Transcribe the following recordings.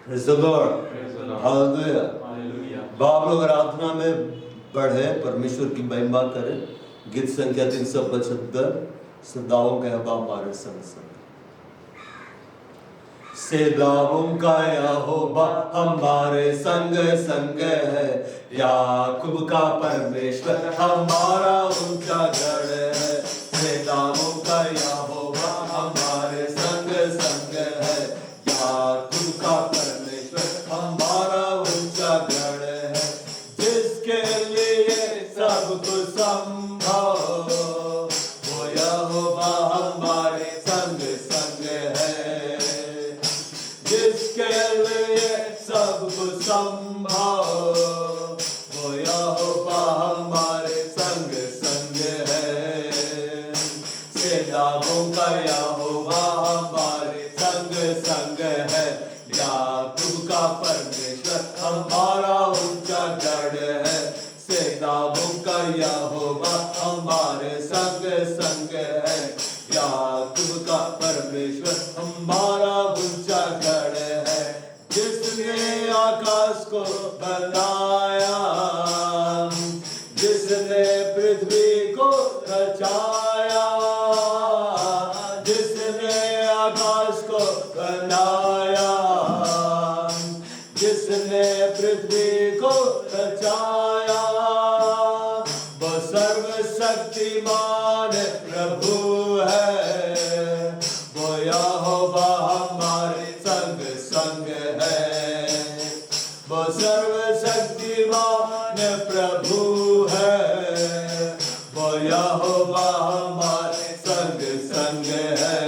Praise the Lord. Hallelujah. बाप लोग आराधना में बढ़े, परमेश्वर की महिमा करें। गीत संख्या 375 सदाओं का यहोवा हमारे संग संग। सदाओं का यहोवा हमारे संग संग है, याकूब का परमेश्वर हमारा ऊंचा गढ़ है। सदाओं का यहोवा हमारे संग संग है, याकूब का परमेश्वर हमारा ऊंचा गढ़ है। जिसके लिए सब कुछ संभव, वो यहोवा हमारे संग संग है। जिसके लिए सब कुछ संभव, वो यहोवा हमारे संग संग है। सेनाओं का यहोवा हमारे संग संग है, याकूब का परमेश्वर हमारा ऊंचा गढ़ है। सेनाओं का यहोवा हमारे संग संग है, याकूब का परमेश्वर हमारा ऊंचा गढ़ है। जिसने आकाश को बनाया, जिसने पृथ्वी को रचाया, जिसने आकाश को बनाया, जिसने पृथ्वी को रचाया, वो सर्वशक्तिमान प्रभु है। वो यहोवा हमारे संग संग है। वो सर्वशक्तिमान प्रभु है। वो यहोवा हमारे संग संग है।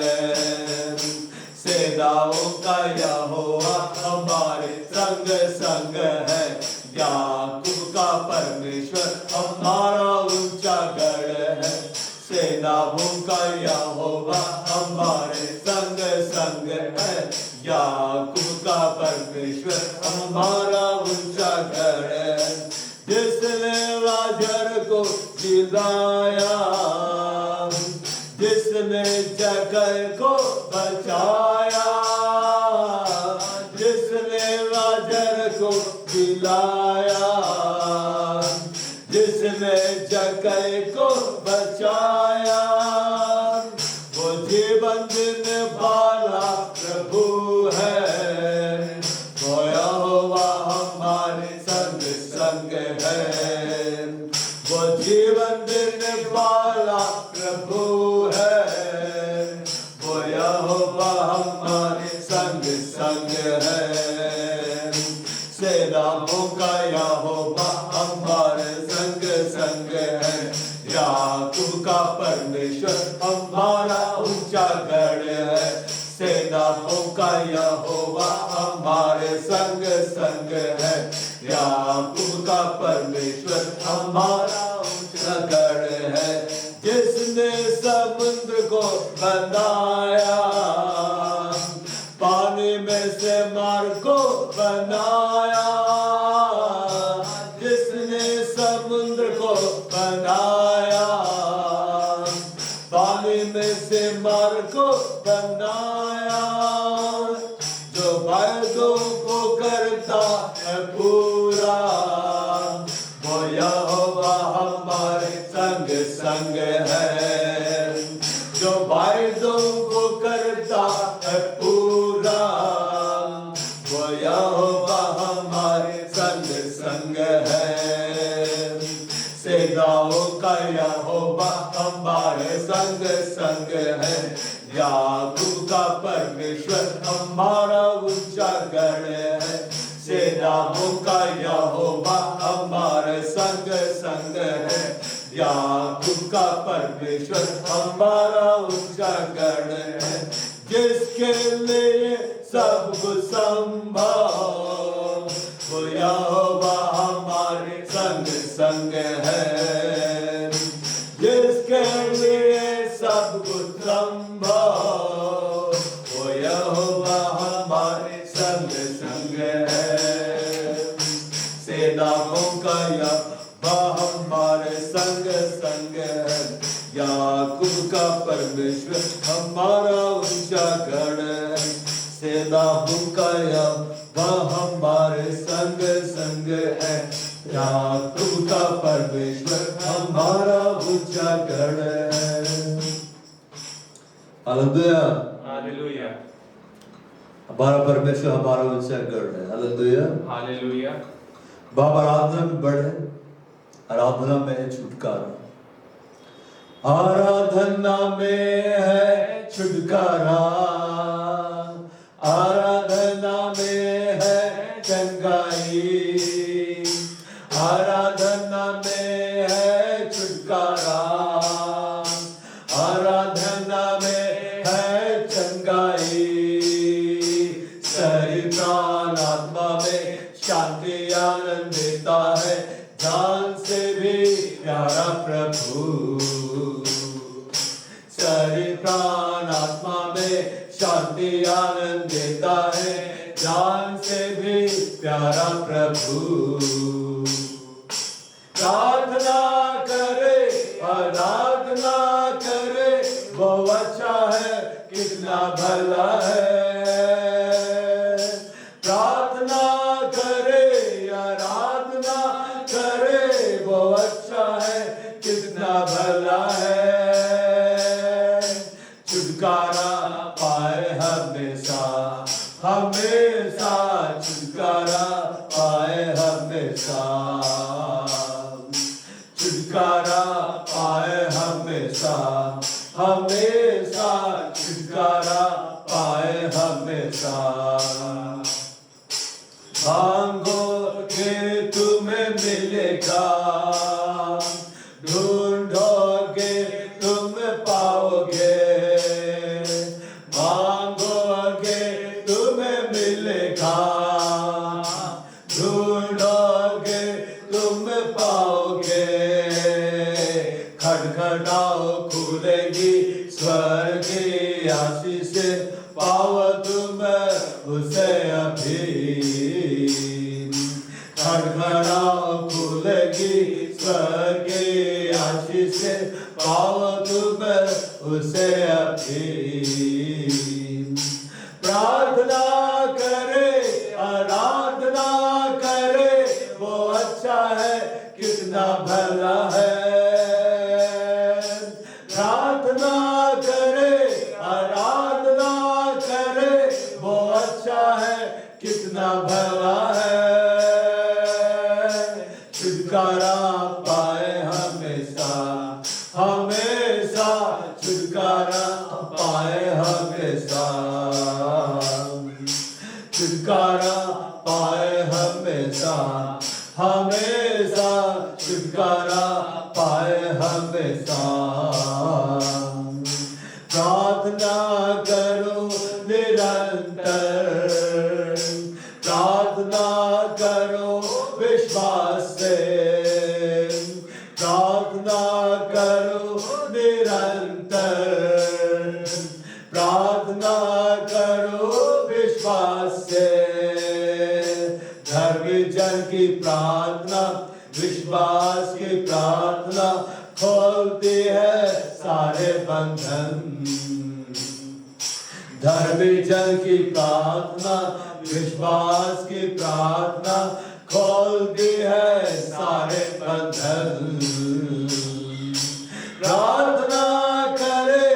सेनाओं का यहोवा हमारे संग संग है, याकूब का परमेश्वर हमारा ऊंचा गढ़ है। सेनाओं का यहोवा हमारे संग संग है, याकूब का परमेश्वर हमारा ऊंचा गढ़ है। जिसने लाजर को जिलाया, जिसने जगत को बचाया, जिसने लाजर को जिलाया, जिसने जगत को बचाया, वो जीवन देने वाला प्रभु है। वो यहोवा हमारे संग संग है। वो जीवन देने वाला प्रभु है। वो यहोवा हमारे संग संग है। सेनाओं का यहोवा हमारे संग संग है, याकूब का परमेश्वर हमारा ऊंचा गढ़ है। सेनाओं का यहोवा हमारे संग संग है, याकूब का परमेश्वर हमारा ऊंचा गढ़ है। जिसने समुद्र को बनाया, पानी में से मार्ग को बनाया, जिसने समुद्र को बनाया, पानी में से मार्ग को बनाया, जो वायदों को करता है पूरा, वो यहोवा हमारे संग संग है। जो वायदों को करता है पूरा, वो यहोवा हमारे संग संग है। सेनाओं का यहोवा हमारे संग संग है, याकूब का परमेश्वर हमारा ऊंचा गढ़ है। सेनाओं का यहोवा हमारे संग संग है, याकूब का परमेश्वर हमारा ऊंचा गढ़ है। जिसके लिए सब कुछ संभव, वो यहोवा हमारे संग संग है। जिसके लिए सब कुछ संभव, वो यहोवा हमारे संग संग है। सेनाओं का यहोवा हमारे संग संग है, याकूब का परमेश्वर हमारा ऊंचा गढ़ है। सेनाओं का यहोवा याकूब का परमेश्वर हमारा ऊंचा गढ़ है। हालेलुया, हालेलुया, हमारा परमेश्वर हमारा ऊंचा गढ़ है। Hallelujah, hallelujah. बाप आराधना में बढ़े, आराधना में है छुटकारा, आराधना में है छुटकारा, आराधना में है चंगाई, आराधना में है छुटकारा, आराधना में है चंगाई, शरीर प्राण आत्मा में शांति आनंद देता है, जान से भी प्यारा प्रभु। शरीर प्राण आत्मा में शांति आनंद देता है, जान से भी प्यारा प्रभु। प्रार्थना करे, आराधना करे, वो अच्छा है, कितना भला है। प्रार्थना करे, आराधना करे, वो अच्छा है, कितना भला है। छुटकारा पाए हमेशा, हमेशा छुटकारा पाए हमेशा, छुटकारा पाए हमेशा, हमेशा छुटकारा पाए हमेशा। मांगोगे तुम्हें मिलेगा, ढूंढोगे तुम पाओगे, मांगोगे तुम्हें मिलेगा, ढूंढोगे तुम पाओगे। खटखटाओ खुलेगी स्वर्ग की आशीष, पाओ तुम उसे अभी। खटखटाओ खुलेगी स्वर्ग की आशीष, पाओ तुम उसे अभी। प्रार्थना करे, आराधना करे, वो अच्छा है, कितना भला है। प्रार्थना करे, आराधना करे, वो अच्छा है, कितना भला है। छुटकारा पाए हमेशा, हमेशा छुटकारा पाए हमेशा, छुटकारा पाए हमेशा, हमेशा छुटकारा पाए हमेशा। प्रार्थना करो निरंतर, प्रार्थना करो विश्वास से, प्रार्थना करो निरंतर, प्रार्थना करो विश्वास से। धर्मी जन की प्रार्थना, विश्वास की प्रार्थना खोलती है सारे बंधन। धर्मी जन की प्रार्थना, विश्वास की प्रार्थना खोलती है सारे बंधन। प्रार्थना करे,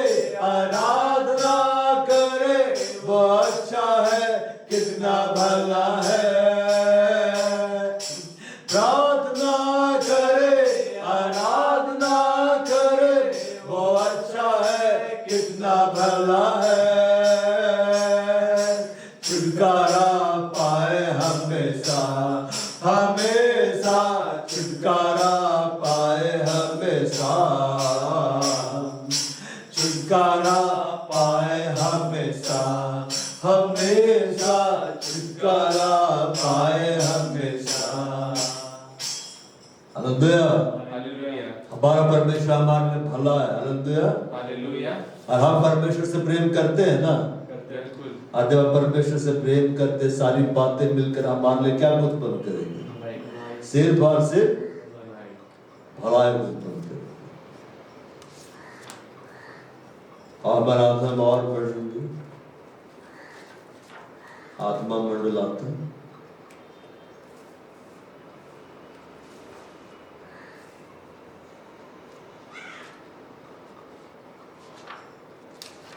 आराधना करे, वो अच्छा है, कितना भला है। प्रार्थना करे, आराधना करे, वो अच्छा है, कितना भला है। छुटकारा पाए हमेशा, हमेशा छुटकारा पाए हमेशा, छुटकारा पाए हमेशा, हमेशा छुटकारा पाए हमेशा। हालेलुया, हालेलुया, हमारा परमेश्वर हमारे लिए भला है। Hallelujah, hallelujah. और हम परमेश्वर से प्रेम करते हैं ना, करते हैं बिल्कुल। और जब हम परमेश्वर से प्रेम करते, सारी बातें मिलकर हमारे लिए क्या उत्पन्न करेंगे? सिर बार से भलाई उत्पन्न करेंगे। और आराधना में और बढ़ेंगे, आत्मा मंडल आता है।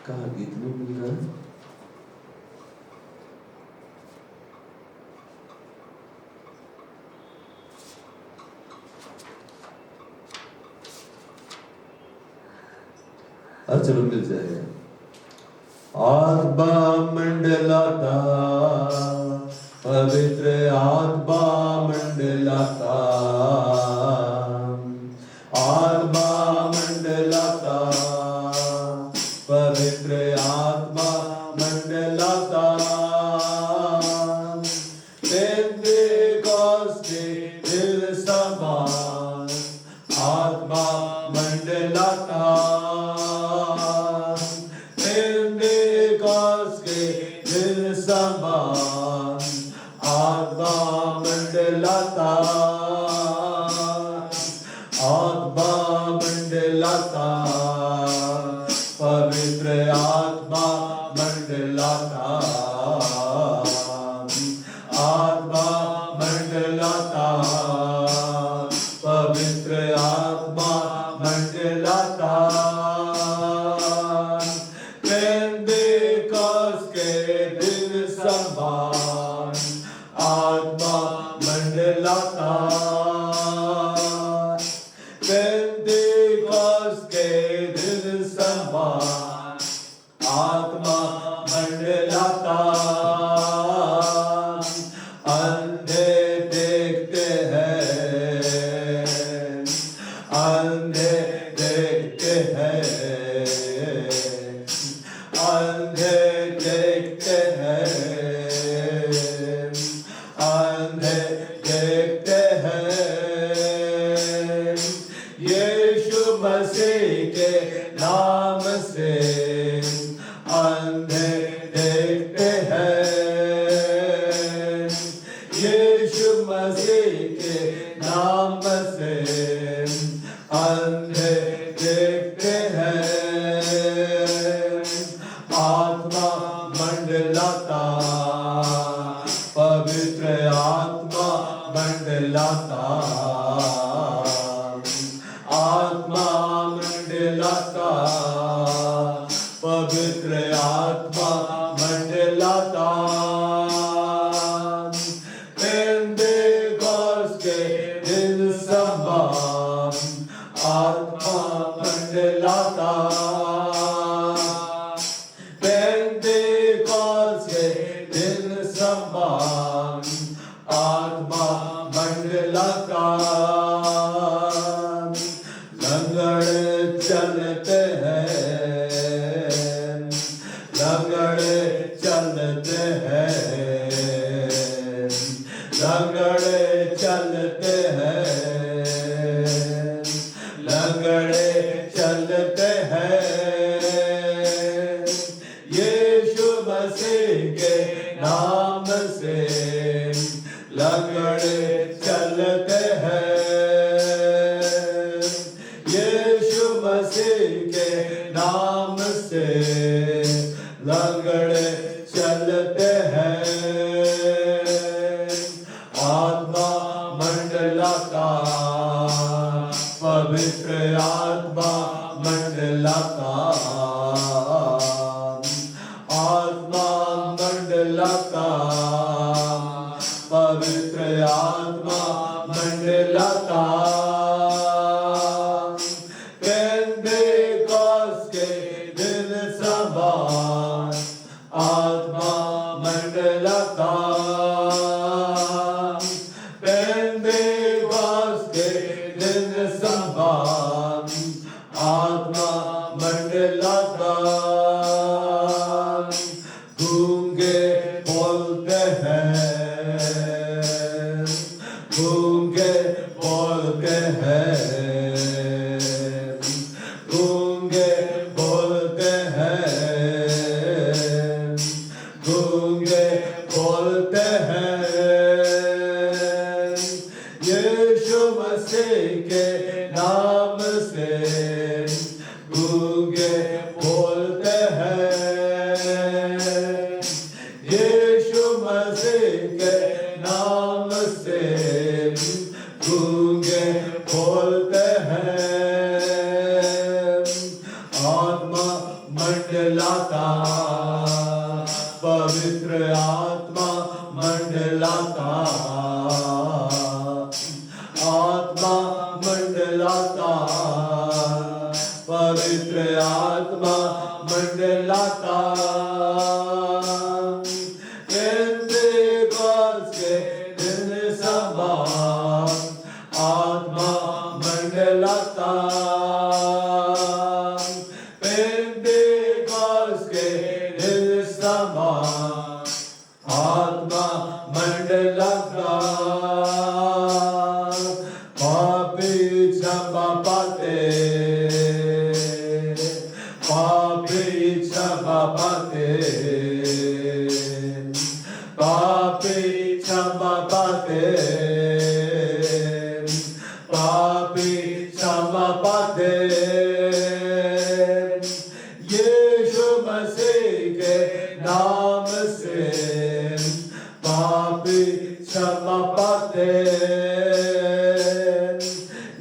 कहाँ गीत में मिल रहा है? चलो मिल जाएगा। आत्मा मंडलाता पवित्र आत्मा मंडलाता, आत्मा मंडलाता पवित्र आत्मा मंडलाता, पेंतेकोस्ते दिल समान आत्मा मंडलाता, समान आत्मा मंडलाता, आत्मा मंडलाता पवित्र आत्मा मंडलाता, आत्मा मंडलाता पवित्र आत्मा मंडलाता, समान आत्मा मंडलाता, पेंतेकोस्त के दिन समान आत्मा मंडलाता, अंधे देखते हैं, अंधे देखते हैं, अंधे देखते हैं, अंधे देखते हैं, यीशु मसीह के नाम से अंधे देखते हैं, यीशु मसीह के नाम से अंधे देखते हैं, आत्मा मंडलाता पवित्र आत्मा मंडलाता, आत्मा मंडलाता पवित्र आत्मा मंडलाता, पेंतेकोस्त के दिन समान आत्मा मंडलाता, पेंतेकोस्त के दिन समान आत्मा मंडलाता, लंगड़े चलते हैं, लंगड़े चलते हैं, लंगड़े चलते हैं, लंगड़े चलते हैं, यीशु मसीह के नाम से लंगड़े चलते हैं, यीशु मसीह के नाम से लंगड़े चलते हैं, आत्मा मंडलाता पवित्र आत्मा मंडलाता, आत्मा मंडलाता पवित्र आत्मा मंडलाता, पेंतेकोस्त के दिन समान आत्मा मंडलाता, पेंतेकोस्त के दिन समान आत्मा मंडलाता, गूंगे बोलते हैं, गूंगे बोलते हैं, गूंगे बोलते हैं, गूंगे बोलते हैं, यीशु मसीह के नाम से गूंगे बोलते हैं, यीशु मसीह के नाम से गूंगे बोलते हैं, आत्मा मंडलाता मंडलाता, आत्मा मंडलाता, पवित्र आत्मा मंडलाता, पेंतेकोस्त के दिन समान आत्मा मंडलाता, पेंतेकोस्त के दिन समान आत्मा मंडलाता, पापी क्षमा पाते, पापी क्षमा पाते, पापी क्षमा पाते, पापी क्षमा पाते, यीशु मसीह के नाम से पापी क्षमा पाते,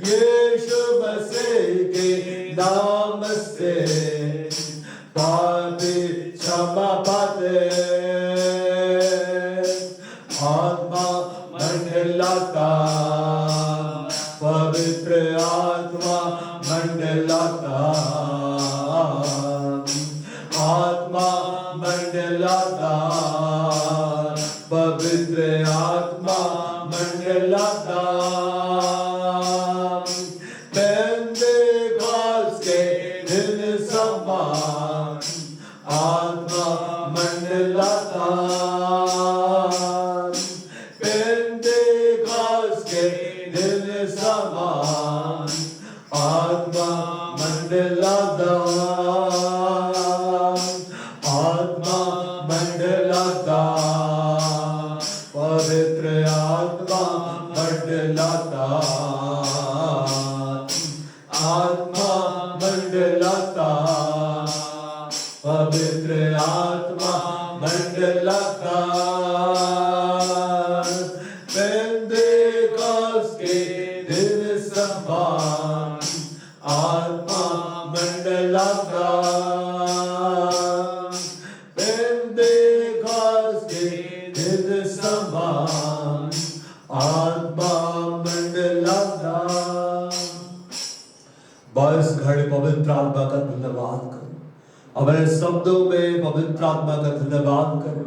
यीशु मसीह के नाम से पापी क्षमा पाते, आत्मा मंडलाता, पवित्र आत्मा मंडलाता, आत्मा मंडलाता, पवित्र आत्मा मंडलाता, पेंतेकोस्त के दिन समान आत्मा मंडलाता, पेंतेकोस्त के दिन समान आत्मा मंडलाता, आत्मा मंडलाता, पवित्र आत्मा मंडलाता, आत्मा मंडलाता, पवित्र आत्मा मंडलाता, पेंतेकोस्त के दिन समान आत्मा मंडलाता, पेंतेकोस्त के दिन समान आत्मा मंडलाता। बस घड़ी पवित्र आत्मा का धन्यवाद करो, अपने शब्दों में पवित्र आत्मा का धन्यवाद करो।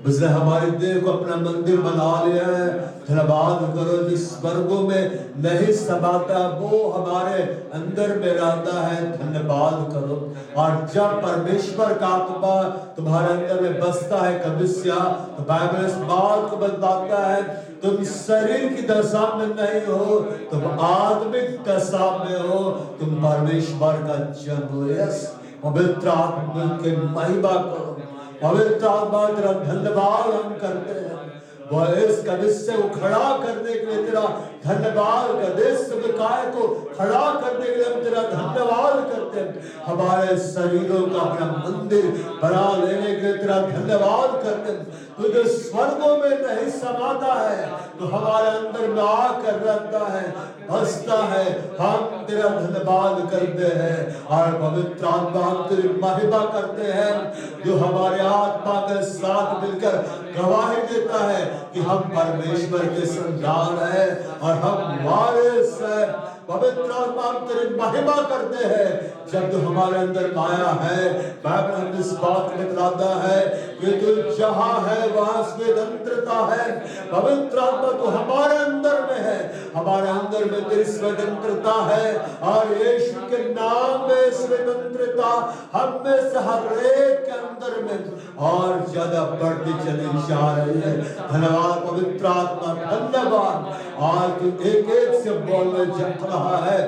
उसने हमारे देह को अपना मंदिर बना लिया है, धन्यवाद करो। जिस स्वर्गों में नहीं समाता वो हमारे अंदर में रहता है, धन्यवाद करो। और जब परमेश्वर का आत्मा तुम्हारे अंदर में बसता है कबिस्या, तो बाइबल इस बात को बताता है तुम शरीर की दशा में नहीं हो, तुम आत्मिक दशा में हो, तुम परमेश्वर का जन हो। यस, पवित्र आत्मा के महिमा करो। पवित्र आत्मा तेरा धन्यवाद हम करते हैं, वह इस कलिसिया को खड़ा करने के लिए तेरा धन्यवाद करते हैं, इस विकाय को खड़ा करने के लिए हम तेरा धन्यवाद करते हैं। हमारे शरीरों का अपना मंदिर बना लेने के लिए तेरा धन्यवाद करते हैं। तो जो स्वर्गों में नहीं समाता है तो हमारे अंदर में आकर रहता है, बसता है। हम तेरा धन्यवाद करते हैं और पवित्र आत्मा हम तेरी महिमा करते हैं, जो हमारे आत्मा के साथ मिलकर गवाही देता है कि हम परमेश्वर के संतान हैं और हम वारिस हैं। पवित्र आत्मा हम तेरी महिमा करते हैं जब तू हमारे अंदर आया है। बाइबल हमें इस बात को बताता है कि तू जहां है वहां स्वतंत्रता है। पवित्र आत्मा तो हमारे अंदर में है, हमारे अंदर में तेरी स्वतंत्रता है और यीशु के नाम में स्वतंत्रता हम में से हर एक के अंदर में और ज्यादा बढ़ती चली जा रही है। धन्यवाद पवित्र आत्मा, धन्यवाद। आज तू एक एक से बोलने जा रहा है,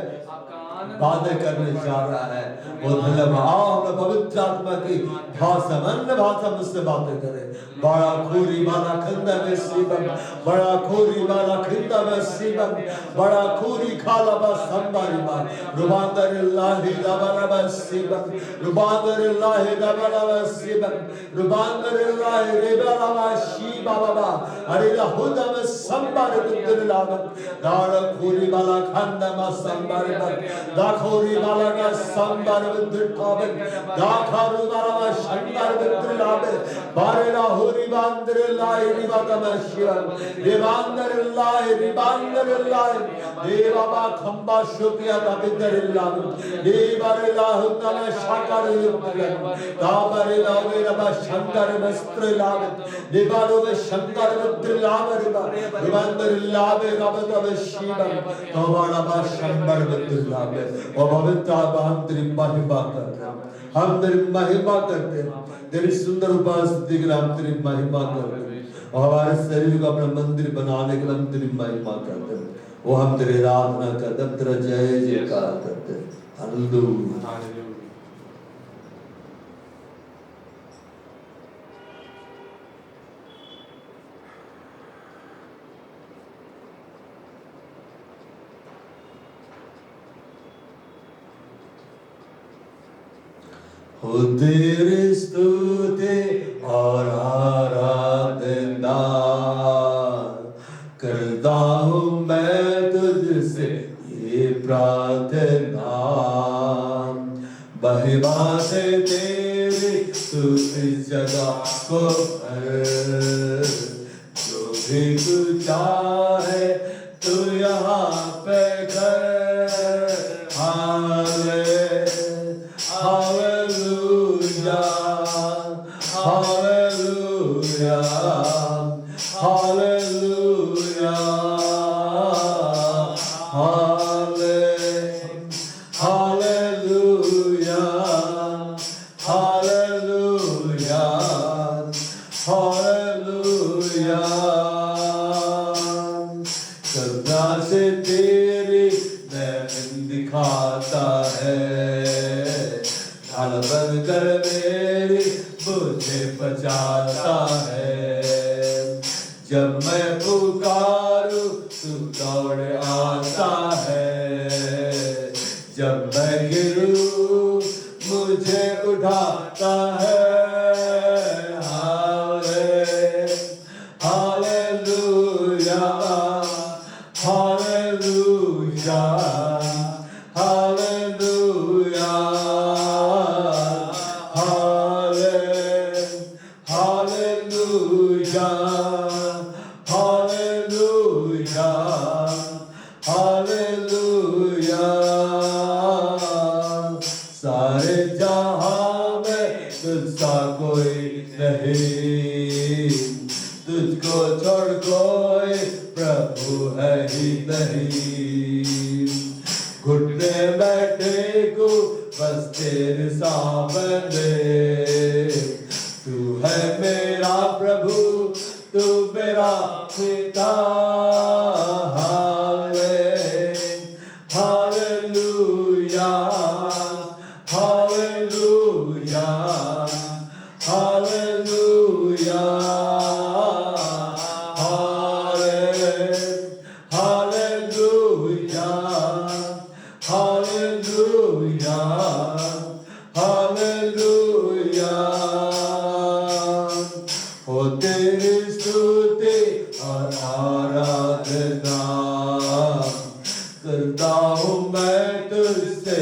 बातें करने जा रहा है। वो धन्यवाद। पवित्र आत्मा की भाषा, अन्य भाषा मुझसे बातें करे। बड़ा खूरी वाला खंदा में सीबन, बड़ा खूरी वाला खिंदा में सीबन, बड़ा खूरी खाला बा संबारी बा रुबांदर इल्लाही रबला बा सीबन, रुबांदर इल्लाही रबला बा सीबन, रुबांदर इल्लाही रबला बा शीबा बाबा अरे लहुदा में संबारी तुम लागत दाड़ खूरी वाला खंदा में संबारी बा दा दाखोरी वाला का संदर विद्रकावे दाखारू वाला का संदर विद्रलावे बारेला होरी बांदर लाई रिबादमशिया देवांदर लाई रिबांदर लाई देवाबा खंबा शुकिया दाबिदर लावे देवारेला हुतना शाकर दाबरेला वेरबा संदर वस्त्र लावे देवारो वे संदर विद्र लावे रिबांदर लावे रबदमशिया तोवाड़ा बा संदर विद्र लावे और पवित्र हम तेरी महिमा करते हैं हम तेरी महिमा करते हैं तेरी सुंदर उपस्थिति के लिए हम तेरी महिमा करते हैं और हमारे शरीर को अपना मंदिर बनाने के लिए हम तेरी महिमा करते हैं वो हम तेरी आराधना करते हैं तेरा जय जयकार करते हैं हालेलुया हो तेरी स्तुति और आराधना करता हूँ मैं तुझसे ये प्रार्थना महिमा से तेरी तू इस जगह को भर जो भी तू चाहे तू यहाँ पे कर Hallelujah, hallelujah, hallelujah, hallelujah, hallelujah. करुणा से तेरी मैं दिखाता है ढाल बनकर मेरी मुझे बचाता है जब मैं पुकारूं तू दौड़ आता है जब मैं गिरूं मुझे उठाता है हालेलुया हालेलुया हालेलुया सारे जहां में तुझसा कोई नहीं तुझको छोड़ कोई प्रभु है ही नहीं घुटने बैठे को बस तेरे सामने तू है मेरा प्रभु तू मेरा पिता hallelujah hallelujah hallelujah hallelujah hallelujah hallelujah हो तेरी स्तुति और आराधना करता हूँ मैं तुझसे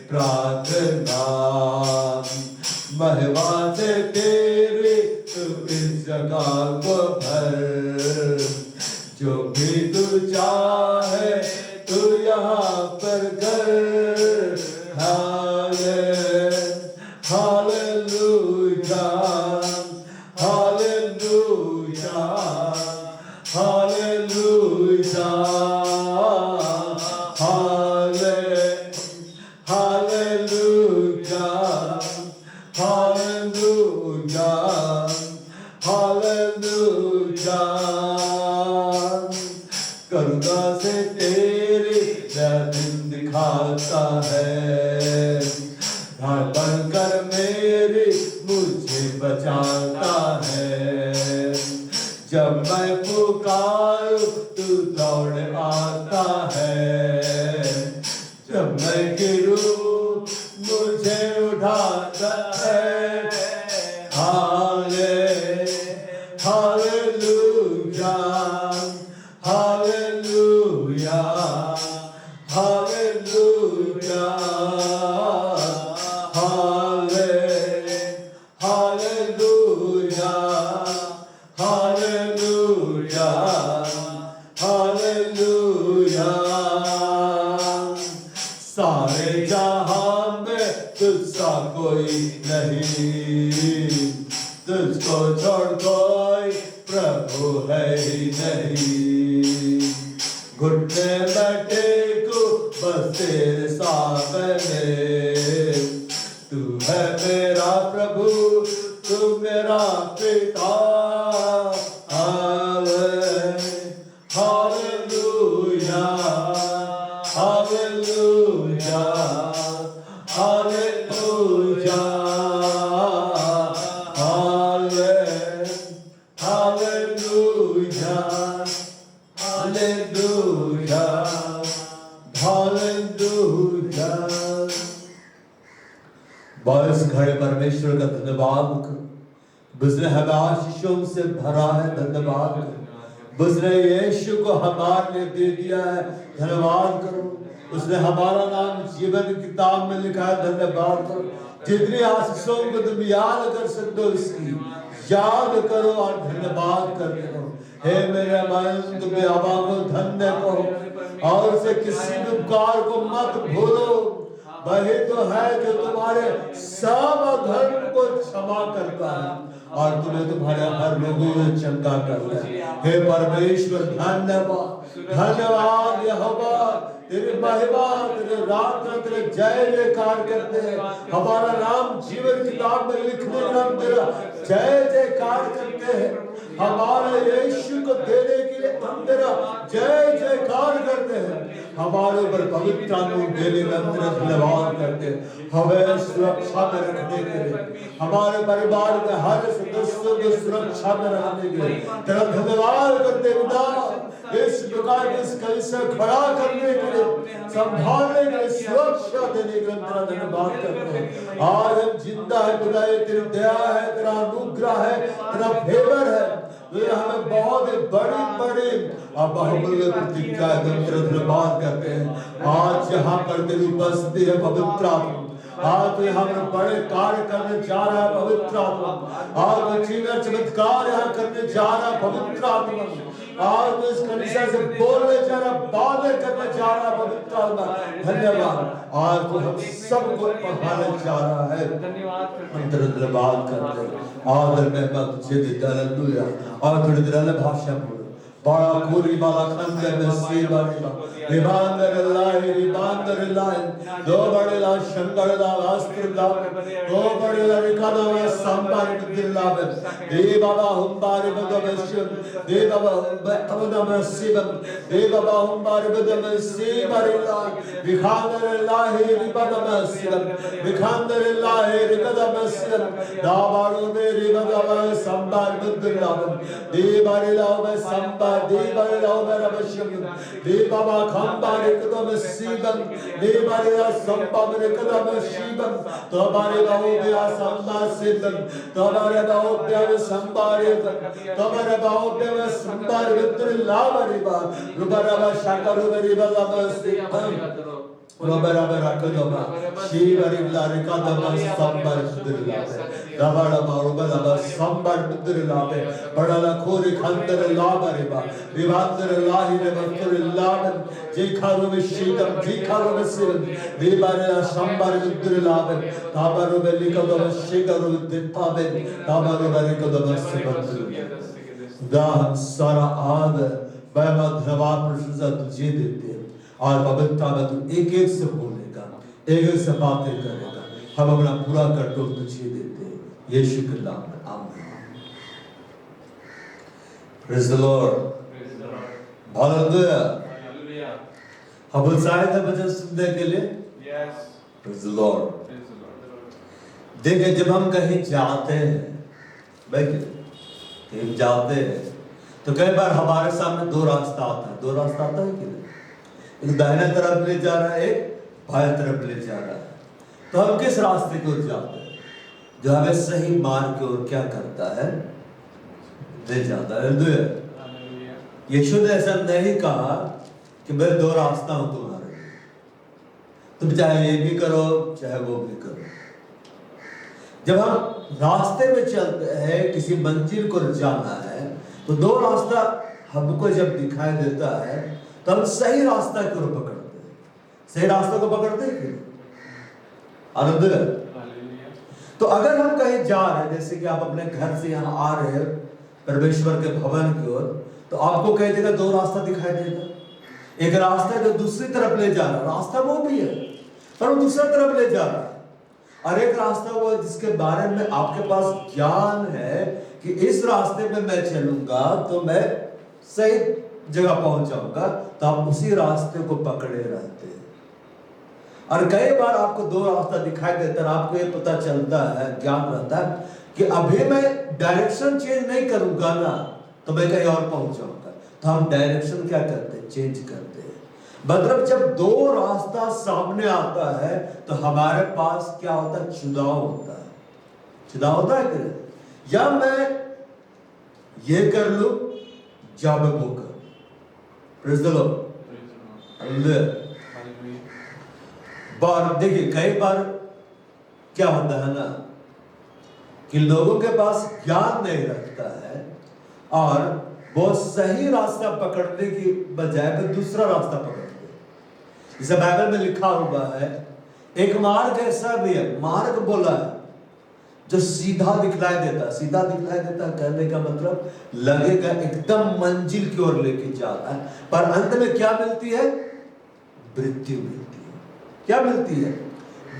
प्रार्थना महिमा से तेरी तू इस जगह को भर जो भी तू चाहे तू यहाँ पर कर hallelujah hallelujah hallelujah hallelujah hallelujah hallelujah करुणा से तेरी दिन दिखाता है ढाल बनकर मेरी मुझे बचाता है जब मैं पुकारूं तू दौड़ आता है जब मैं गिरूं मुझे उठाता है हालेलुया हालेलुया हालेलुया हालेलुया। सारे जहां में तुझसा कोई नहीं, तुझको छोड़ कोई प्रभु है ही नहीं। घुटने में टेको बस तेरे सामने, तू है मेरा प्रभु, तू मेरा पिता। Hallelujah, hallelujah, hallelujah, hallelujah, hallelujah, hallelujah. बस घड़े परमेश्वर का धन्यवाद करो। उसने हमें आशीषों से भरा है, धन्यवाद करो। उसने यीशु को हमारे लिए दे दिया है, धन्यवाद करो। उसने हमारा नाम जीवन की किताब में लिखा है, धन्यवाद करो। जितनी आशीषों को तुम याद कर सकते हो उसकी याद करो और धन्यवाद करते रहो। हे मेरे मन, तुम आबा को धन्य कहो और उसे किसी भी उपकार को मत भूलो। वही तो है जो तुम्हारे सब धर्म को क्षमा करता है और तुम्हें तुम्हारे हर रोगों से चंगा करता है। हे परमेश्वर, धन्यवाद, धन्यवाद यहोवा। तेरी महिमा, तेरे रात तेरे जय जयकार करते हैं। हमारा नाम जीवन किताब में लिखने का हम तेरा जय जयकार करते हैं। हमारे यीशु को देने के लिए हम तेरा जय जयकार करते हैं। हमारे ऊपर पवित्र आत्मा देने का हम तेरा धन्यवाद करते हैं। हमें सुरक्षा में रखने के लिए, हमारे परिवार के हर सदस्यों को सुरक्षा में रखने के लिए तेरा धन्यवाद करते हैं। इस प्रकार इस कलिसिया खड़ा करने के लिए, संभालने के लिए, सुरक्षा देने के लिए तेरा धन्यवाद करते हैं। आज हम जिंदा है खुदा, ये तेरी दया है, तेरा अनुग्रह है, तेरा फेवर है। तो हमें बहुत बड़ी बड़ी और बहुमूल्य प्रतिज्ञा है, तेरा धन्यवाद करते हैं। आज जहाँ पर तेरी उपस्थिति है पवित्र आत्मा, आज तो यहाँ पर बड़े कार्य करने जा रहा है पवित्र आत्मा। आज तो चीना चमत्कार यहाँ करने जा रहा है पवित्र आत्मा। आज तो इस कलीसिया से बोलने जा रहा, बातें करने जा रहा है पवित्र आत्मा। धन्यवाद। आज तो हम सबको पढ़ाने जा रहा है, हम तेरा धन्यवाद करते हैं। आदर में मैं तुझे देता हूं। हालेलुया। और थोड़ी देर अलग भाषा बोलो। बड़ा कोरी बाला खंडे में सेवा रिबांदर अल्लाह दो बड़े ला शंकर दा वास्त्र दा दो बड़े ला रिकादा में संबार दिल्ला में दे बाबा हुंबार बदमश्य दे बाबा बदमश्य दे बाबा हुंबार बदमश्य बरिला विखांदर अल्लाह रिबदमश्य विखांदर अल्लाह रिबदमश्य दाबारो में रिबदम संबार दिल्ला दे बरिला में संबार दे बरिला में रबश्य दे बाबा खंबार कदम सीबन दे बरिला संबार कदम सीबन तो हमारे बाबू बेया संबार सीबन तो हमारे बाबू बेया संबार तो हमारे बाबू बेया संबार वित्र लावरिबा रुबरबा शाकरुबरिबा लामसीबन रुबरबा कदम शीवरिला रिकदम संबार दिल्ला दबड़ा रुबरबा संबार दिल्ला बड़ा खोरी खंदर लावरिबा विवादर लाहि रे वस्त्र लावन जेखारो में शीतम जेखारो में सिवन देबारे संबार विद्र लावन ताबारो में लिकदम शिकरो दिपावे ताबारो में लिकदम सिवन दाह सारा आदर वह धन्यवाद प्रशंसा तुझे देते हैं। और पवित्रता में तू एक एक से बोलेगा, एक एक से बातें करेगा। हम अपना पूरा कंट्रोल तुझे देते हैं यीशु के नाम में, आमीन। Praise the Lord, hallelujah. हम उत्साहित हैं वचन सुनने के लिए। Praise the Lord. देखिए, जब हम कहीं जाते हैं, कहीं जाते हैं तो कई बार हमारे सामने दो रास्ता आता है। दो रास्ता आता है कि नहीं? एक दाहिने तरफ ले जा रहा है, एक बाएं तरफ ले जा रहा है। तो हम किस रास्ते की ओर जाते हैं? जो हमें सही मार्ग की ओर क्या करता है? ले जाता है। हालेलुया। यीशु ने ऐसा नहीं कहा कि मैं दो रास्ता हूं तुम्हारे, तुम चाहे ये भी करो चाहे वो भी करो। जब हम रास्ते में चलते हैं, किसी मंजिल को जाना है, तो दो रास्ता हमको जब दिखाई देता है तो हम सही रास्ता की ओर पकड़ते हैं। सही रास्ते को पकड़ते हैं कि आनंद। हालेलुया। तो अगर हम कहीं जा रहे हैं, जैसे कि आप अपने घर से यहाँ आ रहे हैं परमेश्वर के भवन की ओर, तो आपको कई जगह दो रास्ता दिखाई देगा। एक रास्ता जो दूसरी तरफ ले जा रहा है, रास्ता वो भी है पर वो दूसरा तरफ ले जा रहा है, और एक रास्ता वो है जिसके बारे में आपके पास ज्ञान है कि इस रास्ते में मैं चलूंगा तो मैं सही जगह पहुंच जाऊंगा, तो आप उसी रास्ते को पकड़े रहते हैं। और कई बार आपको दो रास्ता दिखाई देता है, आपको ये पता चलता है, ज्ञान रहता है कि अभी मैं डायरेक्शन चेंज नहीं करूंगा ना तो मैं कहीं और पहुंच जाऊंगा। तो हम डायरेक्शन क्या करते हैं? चेंज करते हैं। मतलब जब दो रास्ता सामने आता है तो हमारे पास क्या होता है? चुनाव होता है। चुनाव होता है कि या मैं ये कर लूं या मैं वो करूं। Praise the Lord. हालेलुया। बार देखिए, कई बार क्या होता है ना कि लोगों के पास ज्ञान नहीं रखता है और वो सही रास्ता पकड़ने की बजाय में दूसरा रास्ता पकड़ते हैं। जैसे बाइबल में लिखा हुआ है, एक मार्ग ऐसा भी है, मार्ग बोला है जो सीधा दिखलाई देता है। सीधा दिखलाई देता है कहने का मतलब लगेगा एकदम मंजिल की ओर लेके जा रहा है, पर अंत में क्या मिलती है? मृत्यु मिलती है। क्या मिलती है?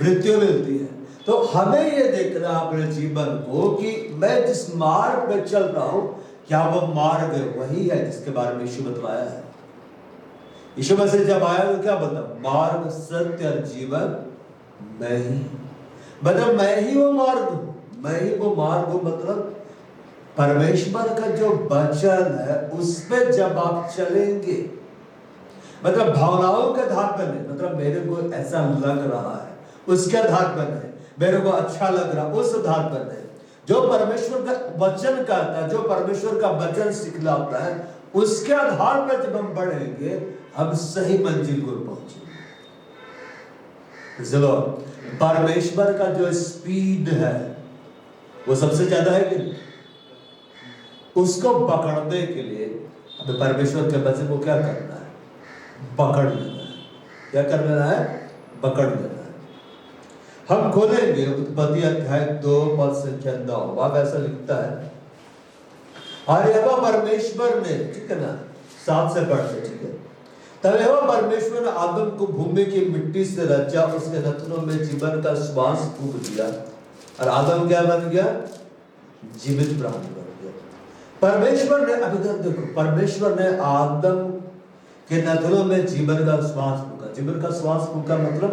मृत्यु मिलती है। तो हमें ये देखना अपने जीवन को कि मैं जिस मार्ग पे चल रहा हूं, क्या वो मार्ग वही है जिसके बारे में यीशु बतलाया है? यीशु मसीह जब आया तो क्या बोलता? मार्ग, सत्य और जीवन मैं ही, मतलब मैं ही वो मार्ग हूं। मैं ही वो मार्ग हूं मतलब परमेश्वर का जो वचन है उस पे जब आप चलेंगे, मतलब भावनाओं के आधार पर नहीं, मतलब मेरे को ऐसा लग रहा है उसके आधार पर नहीं, मेरे को अच्छा लग रहा उस आधार पर नहीं, जो परमेश्वर का वचन कहता है, जो परमेश्वर का वचन सिखलाता है, उसके आधार पर जब हम बढ़ेंगे हम सही मंजिल को पहुंचेंगे। चलो, परमेश्वर का जो स्पीड है वो सबसे ज्यादा है कि उसको पकड़ने के लिए हमें परमेश्वर के वचन को क्या करना है? पकड़ लेना है। क्या कर लेना है? पकड़ लेना है। हम खोलेंगे उत्पत्ति अध्याय 2 पद संख्या 9। वहां ऐसा लिखता है, और यहोवा परमेश्वर ने, ठीक है ना, 7 से पढ़ से, ठीक है। तब यहोवा परमेश्वर ने आदम को भूमि की मिट्टी से रचा, उसके नथनों में जीवन का श्वास फूंक दिया, और आदम क्या बन गया? जीवित प्राणी बन गया। परमेश्वर ने, अभी तक देखो, परमेश्वर ने आदम के नथनों में जीवन का श्वास फूंका। जीवन का श्वास फूंका मतलब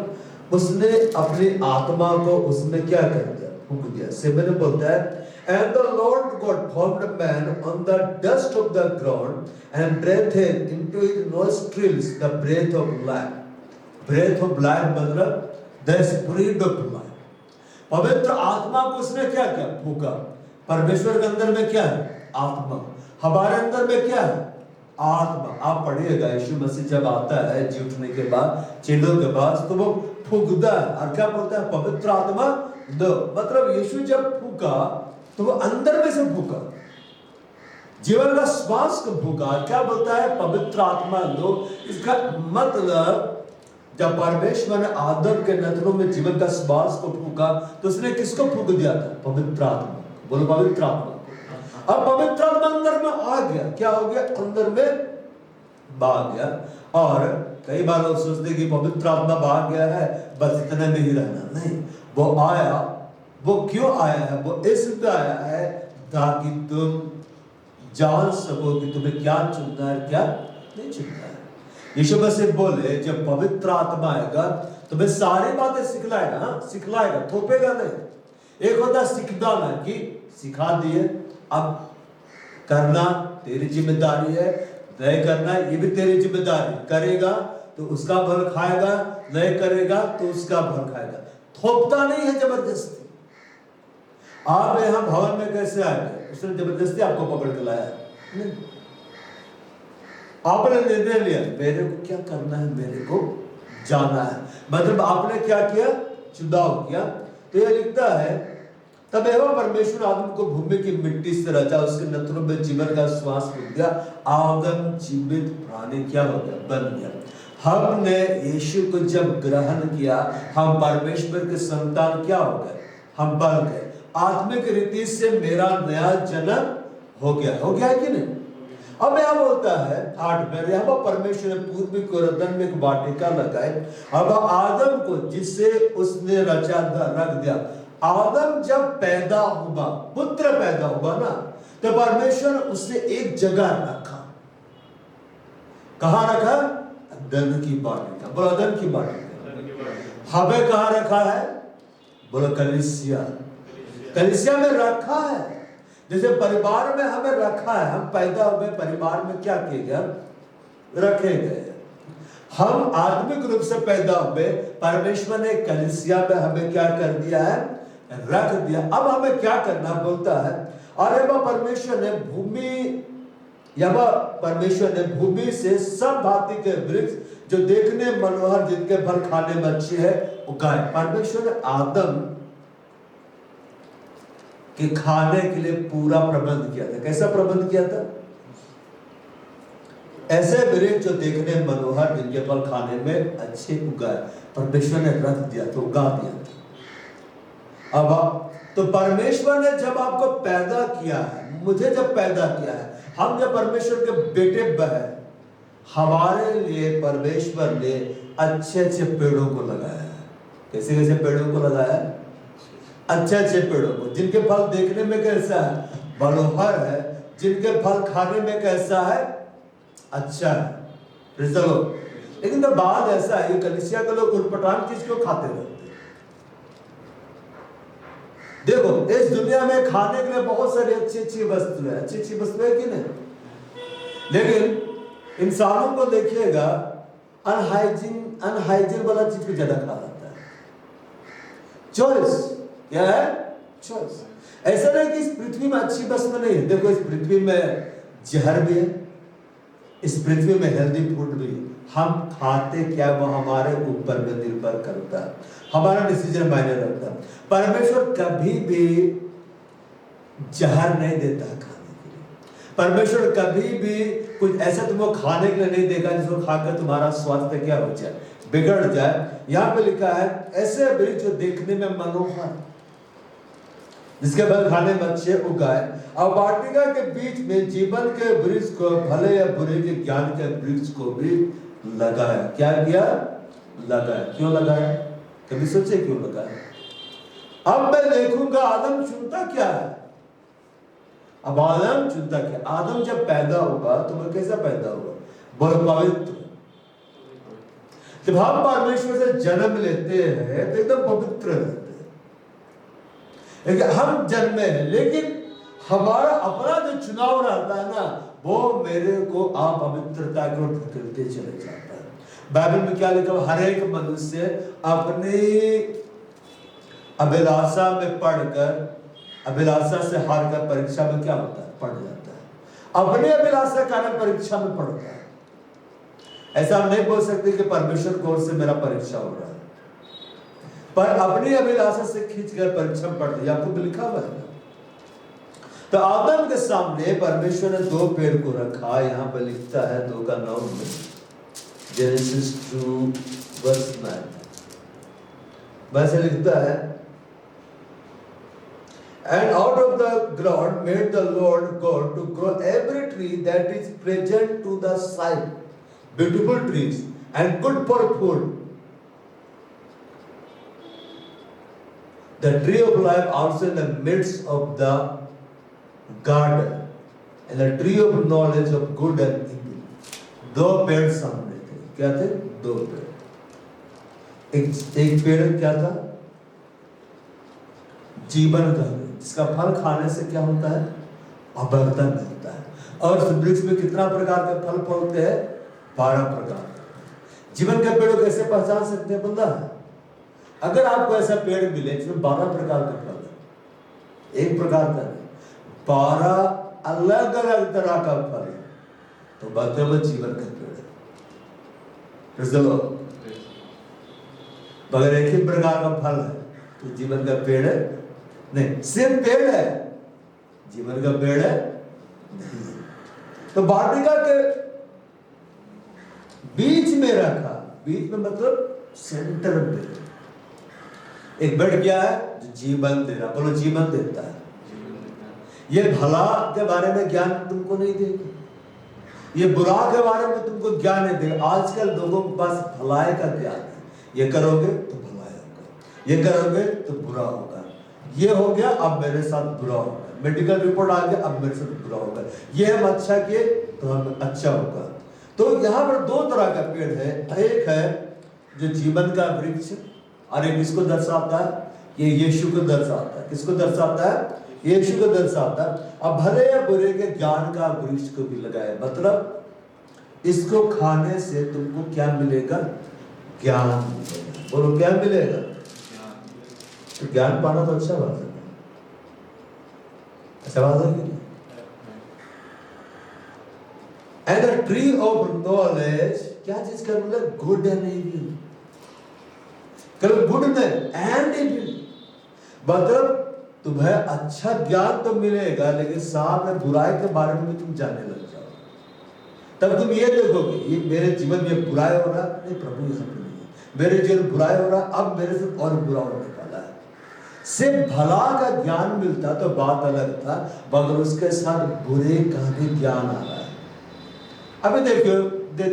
उसने अपनी आत्मा को उसमें क्या कर दिया? फूंक दिया। सेवन में बोलता है, and the Lord God formed a man on the dust of the ground and breathed into his nostrils the breath of life. Breath of life मतलब the spirit of life. पवित्र आत्मा को उसने क्या किया? फूंका। परमेश्वर के अंदर में क्या है? आत्मा। हमारे अंदर में क्या है? आत्मा। आप पढ़िएगा, यीशु मसीह जब आता है जी उठने के बाद चेलों के पास, तो वो फूंकता है और क्या बोलता है? पवित्र आत्मा दो। मतलब यीशु जब फूंका तो वो अंदर में से फूंका, जीवन का श्वास को फूंका। क्या बोलता है? पवित्र आत्मा दो। इसका मतलब जब परमेश्वर ने आदम के नथनों में जीवन का श्वास को फूंका तो उसने किसको फूंक दिया था? पवित्र आत्मा। बोलो पवित्र आत्मा। अब पवित्र आत्मा अंदर में आ गया। क्या हो गया? अंदर में भाग गया। और कई बार लोग सोचते कि पवित्र आत्मा भाग गया है बस इतने में ही रहना, नहीं। वो आया। वो क्यों आया है? वो इसलिए आया है ताकि तुम जान सको कि तुम्हें क्या चुनना है, क्या नहीं चुनना है। यीशु मसीह बोले, जब पवित्र आत्मा आएगा तो मैं सारी बातें सिखलाएगा। हाँ, सिखलाएगा, थोपेगा नहीं। एक होता सिखाना कि सिखा दिए, अब करना तेरी जिम्मेदारी है, नहीं करना ये भी तेरी जिम्मेदारी। करेगा तो उसका फल खाएगा, नहीं करेगा तो उसका फल खाएगा। थोपता नहीं है जबरदस्ती। आप यहां भवन में कैसे आए? उसने जबरदस्ती आपको पकड़ के लाया नहीं। आपने निर्णय लिया, मेरे को क्या करना है, मेरे को जाना है। मतलब आपने क्या किया? चुनाव किया। तो यह लिखता है तब यहोवा परमेश्वर आदम को भूमि की मिट्टी से रचा, उसके नेत्रों में जीवन का श्वास फूंक दिया। आदम जीवित प्राणी क्या हो गया? बन गया। हमने यीशु को जब ग्रहण किया, हम परमेश्वर के संतान क्या हो गए? हम बन गए। आत्मिक रीति से मेरा नया जन्म हो गया। हो गया कि नहीं? अब यह बोलता है 8 में, यहोवा परमेश्वर ने पूर्वी कोरदन में एक वाटिका लगाई। अब आदम को जिसे उसने रचा रख दिया। आदम जब पैदा हुआ, पुत्र पैदा हुआ ना, तो परमेश्वर उसे एक जगह रखा। कहां रखा? अदन की वाटिका। बोलो अदन की वाटिका। हमें कहां रखा है? बोलो कलीसिया। कलीसिया में रखा है। जैसे परिवार में हमें रखा है, हम पैदा हुए परिवार में क्या किए गए? रखे गए। हम आत्मिक रूप से पैदा हुए, परमेश्वर ने कलीसिया में हमें क्या कर दिया है? रख दिया। अब हमें क्या करना बोलता है? और परमेश्वर ने भूमि से सब भांति के वृक्ष जो देखने मनोहर, जिनके फल खाने में अच्छे है, उगाए। परमेश्वर ने आदम के खाने के लिए पूरा प्रबंध किया था। कैसा प्रबंध किया था? ऐसे वृक्ष जो देखने मनोहर, जिनके फल खाने में अच्छे उगाए, परमेश्वर ने रख दिया तो उगा दिया था। अब तो परमेश्वर ने जब आपको पैदा किया है, मुझे जब पैदा किया है, हम जब परमेश्वर के बेटे बहन, हमारे लिए परमेश्वर ने अच्छे अच्छे पेड़ों को लगाया है। कैसे कैसे पेड़ों को लगाया है? अच्छे अच्छे पेड़ों को, जिनके फल देखने में कैसा है? मनोहर है। जिनके फल खाने में कैसा है? अच्छा है। लेकिन तो बात ऐसा है, कलीसिया के लोग उटपटांग चीज क्यों खाते रहते? देखो, इस दुनिया में खाने के लिए बहुत सारी अच्छी अच्छी वस्तु है, अच्छी अच्छी वस्तु है कि नहीं? लेकिन इंसानों को देखिएगा, अनहाइजीन वाला चीज को ज्यादा खा जाता है। चॉइस क्या है? चॉइस। ऐसा नहीं कि इस पृथ्वी में अच्छी वस्तु नहीं है। देखो, इस पृथ्वी में जहर भी है, इस पृथ्वी में हेल्दी फूड भी है। हम खाते क्या, वो हमारे ऊपर में निर्भर करता है, हमारा डिसीजन मायने रखता है। परमेश्वर कभी भी जहर नहीं देता खाने के लिए। परमेश्वर कभी भी कुछ ऐसा तुमको खाने के लिए नहीं देगा जिसको खाकर तुम्हारा स्वास्थ्य क्या हो जाए? बिगड़ जाए। यहाँ पे लिखा है ऐसे वृक्ष जो देखने में मनोहर, जिसके फल खाने में अच्छे उगाए, और वाटिका के बीच में जीवन के वृक्ष को, भले या बुरे के ज्ञान के वृक्ष को भी लगाया। क्या किया? लगाया। क्यों लगाया? कभी सोचे क्यों लगाया? अब मैं देखूंगा आदम चुनता क्या है। अब आदम चुनता क्या? आदम जब पैदा होगा तो वह कैसा पैदा होगा? बहुत पवित्र। जब हम परमेश्वर से जन्म लेते हैं तो एकदम पवित्र रहते हैं। हम जन्मे हैं, लेकिन हमारा अपना जो चुनाव रहता है ना, वो मेरे को अपवित्रता की ओर धकेलते चले जाता है। बाइबल में क्या लिखा? हर एक मनुष्य अपनी अभिलाषा में पढ़कर, अभिलाषा से हारकर परीक्षा में क्या होता है? पढ़ जाता है। अपने अभिलाषा कारण परीक्षा में पढ़ता है। ऐसा हम नहीं बोल सकते कि परमेश्वर की ओर से मेरा परीक्षा हो रहा है, पर अपनी अभिलाषा से खींचकर परीक्षा में पढ़ते। आपको लिखा हुआ है। तो आदम के सामने परमेश्वर ने 2 पेड़ को रखा। यहाँ पर लिखता है 2:9 में, जेनेसिस 2:9 वैसे लिखता है, and out of the ground made the Lord God to grow every tree that is present to the sight, beautiful trees and good for food, the tree of life also in the midst of the garden, and the tree of knowledge of good and evil. 2 पेड़ सामने थे। क्या थे? 2 पेड़। एक पेड़ क्या था? जीवन का, जिसका फल खाने से क्या होता है? अमरता मिलता है। और उस वृक्ष में कितना प्रकार के फल फलते हैं? 12 प्रकार। जीवन के पेड़ को कैसे पहचान सकते हैं? बंदा, अगर आपको ऐसा पेड़ मिले जिसमें 12 प्रकार के फल है, एक प्रकार का नहीं, 12 अलग अलग तरह का फल है, तो बातें वो जीवन का पेड़ है। मगर एक ही प्रकार का फल है तो जीवन का पेड़ नहीं, सिर्फ पेड़ है, जीवन का पेड़ है नहीं। तो वाटिका के बीच में रखा, बीच में मतलब सेंटर में एक बेड क्या है जो जीवन दे रहा, बोलो जीवन देता है। ये भला के बारे में ज्ञान तुमको नहीं देगा, ये बुरा के बारे में तुमको ज्ञान नहीं देगा। आजकल लोगों के पास भलाई का ज्ञान है, ये करोगे तो भलाई होगा, ये करोगे तो बुरा होगा, ये हो गया अब मेरे साथ बुरा होगा, मेडिकल रिपोर्ट आ गया अब मेरे साथ बुरा होगा, ये हम अच्छा किए तो हम अच्छा होगा। तो यहाँ पर दो तरह का पेड़ है, एक है जो जीवन का वृक्ष और एक किसको दर्शाता है, ये यीशु को दर्शाता है। किसको दर्शाता है? यीशु को दर्शाता है। अब भले या बुरे के ज्ञान का वृक्ष को भी लगाया, मतलब इसको खाने से तुमको क्या मिलेगा? ज्ञान मिलेगा। बोलो क्या मिलेगा? तो ज्ञान पाना तो अच्छा बात है, अच्छा बात है कि नहीं? And the tree of knowledge, क्या चीज का मतलब? Good and evil. कल गुड में एंड इविल, मतलब तुम्हें अच्छा ज्ञान तो मिलेगा लेकिन साथ में बुराई के बारे में भी तुम जानने लग जाओ। तब तुम ये देखोगे ये मेरे जीवन में बुराई हो रहा, नहीं प्रभु यहाँ पे नहीं है, मेरे जीवन बुराई हो रहा, अब मेरे से और बुरा होने वाला है। सिर्फ भला का ज्ञान मिलता तो बात अलग था, मगर उसके साथ बुरे का भी ज्ञान आ रहा है। अभी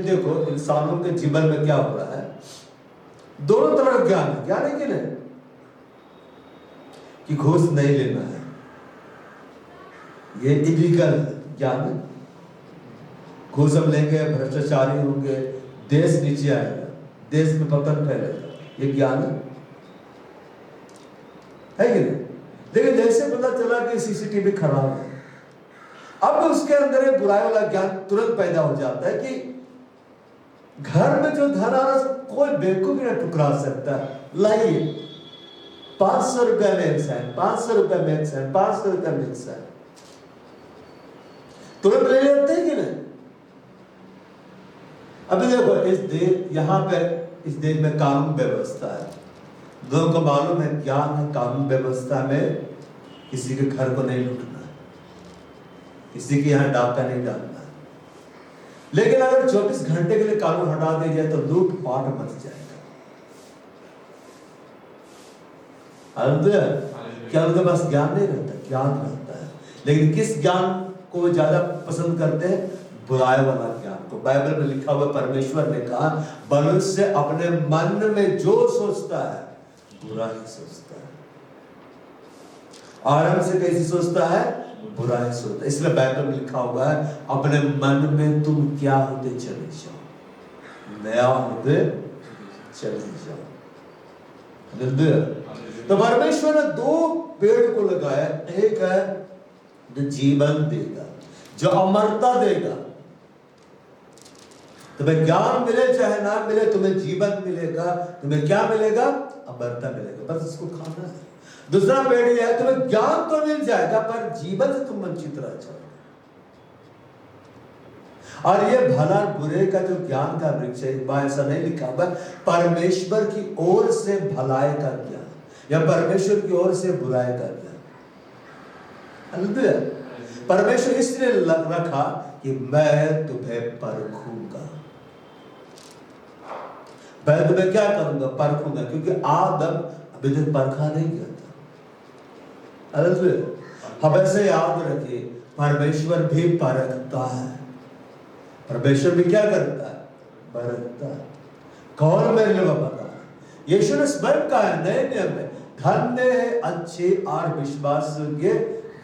देखो इंसानों के जीवन में क्या हो रहा है, दोनों तरह का ज्ञान है। ज्ञान है कि नहीं? कि घूस नहीं लेना है, ये इलीगल ज्ञान है। घूस हम लेंगे भ्रष्टाचारी होंगे, देश नीचे आएगा, देश में पतन फैलेगा, ये ज्ञान है कि नहीं? लेकिन जैसे पता चला कि सीसीटीवी खराब है, अब उसके अंदर एक बुराई वाला ज्ञान तुरंत पैदा हो जाता है कि घर में जो धन आ रहा है कोई बेवकूफ नहीं टुकरा सकता, लाइए 500 रुपया में एक सैन, 500 रुपया में एक सैन, 500 रुपया में एक सैन, तुरंत ले लेते हैं कि नहीं? अभी देखो इस देश, यहाँ पे इस देश में कानून व्यवस्था है, लोगों को मालूम है, ज्ञान है, कानून व्यवस्था में किसी के घर को नहीं लूटना है, किसी के यहाँ डाका नहीं डालना है। लेकिन अगर 24 घंटे के लिए कानून हटा दिया जाए तो लूट पाट मच जाएगा। क्या उनके पास ज्ञान नहीं रहता? ज्ञान रहता है, लेकिन किस ज्ञान को वो ज्यादा पसंद करते हैं? बुराई वाला ज्ञान को। बाइबल में लिखा हुआ परमेश्वर ने कहा मनुष्य अपने मन में जो सोचता है बुरा ही सोचता है, आराम से कैसे सोचता है? बुरा ही सोचता है। इसलिए बाइबल में लिखा हुआ है अपने मन में तुम क्या होते चले जाओ, नया होते चले जाओ। तो परमेश्वर ने दो पेड़ को लगाया, एक है जो जीवन देगा, जो अमरता देगा। तुम्हें ज्ञान मिले चाहे ना मिले, तुम्हें जीवन मिलेगा। तुम्हें क्या मिलेगा? अमरता मिलेगा, बस इसको खाना है। दूसरा पेड़ यह है तुम्हें ज्ञान तो मिल जाएगा पर जीवन से तुम वंचित रह जाओगे। और ये भला बुरे का जो ज्ञान का वृक्ष है, वहां ऐसा नहीं लिखा हुआ परमेश्वर की ओर से भलाई का ज्ञान या परमेश्वर की ओर से बुराई का ज्ञान। परमेश्वर इसलिए रखा कि मैं तुम्हें परखूंगा। मैं तुम्हें क्या करूंगा? परखूंगा, क्योंकि आदम अभी तक परखा नहीं गया था। हमेशा याद रखिए परमेश्वर भी परखता है। परमेश्वर भी क्या करता है? परखता है। कौन मेरे लिए पता है? यीशु ने स्वयं कहा है नए नियम में, धन्य है अच्छे और विश्वास योग्य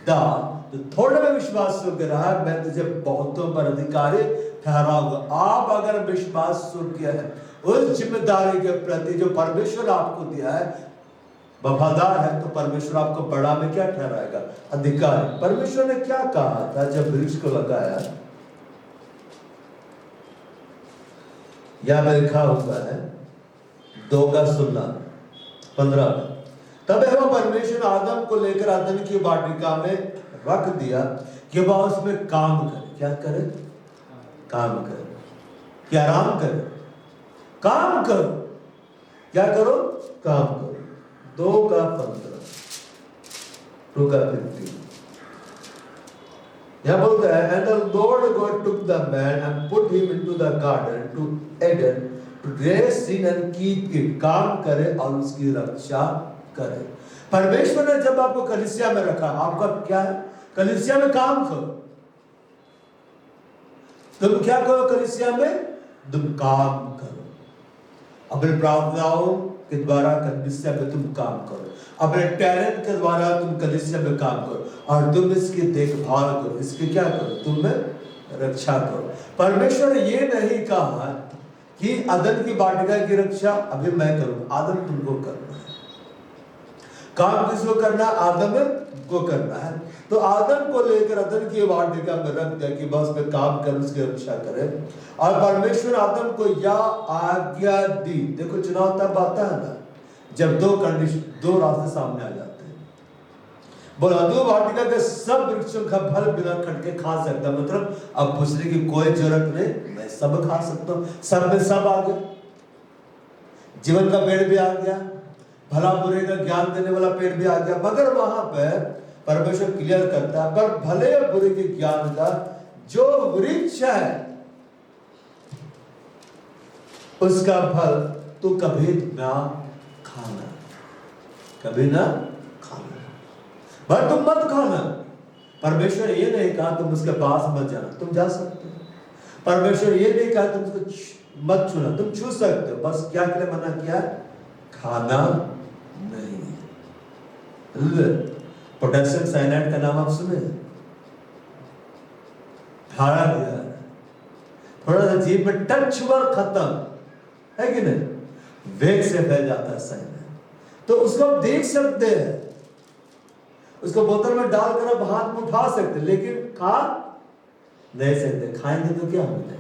दास, तो थोड़े में विश्वास योग्य रहा, मैं तुझे बहुतों पर अधिकारी ठहराऊंगा। आप अगर विश्वास योग्य है उस जिम्मेदारी के प्रति जो परमेश्वर आपको दिया है, वफादार है, तो परमेश्वर आपको बड़ा में क्या ठहराएगा? अधिकारी। परमेश्वर ने क्या कहा था जब वृक्ष को लगाया? यहां लिखा हुआ है 2:16-15 में, तब वह परमेश्वर आदम को लेकर अदन की वाटिका में रख दिया कि वह उसमें काम करे। क्या करे? काम करे। क्या आराम करे? काम करो। क्या करो? काम करो। 2:15 Luka 15. यहाँ बोलता है, and the Lord God took the man and put him into the garden to Eden to raise sin and keep it. काम करे और उसकी रक्षा करे। परमेश्वर ने जब आपको कलीसिया में रखा, आपका क्या है? कलीसिया में काम करो। तुम क्या करो कलीसिया में? तुम काम करो। अपने प्रार्थनाओं के द्वारा कलीसिया में तुम काम करो, अपने टैलेंट के द्वारा तुम कलीसिया में काम करो, और तुम इसकी देखभाल करो, इसकी क्या करो? तुम रक्षा करो। परमेश्वर ने ये नहीं कहा कि आदम की वाटिका की रक्षा अभी मैं करूं, आदम तुमको करना है। काम किसको करना? आदम को करना है। तो आदम को लेकर आदम की वाटिका में रख दिया कि बस में काम कर, उसकी रक्षा करे। और परमेश्वर आदम को यह आज्ञा दी। देखो चुनाव तब आता है ना जब दो रास्ते सामने आ जाते हैं। बोला दो वाटिका के सब वृक्षों का फल बिना खटके खा सकता, मतलब अब पूछने की कोई जरूरत नहीं, मैं सब खा सकता हूं। सब में सब आ गया, जीवन का पेड़ भी आ गया, भला बुरे का ज्ञान देने वाला पेड़ भी आ गया। मगर वहां पर परमेश्वर क्लियर करता है, पर भले और बुरे के ज्ञान का जो वृक्ष है उसका फल तू कभी ना खाना, कभी ना खाना, पर तुम मत खाना। परमेश्वर ये नहीं कहा तुम उसके पास मत जाना, तुम जा सकते हो। परमेश्वर ये नहीं कहा तुम उसको मत छूना, तुम छू सकते हो, बस क्या के लिए मना किया? खाना नहीं। पोटेशियम साइनाइड का नाम आप सुने? खाना दिया, थोड़ा सा जीभ में टच हुआ, खत्म है कि नहीं? वेग से फैल जाता है साइनाइड। तो उसको आप देख सकते हैं, उसको बोतल में डालकर आप हाथ में उठा सकते, लेकिन खा नहीं सकते। खाएंगे तो क्या होगा?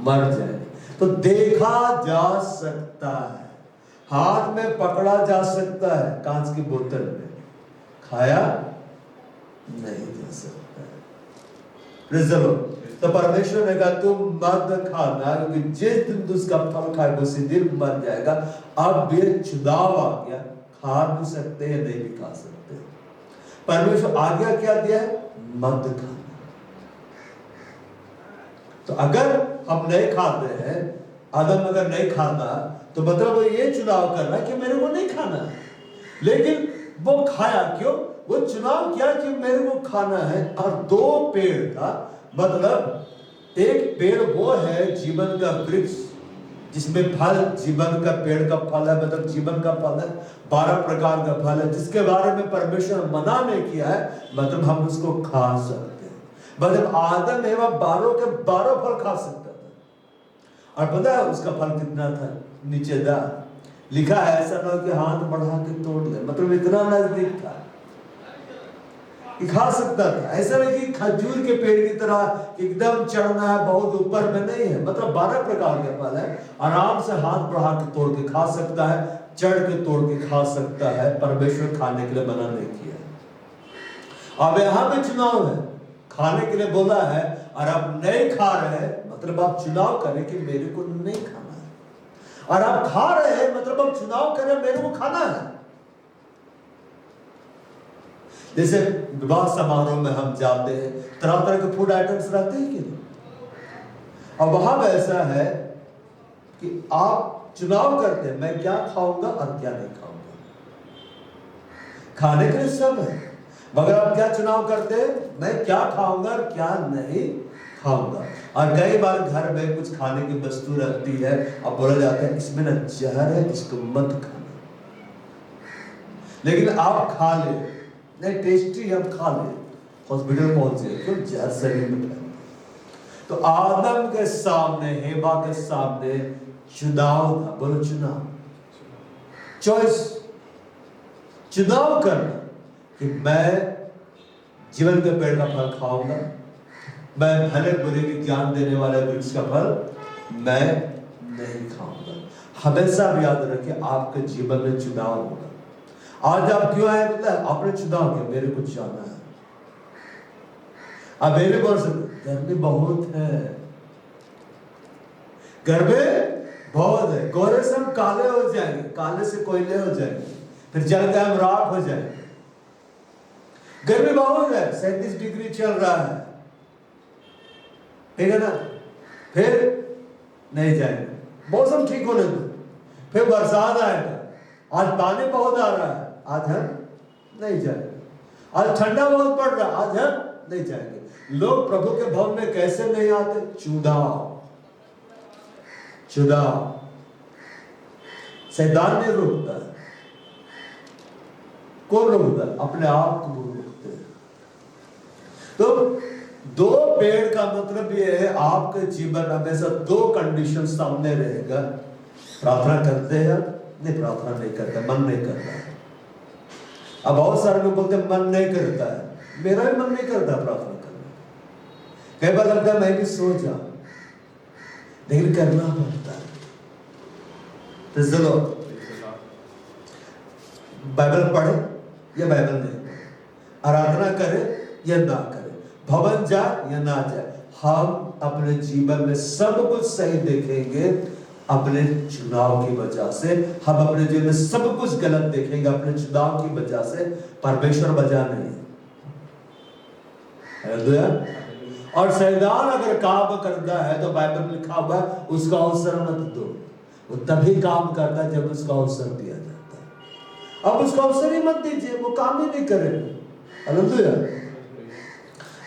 मर जाएंगे। तो देखा जा सकता है, हाथ में पकड़ा जा सकता है, कांच की बोतल में, खाया नहीं जा सकता है। तो परमेश्वर ने कहा तुम मत खाना, क्योंकि जिस दिन उसका फल खाएगा उसी दिन मर जाएगा। अब ये चुनाव आ गया, खा भी सकते हैं, नहीं भी खा सकते। परमेश्वर आज्ञा क्या दिया है? मत खाना। तो अगर हम नहीं खाते हैं, आदम अगर नहीं खाता, तो मतलब ये चुनाव करना कि मेरे को नहीं खाना है, लेकिन वो खाया। क्यों? वो चुनाव किया कि मेरे को खाना है। और दो पेड़ था, मतलब एक पेड़ वो है जीवन का वृक्ष जिसमें फल, जीवन का पेड़ का फल है, मतलब जीवन का फल है, 12 प्रकार का फल है, जिसके बारे में परमेश्वर मना नहीं किया है, मतलब हम उसको खा सकते हैं। मतलब आदम एवं 12 के 12 फल खा सकता था। और पता है उसका फल कितना था? नीचेदार लिखा है, ऐसा ना कि हाथ बढ़ा के तोड़ ले, मतलब इतना नजदीक था कि खा सकता था। ऐसा नहीं कि खजूर के पेड़ की तरह एकदम चढ़ना है, बहुत ऊपर में नहीं है, मतलब 12 प्रकार के फल है, आराम से हाथ बढ़ा के तोड़ के खा सकता है, चढ़ के तोड़ के खा सकता है। परमेश्वर खाने के लिए मना नहीं किया। अब यहाँ पे चुनाव है, खाने के लिए बोला है और आप नहीं खा रहे, मतलब आप चुनाव करें कि मेरे को नहीं खाना है, और आप खा रहे हैं, मतलब आप चुनाव करें मेरे को खाना है। जैसे विवाह समारोह में हम जाते हैं, तरह तरह के फूड आइटम्स रहते हैं कि नहीं, और वहां पर ऐसा है कि आप चुनाव करते हैं मैं क्या खाऊंगा और क्या नहीं खाऊंगा। खाने के लिए सब है, मगर आप क्या चुनाव करते हैं? मैं क्या खाऊंगा और क्या नहीं खाऊंगा। और कई बार घर में कुछ खाने की वस्तु रहती है, अब बोला जाता है इसमें ना जहर है, इसको मत खाना, लेकिन आप खा ले, नहीं टेस्टी हम खा ले, हॉस्पिटल पहुंचे तो जहर शरीर में फैल। तो आदम के सामने, हेवा के सामने चुनाव था। बोलो चुनाव, चॉइस, चुनाव करना कि मैं जीवन के पेड़ का फल खाऊंगा, मैं भले बुरे की ज्ञान देने वाले वृक्ष का फल मैं नहीं खाऊंगा। हमेशा भी याद रखिए आपके जीवन में चुनाव होगा। आज आप क्यों आए? मतलब आपने चुनाव किया मेरे को जाना है। अब ये भी बोल सकते गर्मी बहुत है, गर्मी बहुत है, गोरे से हम काले हो जाएंगे, काले से कोयले हो जाएंगे, फिर जल के हम राख हो जाएंगे। गर्मी बहुत है, 37 डिग्री चल रहा है, ठीक है ना, फिर नहीं जाएंगे, मौसम ठीक होने दो, फिर बरसात आएगा, आज पानी बहुत आ रहा है, आज हम नहीं जाएंगे, आज ठंडा बहुत पड़ रहा है, आज हम नहीं जाएंगे। लोग प्रभु के भवन में कैसे नहीं आते? चुनाव शैतान नहीं रोकता है, कौन रोकता है? अपने आप को रोकते हैं। तो दो पेड़ का मतलब ये है, आपके जीवन हमेशा दो कंडीशन सामने रहेगा। प्रार्थना करते हैं, नहीं प्रार्थना नहीं करते, मन नहीं करता है। अब बहुत सारे लोग बोलते हैं मन नहीं करता है, मेरा भी मन नहीं करता प्रार्थना करने, कई बार लगता है मैं भी सो जाऊं, लेकिन करना पड़ता है। तो चलो बाइबल पढ़े या बाइबल नहीं पढ़े, आराधना करे या ना करे, भवन जाए या ना जाए, हम अपने जीवन में सब कुछ सही देखेंगे अपने चुनाव की वजह से। हम अपने जीवन में सब कुछ गलत देखेंगे अपने चुनाव की वजह से, परमेश्वर वजह नहीं। और शैतान अगर काम करता है तो बाइबल में लिखा हुआ है उसका अवसर मत दो, वो तभी काम करता है जब उसका अवसर दिया जाता है। अब उसका अवसर ही मत दीजिए, वो काम ही नहीं करेगा। हालेलुया।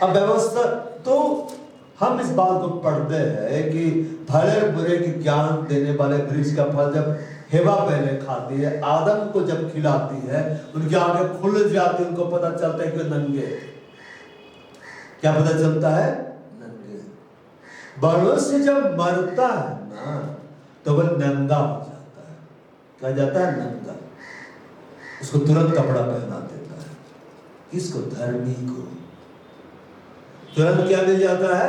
अब व्यवस्था, तो हम इस बात को पढ़ते हैं कि भले बुरे की ज्ञान देने वाले वृक्ष का फल जब हेवा पहले खाती है, आदम को जब खिलाती है, उनकी आंखें खुल जाती है, उनको पता चलता है कि नंगे। क्या पता चलता है? नंगे। मनुष्य जब मरता है ना तो वह नंगा हो जाता है। क्या जाता है? नंगा। उसको तुरंत कपड़ा पहना देता है। किसको? धर्मी को। तुरंत क्या मिल जाता है?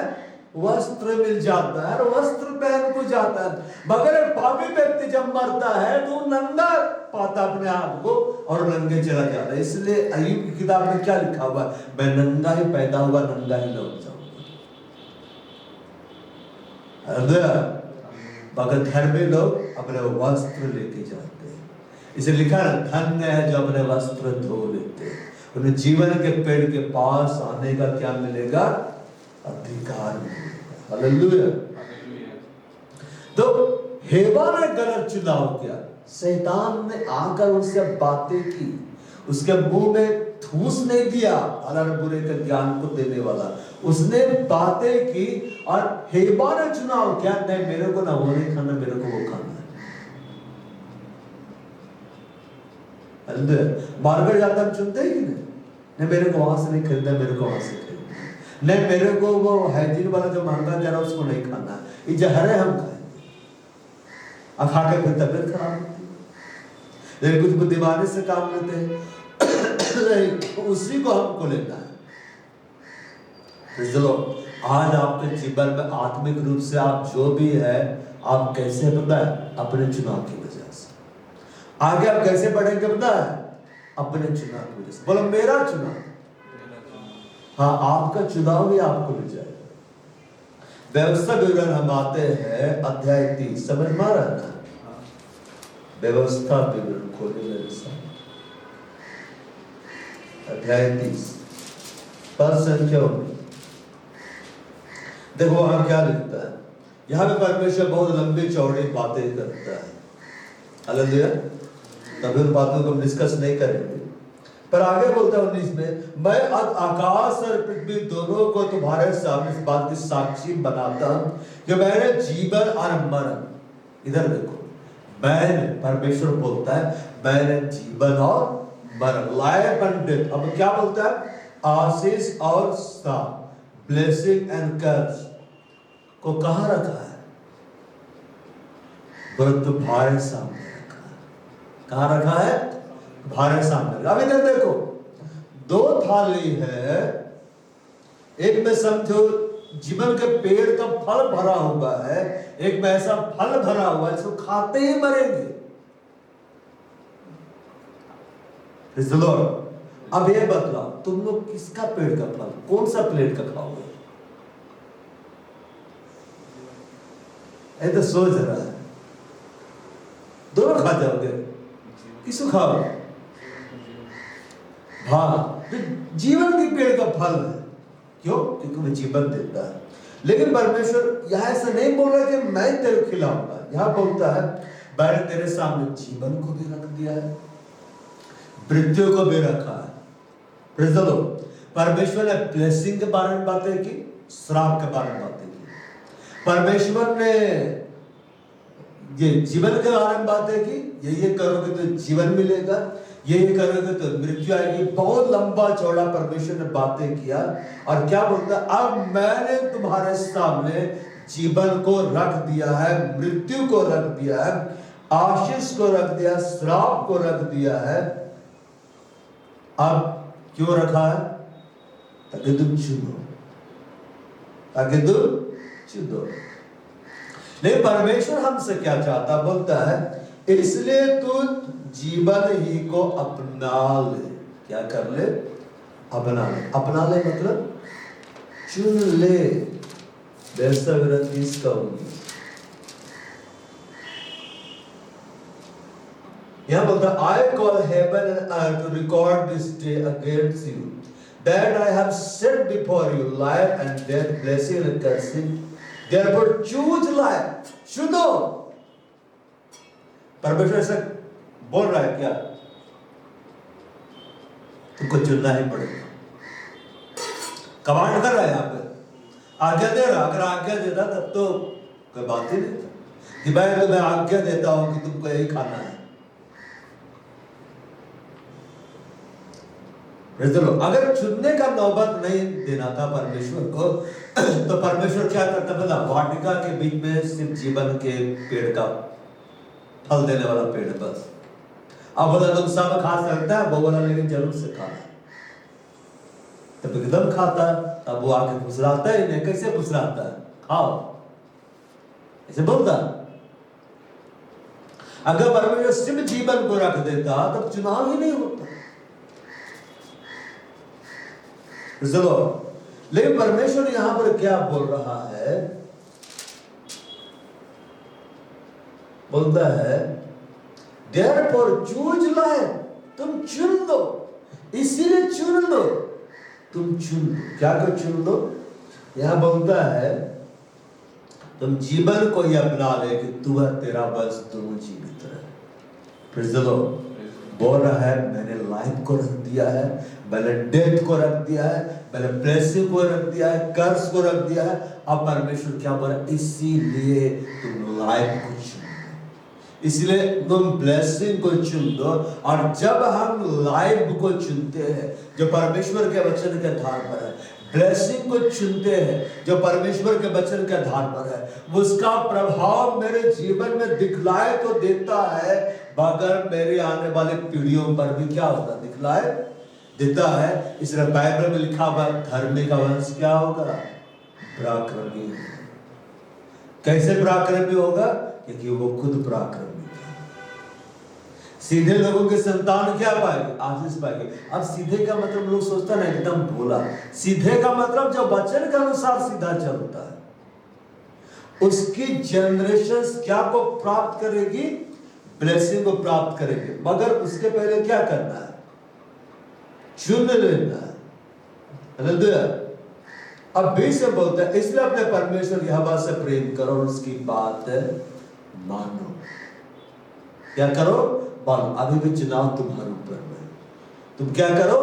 वस्त्र मिल जाता है, और वस्त्र पहन को जाता है। मगर एक पापी व्यक्ति जब मरता है तो नंगा पाता अपने आप को और नंगे चला जाता है। इसलिए अय्यूब की किताब में क्या लिखा हुआ? मैं नंगा ही पैदा हुआ, नंगा ही लौट जाऊंगा। मगर धर्मी लोग अपने वस्त्र लेके जाते हैं। इसे लिखा है, धन्य है जो अपने वस्त्र धो लेते हैं, उन्हें जीवन के पेड़ के पास आने का क्या मिलेगा? अधिकार मिलेगा। हालेलुया। तो हेवा ने गलत चुनाव किया, शैतान ने आकर उससे बातें की, उसके मुंह में ठूस नहीं दिया, अलग बुरे के ज्ञान को देने वाला, उसने बातें की और हेवा ने चुनाव किया, नहीं मेरे को ना वो नहीं खाना, मेरे को वो खाना है। मार्केट जाता हम चुनते ही नहीं मेरे को वहां से नहीं खरीदना, मेरे को वहां से खरीदना, नहीं मेरे को वो हाइजीन वाला जो महंगा जा रहा है उसको नहीं खाना, ये जहर है हम खाएंगे, और खा के फिर तबियत खराब होती है। लेकिन कुछ बुद्धिमानी से काम लेते हैं, उसी को हमको लेना है। तो चलो आज आपके जीवन में आत्मिक रूप से आप जो भी है, आप कैसे पता है? अपने चुनाव की वजह से। आगे आप कैसे बढ़ेंगे पता है? अपने चुनाव की वजह से। बोलो मेरा चुनाव। हाँ, आपका चुनाव ही आपको ले जाएगा। व्यवस्था विवरण हम आते हैं अध्याय 30, समझ में आ रहा है ना? व्यवस्था विवरण खोले मेरे साथ, अध्याय 30 पद संख्या 19। देखो वहां क्या लिखता है। यहाँ पे परमेश्वर बहुत लंबी चौड़ी बातें करता है। हालेलुया। तभी उन बातों को हम डिस्कस नहीं करेंगे, पर आगे बोलता है 19 में, मैं आकाश और पृथ्वी दोनों को तुम्हारे सामने इस बात की साक्षी बनाता हूं कि मैंने जीवन और मरण, इधर देखो, मैंने, परमेश्वर बोलता है मैंने जीवन और मरण, लाइफ एंड डेथ, अब क्या बोलता है? आशीष और श्राप, ब्लेसिंग एंड कर्स को कहां रखा है? बोले तुम्हारे सामने रखा है। कहां रखा है? तुम्हारे सामने। अब इधर देखो, दो थाली है, एक में समझो जीवन के पेड़ का फल भरा हुआ है, एक में ऐसा फल भरा हुआ है जिसको खाते ही मरेंगे। अब ये बतलाओ, तुम लोग किसका पेड़ का फल, कौन सा प्लेट का खाओगे? तो सोच रहा है, दोनों खा जाओगे, किसको खाओगे? हाँ, जो जीवन के पेड़ का फल है। क्यों? क्योंकि वो जीवन देता है। लेकिन परमेश्वर यहाँ ऐसा नहीं बोल रहा कि मैं तेरे खिलाऊंगा। यहाँ बोलता है मैंने तेरे सामने जीवन को भी रख दिया है, मृत्यु को भी रखा है। Praise the Lord. परमेश्वर ने ब्लेसिंग के बारे में बातें की, श्राप के बारे में बातें की। परमेश्वर ने ये जीवन के बारे में बातें की, ये करोगे तो जीवन मिलेगा, ये करोगे तो मृत्यु आएगी। बहुत लंबा चौड़ा परमेश्वर ने बातें किया और क्या बोलता है, अब मैंने तुम्हारे सामने जीवन को रख दिया है, मृत्यु को रख दिया है, आशीष को रख दिया, श्राप को रख दिया है। अब क्यों रखा है? ताकि तुम चुनो, ताकि तुम चुनो। नहीं, परमेश्वर हमसे क्या चाहता? बोलता है इसलिए तू जीवन ही को अपना ले। क्या कर ले? अपना ले। अपना ले मतलब चुन ले। यहां बोलता I call heaven and earth to record this day against you that I have set before you life and death, blessing and cursing, therefore choose life. चुनो। परमेश्वर ऐसा बोल रहा है क्या? तुमको चुनना ही पड़ेगा। कमांड कर रहा है यहाँ पे, आज्ञा दे रहा। अगर आज्ञा देता तब तो कोई बात ही नहीं था कि भाई मैं आज्ञा देता हूं कि तुमको यही खाना है। अगर चुनने का नौबत नहीं देना था परमेश्वर को तो परमेश्वर क्या करता? पता, वाटिका के बीच में सिर्फ जीवन के पेड़ का फल देने वाला पेड़ बस। अब बोला तुम सब खा सकता है, वो बोला लेकिन जरूर से खाना। तब एकदम खाता, तब वो आके फुसलाता ही नहीं। कैसे फुसलाता है? खाओ, ऐसे बोलता। अगर परमेश्वर सिर्फ जीवन को रख देता तब चुनाव ही नहीं होता। चलो, लेकिन परमेश्वर यहां पर क्या बोल रहा है? बोलता है therefore choose life, तुम चुन लो, इसीलिए चुन लो। तुम चुन लो। क्या को चुन लो? यहां बोलता है तुम जीवन को यह अपना ले कि तू है तेरा बस दोनों जीवित रहे। Praise the Lord. बोल रहा है मैंने लाइफ को रख दिया है, मैंने डेथ को रख दिया है, मैंने ब्लेसिंग को रख दिया है, कर्स को रख दिया है। अब परमेश्वर क्या बोल रहा है? इसीलिए तुम लाइफ को चुन, इसलिए तुम ब्लेसिंग को चुन दो। और जब हम लाइफ को चुनते हैं जो परमेश्वर के वचन के आधार पर है, ब्लेसिंग को चुनते हैं जो परमेश्वर के वचन के आधार पर है, उसका प्रभाव मेरे जीवन में दिखलाए तो देता है, मगर मेरे आने वाले पीढ़ियों पर भी क्या होता? दिखलाए देता है। इसलिए बाइबल में लिखा हुआ धर्मी का वंश क्या होगा? पराक्रमी। कैसे पराक्रमी होगा? क्योंकि वो खुद पराक्रमी है। सीधे लोगों की संतान क्या पाएगी? आशीष पाएगी। अब सीधे का मतलब लोग सोचता है एकदम भोला। सीधे का मतलब जो वचन के अनुसार सीधा चलता है, उसकी जनरेशन क्या को प्राप्त करेगी? ब्लेसिंग को प्राप्त करेगी। मगर उसके पहले क्या करना है? चुन लेना है। अब भी से बोलता है इसलिए अपने परमेश्वर यहोवा से प्रेम करो और उसकी बात मानो। क्या करो? मानो। अभी भी चुनाव तुम्हारे ऊपर है। तुम क्या करो?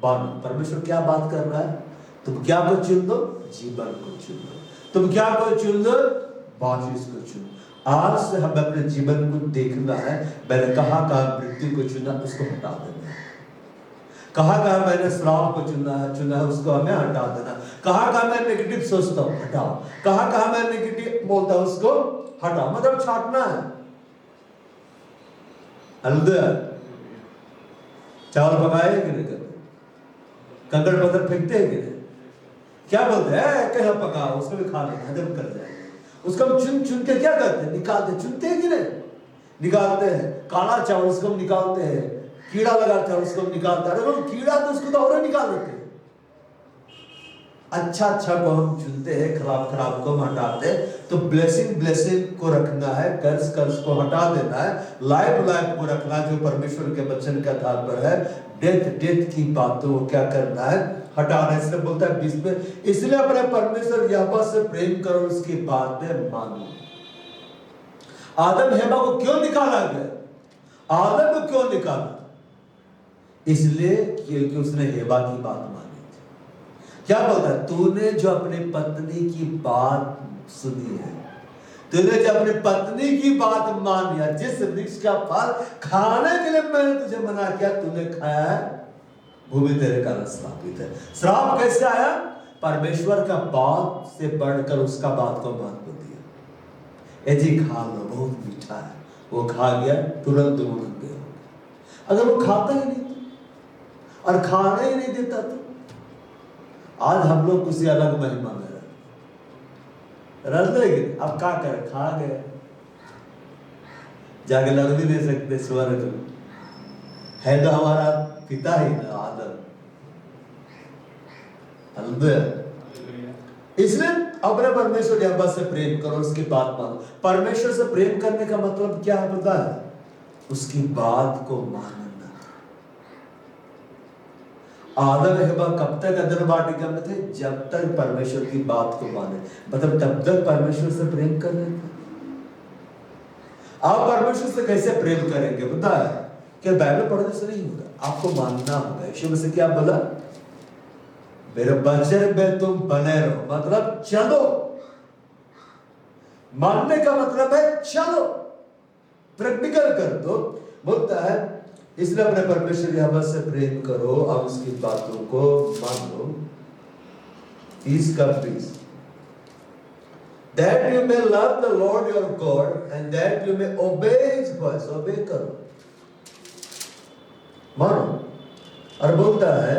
मानो। परमेश्वर क्या बात कर रहा है? तुम क्या को चुन दो? जीवन को चुन दो। तुम क्या को चुन दो? आशीष को चुन। आज से हमें अपने जीवन को देखना है। मैंने कहा मृत्यु को चुना, उसको हटा देना है। कहा मैंने श्राप को चुना है, उसको हमें हटा देना। कहा मैं नेगेटिव सोचता हूं, हटाओ। कहा मैं नेगेटिव बोलता हूं, उसको हटाओ। मतलब छाटना है। हालेलुया। चावल पकाए कि नहीं करते? कंकड़ पत्थर फेंकते हैं कि नहीं? क्या बोलते हैं? कहीं पकाओ, उसको भी खा लेना, हजम कर जाएगा। उसको हम चुन चुन के क्या करते हैं? निकालते। चुनते हैं कि नहीं? निकालते हैं। काला चावल उसको हम निकालते हैं, कीड़ा लगाता है उसको निकालता है। कीड़ा तो उसको तो और निकाल देते हैं। अच्छा को हम चुनते हैं, खराब को हम हटाते हैं। तो ब्लेसिंग को रखना है, कर्स को हटा देना है, लाइफ को रखना जो परमेश्वर के वचन के आधार पर है, डेथ की बातों को क्या करना है, हटाना। इसलिए बोलता है 20 में, इसलिए अपने परमेश्वर यहोवा से प्रेम करो, उसकी बात में मानो। आदम हेवा को क्यों निकाला गया? आदम को क्यों निकाला? इसलिए क्योंकि उसने हेवा की बात मानी थी। क्या बोलता है? तूने जो अपनी पत्नी की बात सुनी है, तूने जो अपनी पत्नी की बात मान लिया, जिस वृक्ष का फल खाने के लिए मैंने तुझे मना किया, तूने खाया है, भूमि तेरे कारण श्रापित है। श्राप कैसे आया? परमेश्वर का बात से बढ़कर उसका बात को महत्व दिया। जी खा लो, बहुत मीठा है। वो खा गया, तुरंत वो बन गया। अगर वो खाता ही नहीं और खाना ही नहीं देता तो आज हम लोग किसी अलग महिमा में रह लेंगे। अब क्या करें? खा गए, जाके लग भी नहीं सकते स्वर्ग में। है तो हमारा पिता ही ना, आदम। इसलिए अपने परमेश्वर यहोवा से प्रेम करो, उसकी बात मानो। परमेश्वर से प्रेम करने का मतलब क्या है पता है? उसकी बात को मानना। आदम हेवा कब तक अदन वाटिका में थे? जब तक परमेश्वर की बात को माने, मतलब तब तक परमेश्वर से प्रेम कर रहे थे। आप परमेश्वर से कैसे प्रेम करेंगे पता है? क्या बाइबल पढ़ने से नहीं होगा, आपको मानना होगा। यीशु मसीह क्या बोला? मेरे वचन में तुम बने रहो, मतलब चलो। मानने का मतलब है चलो, प्रैक्टिकल कर दो। बोलता है इसलिए अपने परमेश्वर यहोवा से प्रेम करो और उसकी बातों को मानो। पीस का piece, that you may love the Lord your God and that you may obey His voice. obey करो, मानो। और बोलता है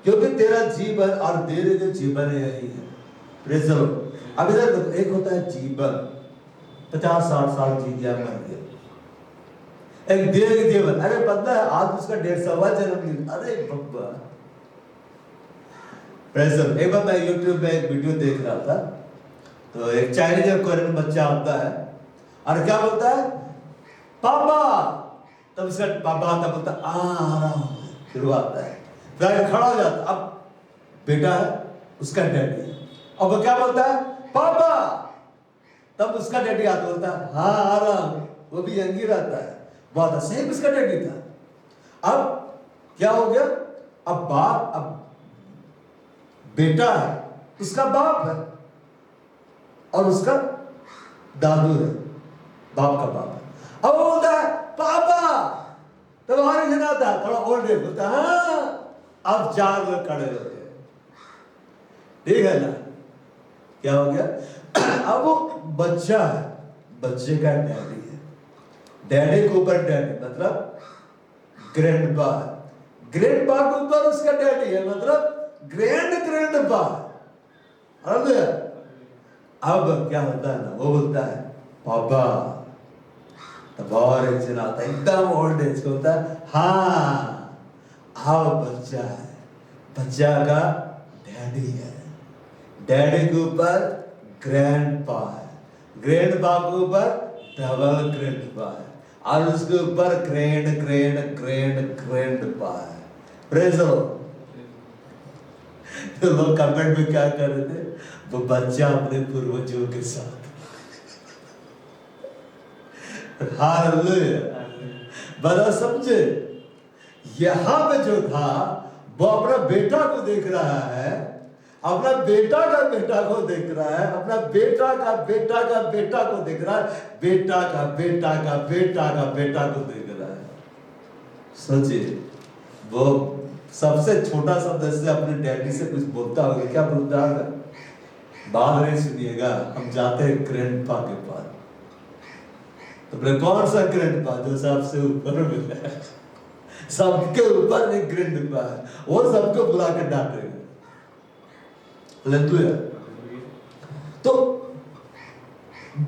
क्योंकि तेरा जीवन और तेरे जो जीवन यही है। Praise the Lord. अब इधर एक होता है जीवन, 50-60 साल जी गया, मर गया। एक दीर्घ जीवन, अरे बंदा है आज उसका 150वां जन्मदिन। अरे बब्बा, प्रेज़ द लॉर्ड। एक बार मैं YouTube में एक वीडियो देख रहा था, तो एक चाइनीज और कोरियन बच्चा आता है और क्या बोलता है? पापा। तब उसका पापा आता, बोलता आ रहा हूं, फिर वो आता है, फिर खड़ा हो जाता। अब बेटा है, उसका डैडी है। अब वो क्या बोलता है? पापा। तब उसका डैडी आता, बोलता है हाँ आ रहा हूं। वो भी यंग ही रहता है, वो आता, सेम उसका डैडी था। अब क्या हो गया? अब बाप, अब बेटा है, उसका बाप है और उसका दादू है, बाप का बाप है। अब वो बोलता है पापा। तब हमारे जन आता है, थोड़ा ओल्ड एज, बोलता है हाँ। अब 4 लोग खड़े हो गए, ठीक है ना? क्या हो गया? अब वो बच्चा है, बच्चे का डैडी है, डैडी के ऊपर डैडी मतलब ग्रैंड बा है, ग्रैंड बा के ऊपर उसका डैडी है, मतलब ग्रैंड बा है। अब क्या होता है ना, वो बोलता है पापा। तब और एक जन आता है, एकदम ओल्ड एज को, होता है हाँ आओ। बच्चा है, बच्चा का डैडी है, डैडी के ऊपर ग्रैंडपा है, ग्रैंडपा के ऊपर डबल ग्रैंडपा है और उसके ऊपर ग्रैंडपा है। Praise the Lord. तो लोग कमेंट में क्या कर रहे थे? वो बच्चा अपने पूर्वजों के साथ। हालेलुया। बड़ा समझे, यहां पे जो था वो अपना बेटा को देख रहा है, अपना बेटा का बेटा को देख रहा है, अपना बेटा का बेटा का बेटा को देख रहा है, बेटा का बेटा का बेटा का बेटा को देख रहा है। सोचिए, वो सबसे छोटा सदस्य अपने डैडी से कुछ बोलता होगा, क्या बोलता होगा? बात नहीं सुनिएगा, हम जाते हैं ग्रैंडपा के पास। तो बोले कौन सा ग्रैंडपा? जो सबसे ऊपर में है, सबके ऊपर एक ग्रैंडपा है, वो सबको बुला के डांटेगा। हालेलुया। तो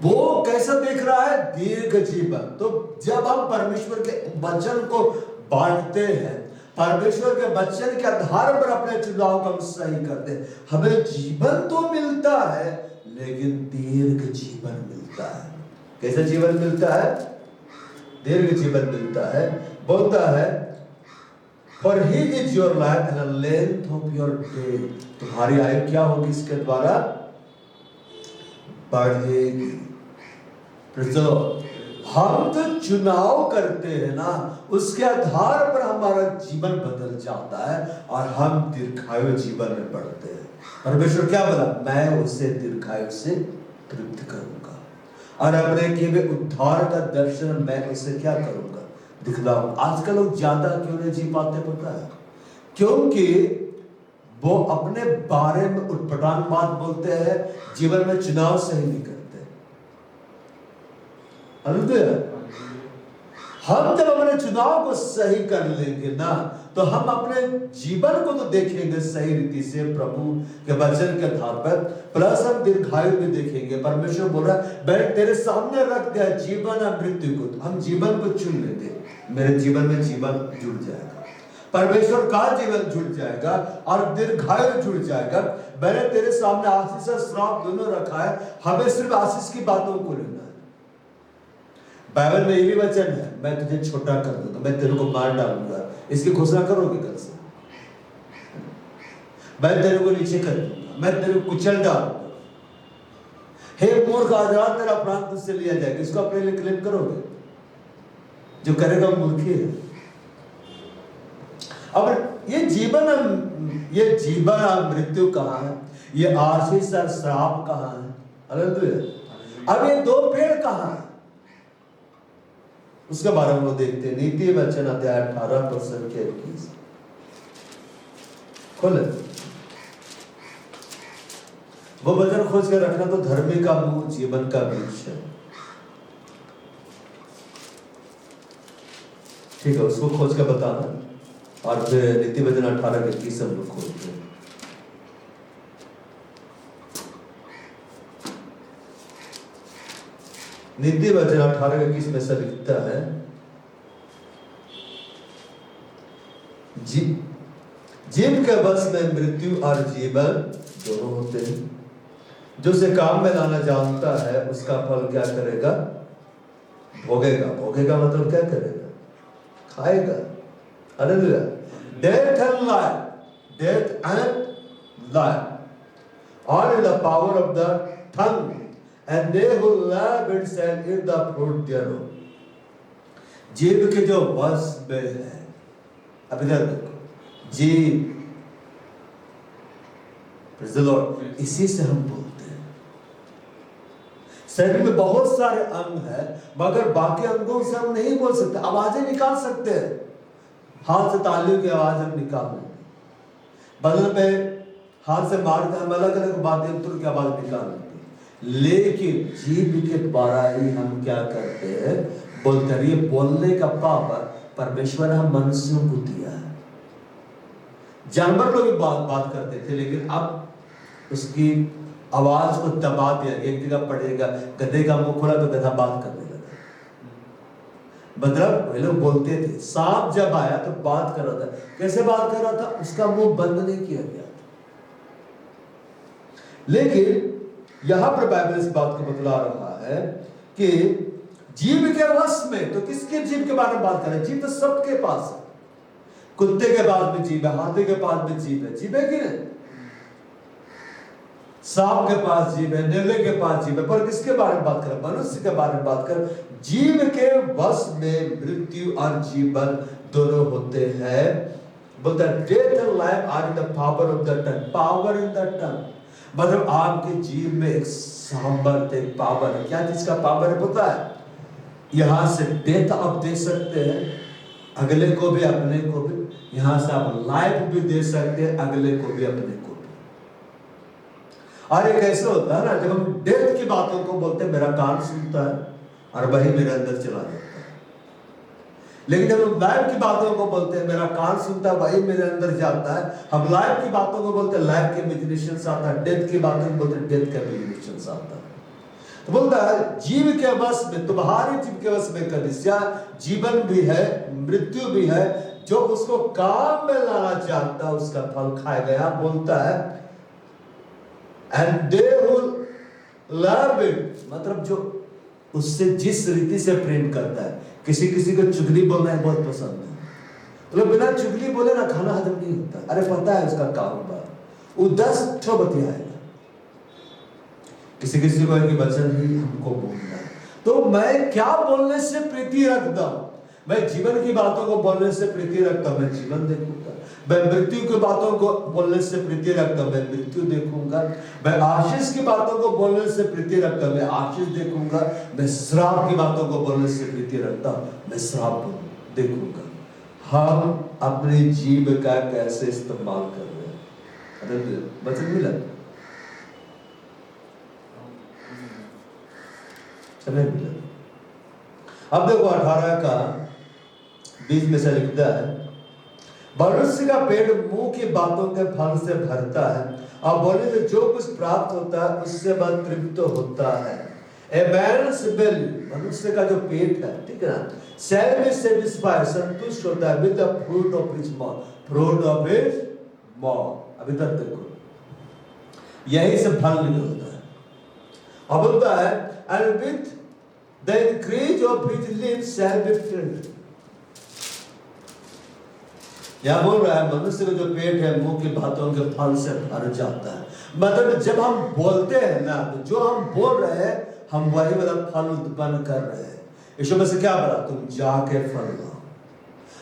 वो कैसा देख रहा है? दीर्घ जीवन। तो जब हम परमेश्वर के वचन को बांटते हैं, परमेश्वर के वचन के आधार पर अपने चुनाव को हम सही करते हैं, हमें जीवन तो मिलता है लेकिन दीर्घ जीवन मिलता है। कैसा जीवन मिलता है? दीर्घ जीवन मिलता है। बोलता है For he is your life and the length of your day. तुम्हारी आयु क्या होगी इसके द्वारा बढ़ेगी। हम जो चुनाव करते हैं ना, उसके आधार पर हमारा जीवन बदल जाता है और हम दीर्घायु जीवन में बढ़ते हैं। परमेश्वर क्या बोला? मैं उसे दीर्घायु से तृप्त करूंगा और अपने किए हुए उद्धार का दर्शन मैं उसे क्या करूंगा? दिखलाऊं। आजकल लोग ज्यादा क्यों नहीं जी पाते पता है? क्योंकि वो अपने बारे में उटपटांग बात बोलते हैं, जीवन में चुनाव सही नहीं करते। हम जब अपने चुनाव को सही कर लेंगे ना, तो हम अपने जीवन को तो देखेंगे सही रीति से प्रभु के वचन के आधार पर, प्लस हम दीर्घायु भी देखेंगे। परमेश्वर बोल रहा है मैं तेरे सामने रख दिया जीवन और मृत्यु को, तो हम जीवन को चुन लेंगे। मेरे जीवन में जीवन जुड़ जाएगा, परमेश्वर का जीवन जुड़ जाएगा और दीर्घायु जुड़ जाएगा। मैंने तेरे सामने आशीष और श्राप दोनों रखा है, हमें सिर्फ आशीष की बातों को लेना है। बाइबल में ये भी वचन है, मैं तुझे छोटा कर दूंगा, मैं तेरे को मार डालूंगा। इसकी घोषणा करोगे कल से? मैं तेरे को नीचे कर दूंगा, मैं तेरे को कुचल डालूंगा। हे मूर्ख, आजाद तेरा प्राण तुझसे लिया जाएगा। इसको अपने लिए क्लेम करोगे? जो करेगा मूर्ख है। अब ये जीवन और मृत्यु कहाँ है? ये आशीष और श्राप कहाँ है? हालेलुया। अब ये दो पेड़ कहाँ है? उसके बारे में लोग देखते हैं। नीति वचन अध्याय 18 खोले, वो वचन खोज कर रखना। तो धर्मी का मुंह जीवन का वृक्ष है। ठीक है, उसको खोज कर बताना। और फिर नीति वचन 18 हम लोग खोजते हैं। नीति वचन 18 में से लिखता है, जीव के वश में मृत्यु और जीवन दोनों होते हैं। जो उसे काम में लाना जानता है उसका फल क्या करेगा? भोगेगा। भोगेगा मतलब क्या करेगा? खाएगा। Hallelujah. Death and life, death and life are in the power of the tongue, and they who love it shall eat the fruit thereof. जीव के जो वश में है, अब इधर देखो, जीव, praise the Lord, इसी से हम बोलते हैं। शरीर में बहुत सारे अंग हैं, मगर बाकी अंगों से हम नहीं बोल सकते। आवाजें निकाल सकते हैं, हाथ से तालियों की आवाज हम निकाल लेंगे, बदन पे हाथ से मार के हम अलग अलग बातें तुर की आवाज निकाल लेंगे। लेकिन जीव के द्वारा ही हम क्या करते हैं? बोलते हैं। ये बोलने का पावर परमेश्वर हम मनुष्यों को दिया है। जानवर लोग भी बात करते थे, लेकिन अब उसकी आवाज को दबा दिया। एक जगह पड़ेगा, गधे का मुंह खोला तो गधा बात करने लगा। मतलब वे लोग बोलते थे। सांप जब आया तो बात कर रहा था। कैसे बात कर रहा था? उसका मुंह बंद नहीं किया गया था। लेकिन यहां पर बाइबल इस बात को बतला रहा है कि जीव के वश में, तो किसके जीव के बारे में बात करें? जीव तो सबके पास है। कुत्ते के पास भी जीव है, हाथी के पास भी जीव है। जीव है कि नहीं? सांप के पास जीव है, नेवले के पास जीव है। पर किसके बारे में बात करें? मनुष्य के बारे में बात करें। जीव के वश में मृत्यु और जीवन दोनों होते हैं। बोलता है death and life are in the power of the tongue. Power in the tongue मतलब आपके जीव में एक सामर्थ्य, एक पावर है। क्या चीज का पावर है पता है? यहां से डेथ आप दे सकते हैं, अगले को भी अपने को भी। यहां से आप लाइफ भी दे सकते हैं, अगले को भी अपने को भी। और एक ऐसा होता है ना, जब हम डेथ की बातों को बोलते हैं, मेरा कान सुनता है और वही मेरे अंदर चला जाता है। लेकिन जब हम लाइफ की बातों को बोलते हैं, मेरा कान सुनता है, वही मेरे अंदर जाता है। हम लाइफ की बातों को बोलते हैं, लाइफ के इमेजिनेशन आता है। डेथ की बातों को बोलते हैं, डेथ का इमेजिनेशन आता है। तो बोलता है जीव के वश में, तुम्हारे जीव के वश में कलीसिया जीवन भी है, मृत्यु भी है। जो उसको काम में लाना चाहता है उसका फल खाएगा। यहां बोलता है and they who love it, मतलब जो उससे जिस रीति से प्रेम करता है। किसी किसी को चुगली बोलना है बहुत पसंद है, तो लोग बिना चुगली बोले ना खाना हजम नहीं होता। अरे पता है उसका कारोबार, वो 10 ठो बतियाएगा। किसी किसी को है कि वचन ही हमको बोलना है, तो मैं क्या बोलने से प्रीति रखता हूं? मैं जीवन की बातों को बोलने से प्रीति रखता हूं, मैं जीवन देखूंगा। मैं मृत्यु की बातों को बोलने से प्रीति रखता हूं, मैं मृत्यु देखूंगा। मैं आशीष की बातों को बोलने से प्रीति रखता हूं, मैं आशीष देखूंगा। मैं श्राप की बातों को बोलने से प्रीति रखता हूं, मैं श्राप देखूंगा। हम अपने जीव का कैसे इस्तेमाल कर रहे हैं? अरे वचन मिला चले मिला। अब देखो 18 का 20 में से लिखता है, मनुष्य का पेट मुंह की बातों के फल से भरता है, और बोले में जो कुछ प्राप्त होता है उससे वह तृप्त होता है। A man's belly, मनुष्य का जो पेट है, ठीक है ना, shall be satisfied, संतुष्ट होता है, with the fruit of his mouth, fruit of his mouth। अभी तक देखो यही से फल निकलता है। अब बोलता है and with the increase of his lips shall be filled। यह बोल रहा है मनुष्य का जो पेट है मुंह की बातों के फल से भर जाता है। मतलब जब हम बोलते हैं ना, तो जो हम बोल रहे हैं हम वही वाला फल उत्पन्न कर रहे हैं। यीशु मसीह क्या बोला? तुम जाके फल लाओ।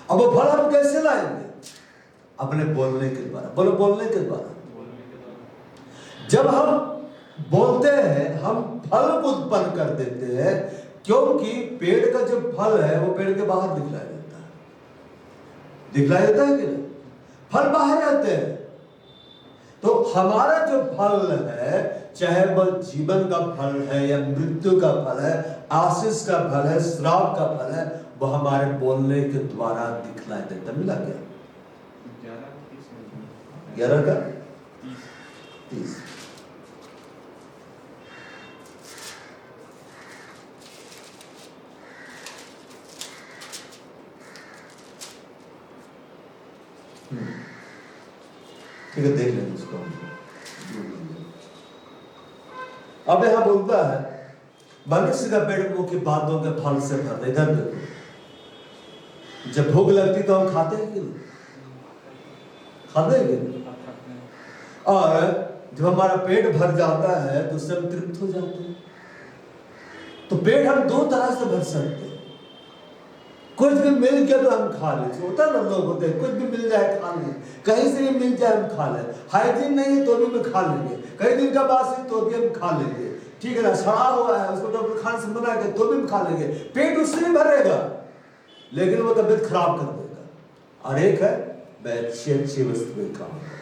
अब वो फल हम कैसे लाएंगे? अपने बोलने के द्वारा। बोलो, बोलने के द्वारा। जब हम बोलते हैं हम फल को उत्पन्न कर देते हैं, क्योंकि पेड़ का जो फल है वो पेड़ के बाहर दिखलाई देता है। दिखलाई देता है कि नहीं? फल बाहर आते हैं। तो हमारा जो फल है, चाहे वह जीवन का फल है या मृत्यु का फल है, आशीष का फल है, श्राप का फल है, वह हमारे बोलने के द्वारा दिखलाई देता। मिला क्या? 11 का 30। ठीक है, देख लेंगे उसको। अब यहां बोलता है मनुष्य का पेट मुंह की बातों के फल से भरता। इधर देखो, जब भूख लगती तो हम खाते हैं कि नहीं? खाते हैं कि नहीं? और जब हमारा पेट भर जाता है तो उससे हम तृप्त हो जाते हैं। तो पेट हम दो तरह से भर सकते हैं। कुछ भी मिल गया तो हम खा लेते, होता है ना, लोग होते हैं कुछ भी मिल जाए खा लें, कहीं से भी मिल जाए हम खा लें। हाइजीन नहीं है तो भी हम खा लेंगे, कई दिन का बासी तो भी हम खा लेंगे, ठीक है ना। सड़ा हुआ है उसको डॉक्टर खाने से मना के तो भी हम खा लेंगे। पेट उससे भी भरेगा लेकिन वो तबीयत खराब कर देगा। और एक है मैं अच्छी अच्छी वस्तुएं खाऊंगा।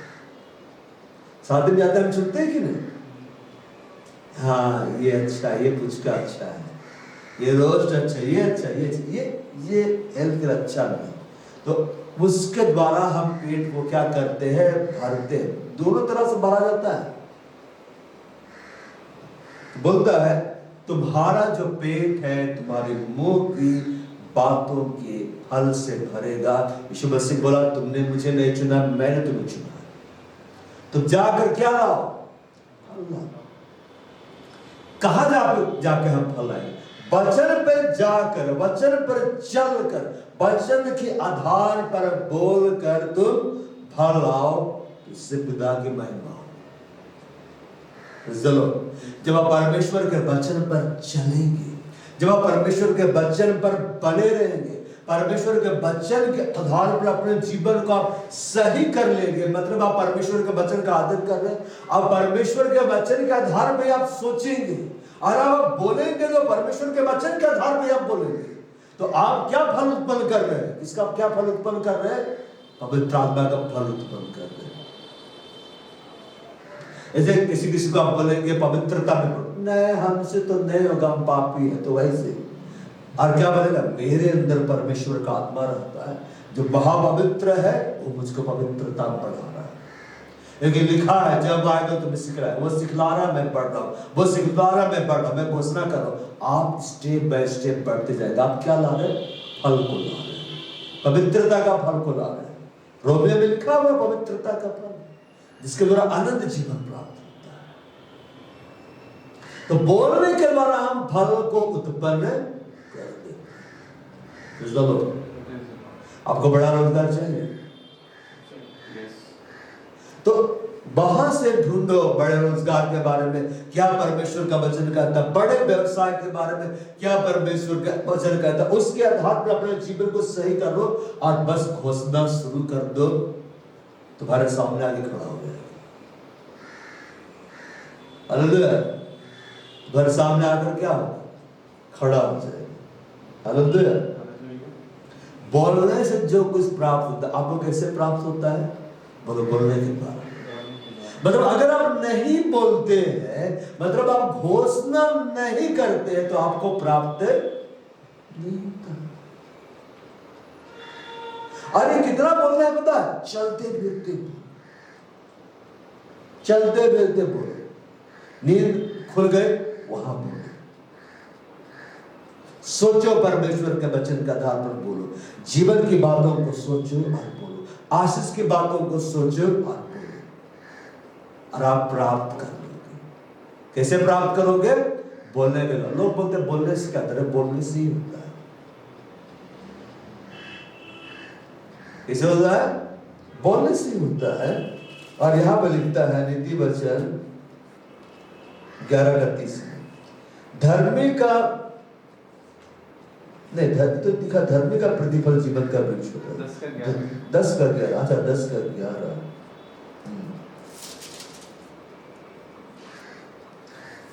शादी में जाते हम सुनते हैं कि नहीं? हाँ ये अच्छा है, ये पुचका अच्छा है, ये रोस्ट अच्छा है, ये अच्छा है, ये हेल्थ के लिए अच्छा नहीं। तो उसके द्वारा हम पेट को क्या करते हैं? भरते हैं। दोनों तरह से भरा जाता है। बोलता है तुम्हारा जो पेट है तुम्हारे मुंह की बातों के फल से भरेगा। यीशु मसीह बोला तुमने मुझे नहीं चुना, मैंने तुम्हें चुना। तुम जाकर क्या लाओ? फल लाओ। कहां जाके हम फल लाएंगे? वचन पर जाकर, वचन पर चलकर, वचन के आधार पर बोलकर तुम फल लाओ, इससे पिता की महिमा हो। चलो, जब आप परमेश्वर के वचन पर चलेंगे, जब आप परमेश्वर के वचन पर बने रहेंगे, परमेश्वर के वचन के आधार पर अपने जीवन को आप सही कर लेंगे। मतलब आप परमेश्वर के वचन का आदर कर रहे हैं, आप परमेश्वर के वचन के आधार पर आप सोचेंगे और आप बोलेंगे तो परमेश्वर के वचन के आधार पर आप बोलेंगे। तो आप क्या फल उत्पन्न कर रहे हैं? इसका क्या फल उत्पन्न कर रहे हैं? पवित्र आत्मा का फल उत्पन्न कर रहे हैं। ऐसे किसी को आप बोलेंगे पवित्रता में, नहीं हमसे तो नहीं होगा, हम पापी है, तो वैसे। और क्या बोलेगा? मेरे अंदर परमेश्वर का आत्मा रहता है जो महापवित्र है, वो मुझको पवित्रता बढ़ा रहा है। लेकिन लिखा है जब आएगा तो मैं सिखला है, वो सिखला रहा मैं पढ़ रहा हूँ, वो सिखला रहा मैं पढ़ रहा हूँ, मैं घोषणा कर रहा हूँ। आप स्टेप बाय स्टेप बढ़ते जाएगा। आप क्या ला रहे? फल को ला रहे हैं, पवित्रता का फल को ला रहे हैं। रोमियो में लिखा हुआ पवित्रता का फल, जिसके द्वारा आनंद जीवन प्राप्त होता है। तो बोलने के द्वारा हम फल को उत्पन्न कर देते हैं। आपको बड़ा रोजगार चाहिए, Yes. तो वहां से ढूंढो बड़े रोजगार के बारे में क्या परमेश्वर का वचन कहता है, बड़े व्यवसाय के बारे में क्या परमेश्वर का वचन कहता है, उसके आधार पर अपने जीवन को सही कर लो और बस घोषणा शुरू कर दो, तुम्हारे सामने आगे खड़ा हो जाएगा। हालेलुया। तुम्हारे सामने आकर क्या होगा? खड़ा हो जाएगा। हालेलुया। बोलने से जो कुछ प्राप्त होता है, आपको कैसे प्राप्त होता है? मतलब बोलने के द्वारा। मतलब अगर आप नहीं बोलते हैं, मतलब आप घोषणा नहीं करते हैं, तो आपको प्राप्त नहीं होता। अरे कितना बोलना है पता है? चलते फिरते चलते फिरते बोलो, नींद खुल गए वहां बोलो, सोचो परमेश्वर के वचन के आधार पर बोलो, जीवन की बातों को सोचो और बोलो, आशीष की बातों को सोचो और बोलो, और आप प्राप्त कर लोगे। कैसे प्राप्त करोगे? बोलने के लोग बोलते बोलने से क्या करें? बोलने से ही होता है। कैसे होता है? बोलने से ही होता है। और यहां पर लिखता है नीति वचन 11:31 में, धर्मी का नहीं, तो लिखा धर्मी का प्रतिफल जीवन का वृक्ष होता है। 10:11। अच्छा 10:11।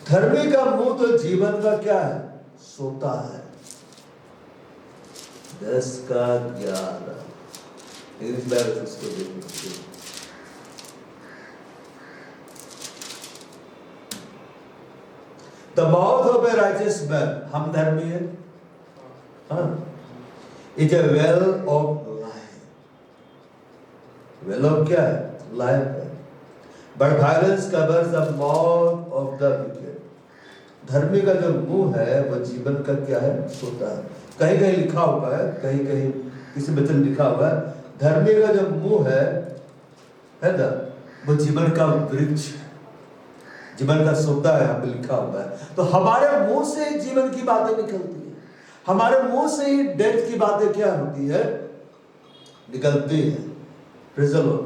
धर्मी का मुंह तो जीवन का क्या है? सोता है। 10:11 इंग्लिश बाइबल इसको देखिए। The mouth of a righteous man, हम धर्मी हैं, हाँ, is a well of life. Well of क्या है? Life है। But violence covers the mouth of the wicked. धर्मी का जो मुंह है वो जीवन का क्या है? सोता है। कहीं कहीं लिखा हुआ है, कहीं कहीं किसी वचन लिखा हुआ है, धर्मी का जो मुंह है ना, वो जीवन का वृक्ष है, जीवन का सोता है, यहाँ पे लिखा हुआ है। तो हमारे मुंह से ही जीवन की बातें निकलती है, हमारे मुंह से ही डेथ की बातें क्या होती है? निकलती है। Praise the Lord.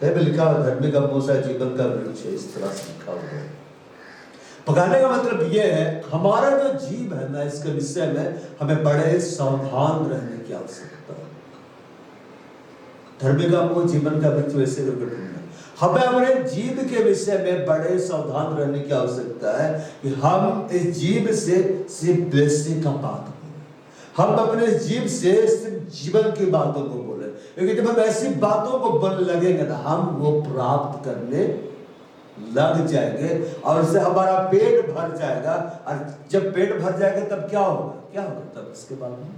कहीं पे लिखा हुआ धर्मी का मुंह से जीवन का वृक्ष है, इस तरह से लिखा हुआ है। पकाने का मतलब यह है, हमारा जो जीव है ना, इसके विषय में हमें बड़े सावधान रहने की आवश्यकता है। धर्मी का मुंह जीवन का वृक्ष वैसे करके ढूंढना, हमें अपने जीव के विषय में बड़े सावधान रहने की आवश्यकता है कि हम इस जीव से सिर्फ ब्लेसिंग का बात बोले, हम अपने जीव से सिर्फ जीवन की बातों को बोले, क्योंकि जब हम ऐसी बातों को बोलने लगेंगे ना, हम वो प्राप्त करने लग जाएंगे और उससे हमारा पेट भर जाएगा। और जब पेट भर जाएगा तब क्या होगा? क्या होगा तब? इसके बाद में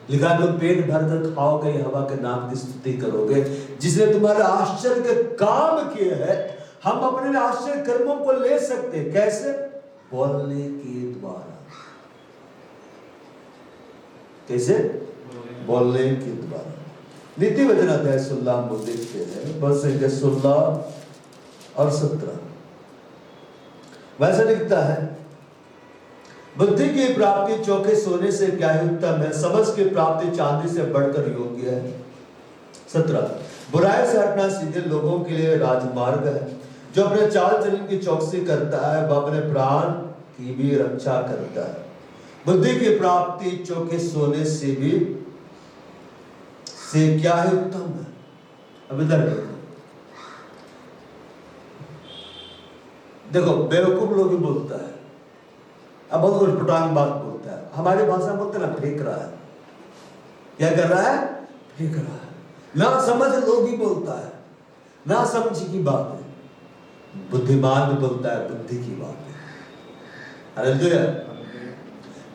लिखा, तुम पेट भर कर खाओगे, हवा के नाम की स्तुति करोगे, जिसने तुम्हारे आश्चर्य के काम किए हैं। हम अपने आश्चर्य कर्मों को ले सकते हैं, कैसे? बोलने के द्वारा। कैसे? बोलने के द्वारा। नीति वचन अध्याय 16 हम देखते हैं, वर्ष 16 और 17। वैसे लिखता है, बुद्धि की प्राप्ति चौके सोने से क्या ही उत्तम है, समझ की प्राप्ति चांदी से बढ़कर योग्य है। 17, बुराई से हटना सीधे लोगों के लिए राजमार्ग है, जो अपने चाल चलन की चौकसी करता है वह अपने प्राण की भी रक्षा करता है। बुद्धि की प्राप्ति चौके सोने से क्या ही उत्तम है। अब इधर देखो, बेवकूफ लोग ही बोलता है, अब बहुत उटपटांग बात बोलता है, हमारी भाषा में बोलते ना, फेंक रहा है। क्या कर रहा है? फेंक रहा है। ना समझ लोग ही बोलता है, ना समझ की बात है। बुद्धिमान भी बोलता है बुद्धि की बात है। हालेलुया।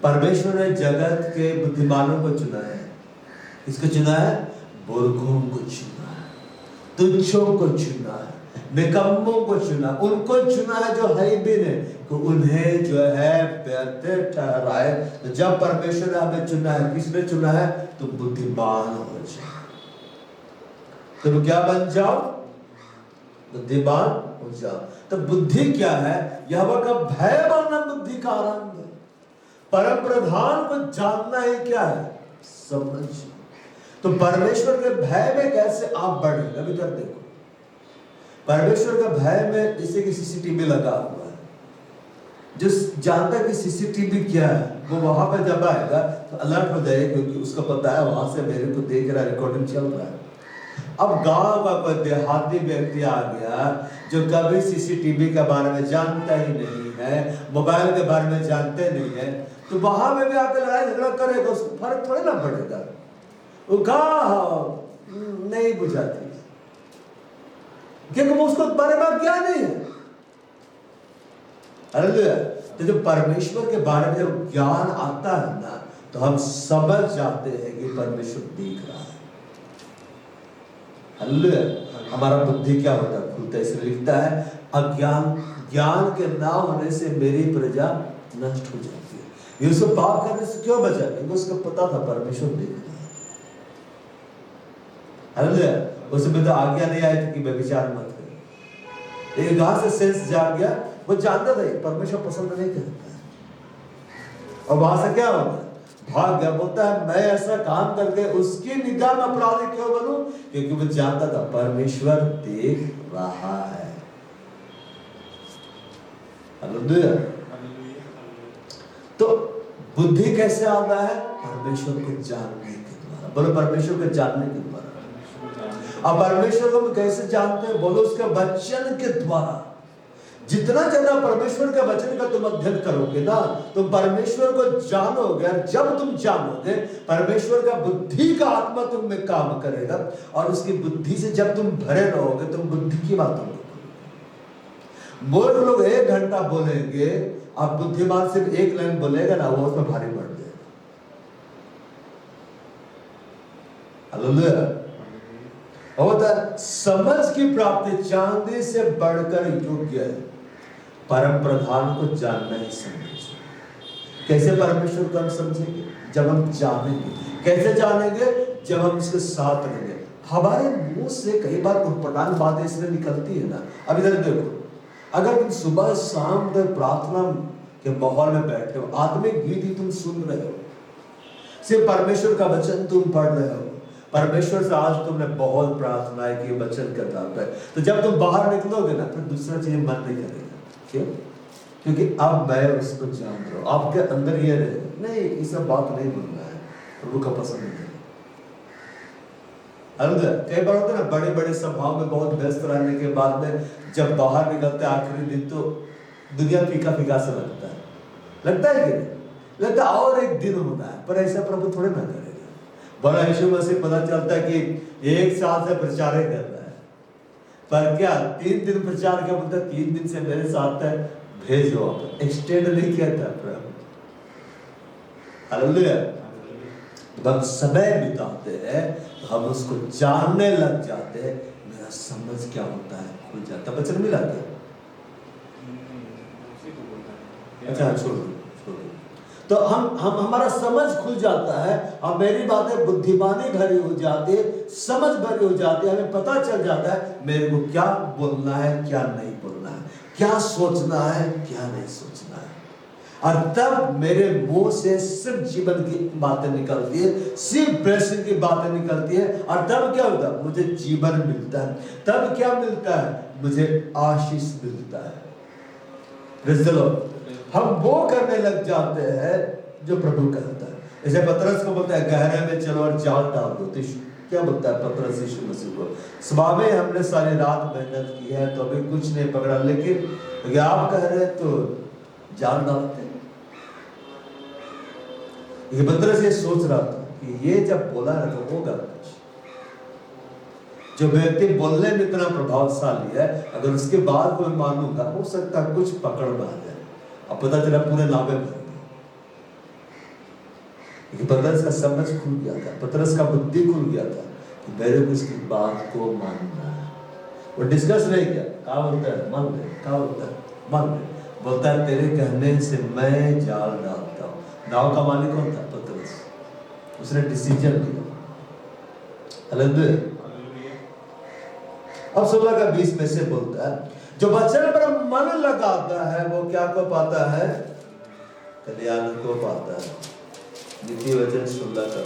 परमेश्वर ने जगत के बुद्धिमानों को चुना है। किसको चुना है? मूर्खों को चुना है, तुच्छों को चुना है, निकम्मों को चुना, उनको चुना है जो है भी नहीं, तो उन्हें जो है व्यर्थ ठहराए। तो जब परमेश्वर ने हमें चुना है, किसने चुना है? तुम बुद्धिमान हो जाओ, तुम क्या बन जाओ? बुद्धिमान हो जाओ। तो बुद्धि क्या है? यहोवा का भय मानना बुद्धि का आरंभ है। परम प्रधान को जानना ही क्या है? समझ। तो परमेश्वर के भय में कैसे आप बढ़ेंगे, अभी तक देखो परमेश्वर का भय में जैसे कि सीसीटीवी लगा हुआ है, जो जानता है कि सीसीटीवी क्या है, वो वहां पर जब आएगा तो अलर्ट हो जाएगा, क्योंकि उसको पता है वहां से मेरे को देख रहा है, रिकॉर्डिंग चल रहा है। अब गांव का कोई देहाती व्यक्ति आ गया जो कभी सीसीटीवी के बारे में जानता ही नहीं है, मोबाइल के बारे में जानते नहीं है, तो वहां में भी आकर लड़ाई झगड़ा करेगा, उसको फर्क थोड़ी ना पड़ेगा। वो नहीं बुझाती, क्योंकि उसको बारे में ज्ञान नहीं है। हालेलुया। तो जब परमेश्वर के बारे में जब ज्ञान आता है ना, तो हम समझ जाते हैं कि परमेश्वर देख रहा है। हालेलुया। हमारा बुद्धि क्या होता है, खुलता है। इसलिए लिखता है ज्ञान के ना होने से मेरी प्रजा नष्ट हो जाती है। ये सब पाप करने से क्यों बचा, क्योंकि उसको पता था परमेश्वर देख रहा है। हालेलुया। उसमें तो आज्ञा नहीं आई थी कि व्यभिचार मत करो, एक घास से सेंस जाग गया, वो जानता था परमेश्वर पसंद नहीं करता है। और वहां से क्या होगा, भाग गया। बोलता है मैं ऐसा काम करके उसकी निगाह में अपराधी क्यों बनूं, क्योंकि वो जानता था परमेश्वर देख रहा है। हालेलुया। तो बुद्धि कैसे आता है, परमेश्वर को जानने के द्वारा। बोलो परमेश्वर को जानने के द्वारा। अब परमेश्वर को हम कैसे जानते हैं, बोलो उसके वचन के द्वारा। जितना ज्यादा परमेश्वर के वचन का तुम अध्ययन करोगे ना, तुम परमेश्वर को जानोगे। और जब तुम जानोगे, परमेश्वर का बुद्धि का आत्मा तुम में काम करेगा, और उसकी बुद्धि से जब तुम भरे रहोगे, तुम बुद्धि की बातों को मूर्ख लोग 1 घंटा बोलेंगे, अब बुद्धिमान सिर्फ 1 लाइन बोलेगा ना, वो उसमें भारी पड़ जाएगा। हालेलुया। होता समझ की प्राप्ति चांदी से बढ़कर योग्य है, परम प्रधान को जानना ही समझ। कैसे परमेश्वर को हम समझेंगे, जब हम जानेंगे। कैसे जानेंगे, जब हम उसके साथ रहेंगे। हमारे मुंह से कई बार उटपटांग बातें इसलिए निकलती है ना। अब इधर देखो, अगर तुम सुबह शाम तक प्रार्थना के माहौल में बैठते हो, आत्मिक गीत ही तुम सुन रहे हो, सिर्फ परमेश्वर का वचन तुम पढ़ रहे हो, परमेश्वर से आज तुमने बहुत प्रार्थनाएं की वचन का ताप है, तो जब तुम बाहर निकलोगे ना, फिर दूसरा चीज मन नहीं करेगा। क्यों? क्योंकि अब मैं उसको जान रहा हूं, आपके अंदर ये रहे नहीं, ये सब बात नहीं बोलना है, प्रभु का पसंद नहीं। कई बार होता है ना, बड़े बड़े सभाओं में बहुत व्यस्त रहने के बाद में जब बाहर निकलते आखिरी दिन, तो दुनिया फीका फीका सा लगता है कि नहीं? लगता और एक दिन होना है, पर ऐसा प्रभु थोड़े ना करेगा। बड़ा यीशु मसीह पता चलता है कि 1 साल से प्रचार कर रहा है, पर क्या 3 दिन प्रचार किया, बोलता 3 दिन से मेरे साथ है, भेजो। आप एक्सटेंड नहीं किया था प्रभु। हालेलुया। हम समय बिताते हैं तो हम उसको जानने लग जाते हैं, मेरा समझ क्या होता है खुल जाता। वचन मिला क्या? अच्छा छोड़ो। तो हम हमारा समझ खुल जाता है, और मेरी बातें बुद्धिमानी भरी हो जाती है, समझ भरी हो जाती है। हमें पता चल जाता है मेरे को क्या बोलना है, क्या नहीं बोलना है, क्या सोचना है, क्या नहीं सोचना है। और तब मेरे मुंह से सिर्फ जीवन की बातें निकलती है, सिर्फ ब्लेसिंग की बातें निकलती है। और तब क्या होता है, मुझे जीवन मिलता है। तब क्या मिलता है, मुझे आशीष मिलता है। Praise the Lord. हम वो करने लग जाते हैं जो प्रभु कहता है। जैसे पतरस को बोलता है गहरे में चलो और जाल डाल दो, तो क्या बोलता है पतरस यीशु मसीह को, सुबह में हमने सारी रात मेहनत की है तो अभी कुछ नहीं पकड़ा, लेकिन आप कह रहे हैं तो जाल डालते हैं। ये पतरस ये सोच रहा था कि ये जब बोला ना तो होगा कुछ। जो व्यक्ति बोलने में इतना प्रभावशाली है, अगर उसके बाद को मैं मानूंगा, हो सकता है कुछ पकड़ में आ जाए। अब पता चला पूरे लाभे भर गए। पतरस का समझ खुल गया था, पतरस का बुद्धि खुल गया था कि मेरे को इसकी बात को मानना है। वो डिस्कस नहीं किया, क्या बोलता है मान ले, क्या बोलता है मान ले, बोलता है तेरे कहने से मैं जाल डालता हूँ। नाव का मालिक कौन था? पतरस। उसने डिसीजन लिया। हालेलुया। अब 16 का 20 में से बोलता है जो वचन पर मन लगाता है वो क्या को पाता है? कल्याण को पाता है। द्वितीय वचन 16 का।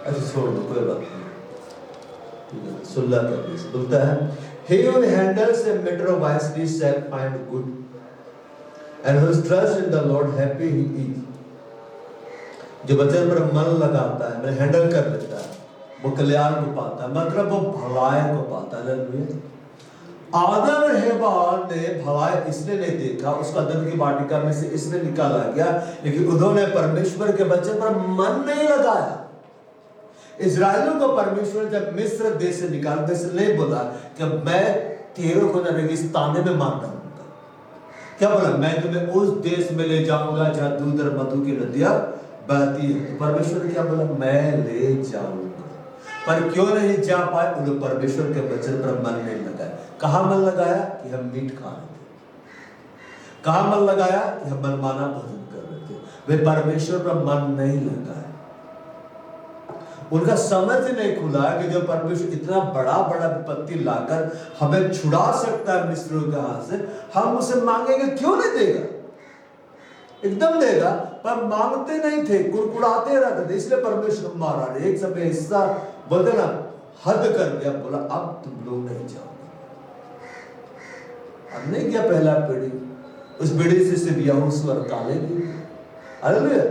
अच्छा छोड़ दो, कोई बात नहीं। 16 का बोलता है, he who handles a matter wisely shall find good, and who trusts in the Lord happy he is। जो वचन पर मन लगाता है, मैं हैंडल कर लेता है, वो कल्याण को पाता है, मतलब वो भलाई को पाता है। आदम और हवा ने भलाई इसलिए नहीं देखा, उसका अदन की वाटिका में से इसलिए निकाला गया, लेकिन उन्होंने परमेश्वर के वचन पर मन नहीं लगाया। इस्राएलियों को परमेश्वर जब मिस्र देश से निकालने से नहीं बोला कि मैं तेरे को रेगिस्तान में मार डालूंगा। क्या बोला? मैं तुम्हें उस देश में ले जाऊंगा जहां दूध और मधु की नदियां बहती है। तो परमेश्वर ने क्या बोला? मैं ले जाऊंगा। पर क्यों नहीं जा पाए? उन्होंने परमेश्वर के वचन पर मन नहीं लगाया। कहां मन लगाया? कि हम मीट खा रहे थे। कहां मन लगाया? कि हम मनमाना भोजन कर रहे थे। वे परमेश्वर पर मन नहीं लगाया। उनका समझ नहीं खुला कि जो परमेश्वर इतना बड़ा बड़ा विपत्ति लाकर हमें छुड़ा सकता है मिस्रियों के हाथ से, हम उसे मांगेंगे क्यों नहीं देगा? एकदम देगा, पर मांगते नहीं थे, कुड़कुड़ाते रहते थे। इसलिए परमेश्वर मारा। एक समय हिस्सा बोलते ना, हद कर दिया, बोला अब तुम लोग नहीं जाओगे। अब नहीं गया पहला पीढ़ी, उस पीढ़ी से सिर्फ यहोशू और कालेब। हालेलुया।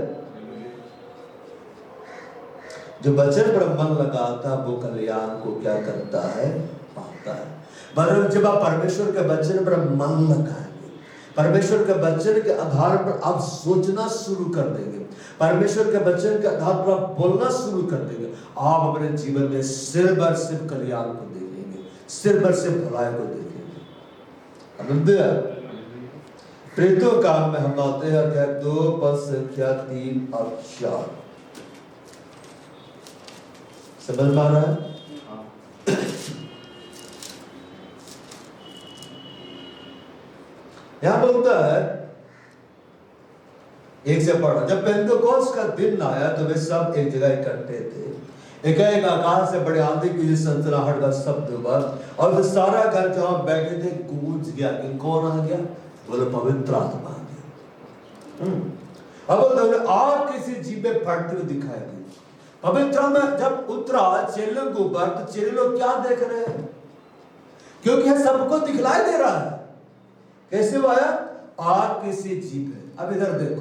जो वचन पर मन लगाता वो कल्याण को क्या करता है? पाता है। मतलब जब आप परमेश्वर के वचन पर मन लगाएंगे, परमेश्वर के वचन के आधार पर आप सोचना शुरू कर देंगे, परमेश्वर के वचन के आधार पर आप बोलना शुरू कर देंगे, आप अपने जीवन में सिर बर सिर्फ कल्याण को देखेंगे, सिर बर सिर्फ भलाई को देखेंगे। हालेलुया। प्रेरितों काम में हम आते हैं अध्याय 2 पद संख्या 3 और 4। समझ में आ रहा है? यहां बोलता है, एक से पढ़ा, जब पेंतेकोस्त का दिन आया तो वे सब एक जगह इकट्ठे थे। एकाएक आकाश से बड़े आंधी की सनसनाहट का शब्द हुआ और वो सारा घर जहां बैठे थे गूंज गया। कि कौन आ गया? बोले पवित्र आत्मा आ गया। अब आग किसी जीभ में फटते हुए दिखाई दी। पवित्र में जब उतरा चेलों के ऊपर, तो चेले लोग क्या देख रहे हैं? क्योंकि सबको दिखलाई दे रहा है। कैसे वो आया? आग किसी जीभ है। अब इधर देखो,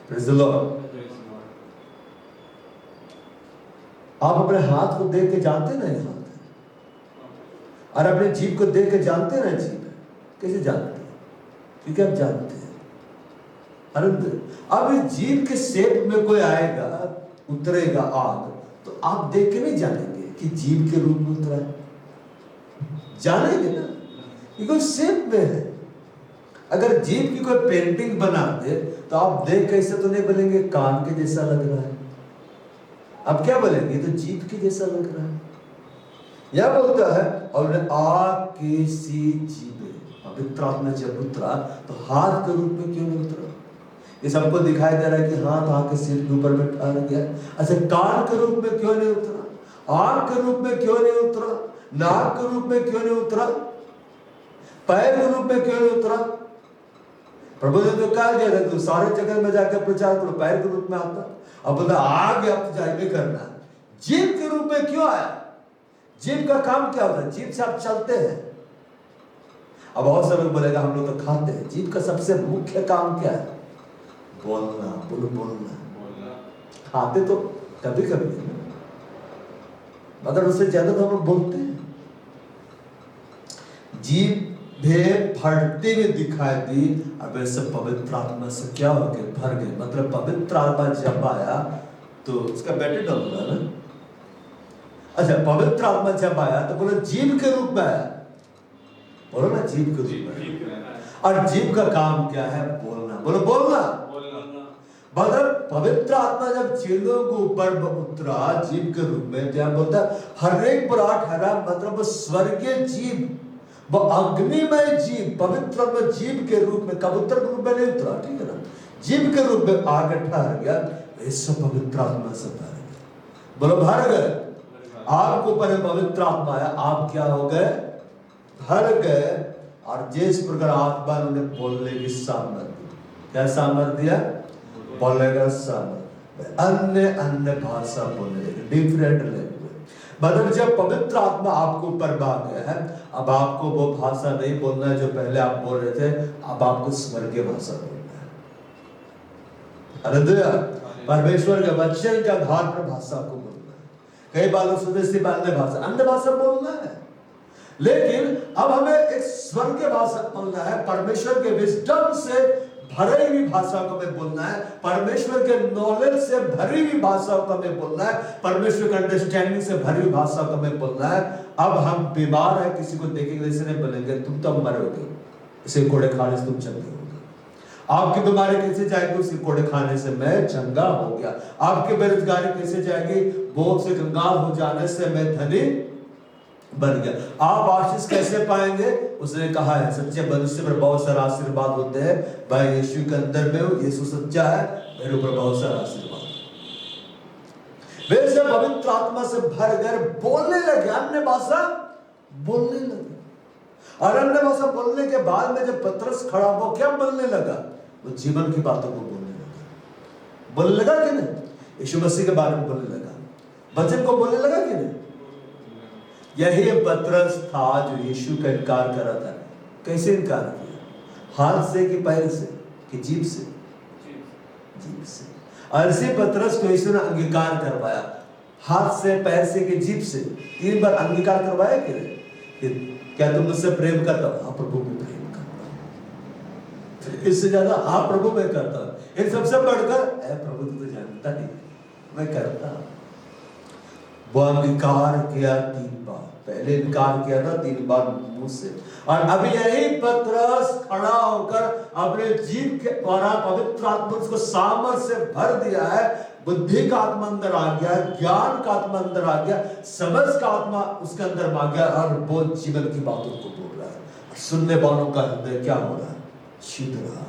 प्रेज़ द लॉर्ड। आप अपने हाथ को देख के जानते ना ये हाथ है, और अपने जीभ को देख के जानते ना जीभ है। कैसे जानते हैं? क्योंकि आप जानते हैं। अब इस जीभ के शेप में कोई आएगा, उतरेगा आग, तो आप देख के नहीं जानेंगे कि जीभ के रूप में उतरा है। जानेंगे ना, क्योंकि शेप में है। अगर जीभ की कोई पेंटिंग बना दे तो आप देख कैसे तो नहीं बोलेंगे कान के जैसा लग रहा है। अब क्या बोलेंगे? तो जीभ के जैसा लग रहा है। यह बोलता है, और आग की सी जीभ है। पवित्र आत्मा जब उतरा तो हाथ के रूप में क्यों नहीं उतरा? ये सबको दिखाई दे रहा है कि हाथ आके सिर के ऊपर में ठहर गया। अच्छा, कान के रूप में क्यों नहीं उतरा? आंख के रूप में क्यों नहीं उतरा? नाक के रूप में क्यों नहीं उतरा? पैर के रूप में क्यों नहीं उतरा? प्रभु ने तो कहा गया था, सारे जगह में जाकर प्रचार करो, पैर के रूप में आता। अब बोला आ गया, अब तो जाके करना। जीभ के रूप में क्यों आया? जीभ का काम क्या होता है? जीभ से आप चलते हैं। अब बहुत सारे लोग बोलेगा हम लोग तो खाते हैं। जीभ का सबसे मुख्य काम क्या है? बोलना। बोलना। खाते तो कभी कभी, मगर उससे ज्यादा तो हम लोग बोलते हैं। जीभ फटते हुए दिखाई दी, और वैसे पवित्र आत्मा से क्या हो गए? भर गए। मतलब पवित्र आत्मा जब आया तो उसका बैटरी डाल हुआ ना। अच्छा, पवित्र आत्मा जब आया तो बोलो जीभ के रूप में आया। बोलो ना, जीभ के रूप में। और जीभ का काम क्या है? बोलना। बोलो बोलना। मतलब पवित्र आत्मा जब चेलों के ऊपर उतरा जीभ के रूप में, जब बोलता हर एक पर ठहरा, मतलब वो स्वर्गीय जीभ, वो अग्निमय जीभ, पवित्र जीभ के रूप में, कबूतर के रूप में नहीं उतरा, ठीक है ना? जीभ के रूप में आगे ठहर गया। ऐसा पवित्र आत्मा से भर गया। बोलो भर गए। आपको ऊपर पवित्र आत्मा आया, आप क्या हो गए, भर गए, और जिस प्रकार आत्मा ने उन्हें बोलने की सामर्थ्य, क्या सामर्थ्य दिया, बोलने का सामर्थ्य, अन्य अन्य भाषा बोलने लगे, डिफरेंट लैंग्वेज। मतलब जब पवित्र आत्मा आपको ऊपर आ गया है, अब आपको वो भाषा नहीं बोलना है जो पहले आप बोल रहे थे, अब आपको स्वर्गीय भाषा बोलना है। हालेलुया। परमेश्वर के वचन के आधार पर भाषा आपको बोलना है। कई बार लोग सोचते हैं अन्य भाषा बोलना है, लेकिन अब हमें एक स्वर्गीय भाषा बोलना है। परमेश्वर के विजडम से भरी हुई भाषा को हमें बोलना है, परमेश्वर के नॉलेज से भरी हुई भाषा को हमें बोलना है, परमेश्वर के अंडरस्टैंडिंग से भरी हुई भाषा को हमें बोलना है। अब हम बीमार है, किसी को देखेंगे ऐसे नहीं बोलेंगे तुम तो मरोगे, इसे कोड़े खाने से तुम चंगे होगे। आपकी बीमारी कैसे जाएगी, उसी कोड़े खाने से मैं चंगा हो गया। आपकी बेरोजगारी कैसे जाएगी, बोझ से कंगाल हो जाने से मैं धनी बन गया। आप आशीष कैसे पाएंगे, उसने कहा है सच्चे मनुष्य पर बहुत सारा आशीर्वाद होते हैं। भाई यीशु के अंदर में हो, यीशु सच्चा है, मेरे ऊपर बहुत सारा आशीर्वाद। वे सब पवित्र आत्मा से भर कर बोलने लगे, अन्य भाषा बोलने लगे। और अन्य भाषा बोलने के बाद में जब पतरस खड़ा हुआ, क्या बोलने लगा, वो जीवन की बातों को बोलने लगा। बोलने लगा कि नहीं, यीशु मसीह के बारे में बोलने लगा, वचन को बोलने लगा कि नहीं। यही पतरस था जो यीशु का इनकार कर रहा था। कैसे इनकार किया, हाथ से कि पैर से कि जीभ से, जीभ से। और इसी पतरस को यीशु ने अंगीकार करवाया, हाथ से, पैर से कि जीभ से। 3 बार अंगीकार करवाया कि नहीं, क्या तुम मुझसे प्रेम करता हो, हाँ प्रभु मैं प्रेम करता हूं। इससे ज्यादा हाँ प्रभु मैं करता हूं, इन सबसे बढ़कर प्रभु तू तो जानता नहीं मैं करता हूं। वो अंगीकार किया 3 बार, पहले इनकार किया था 3 बार मुंह से। और अब यही पतरस खड़ा होकर अपने जीव के द्वारा पवित्र आत्मा को सामर्थ्य से भर दिया है। बुद्धि का आत्मा अंदर आ गया, ज्ञान का आत्मा अंदर आ गया, समझ का आत्मा उसके अंदर आ गया, और वो जीवन की बातों को बोल रहा है। सुनने वालों का हृदय क्या हो रहा है, छिद रहा है।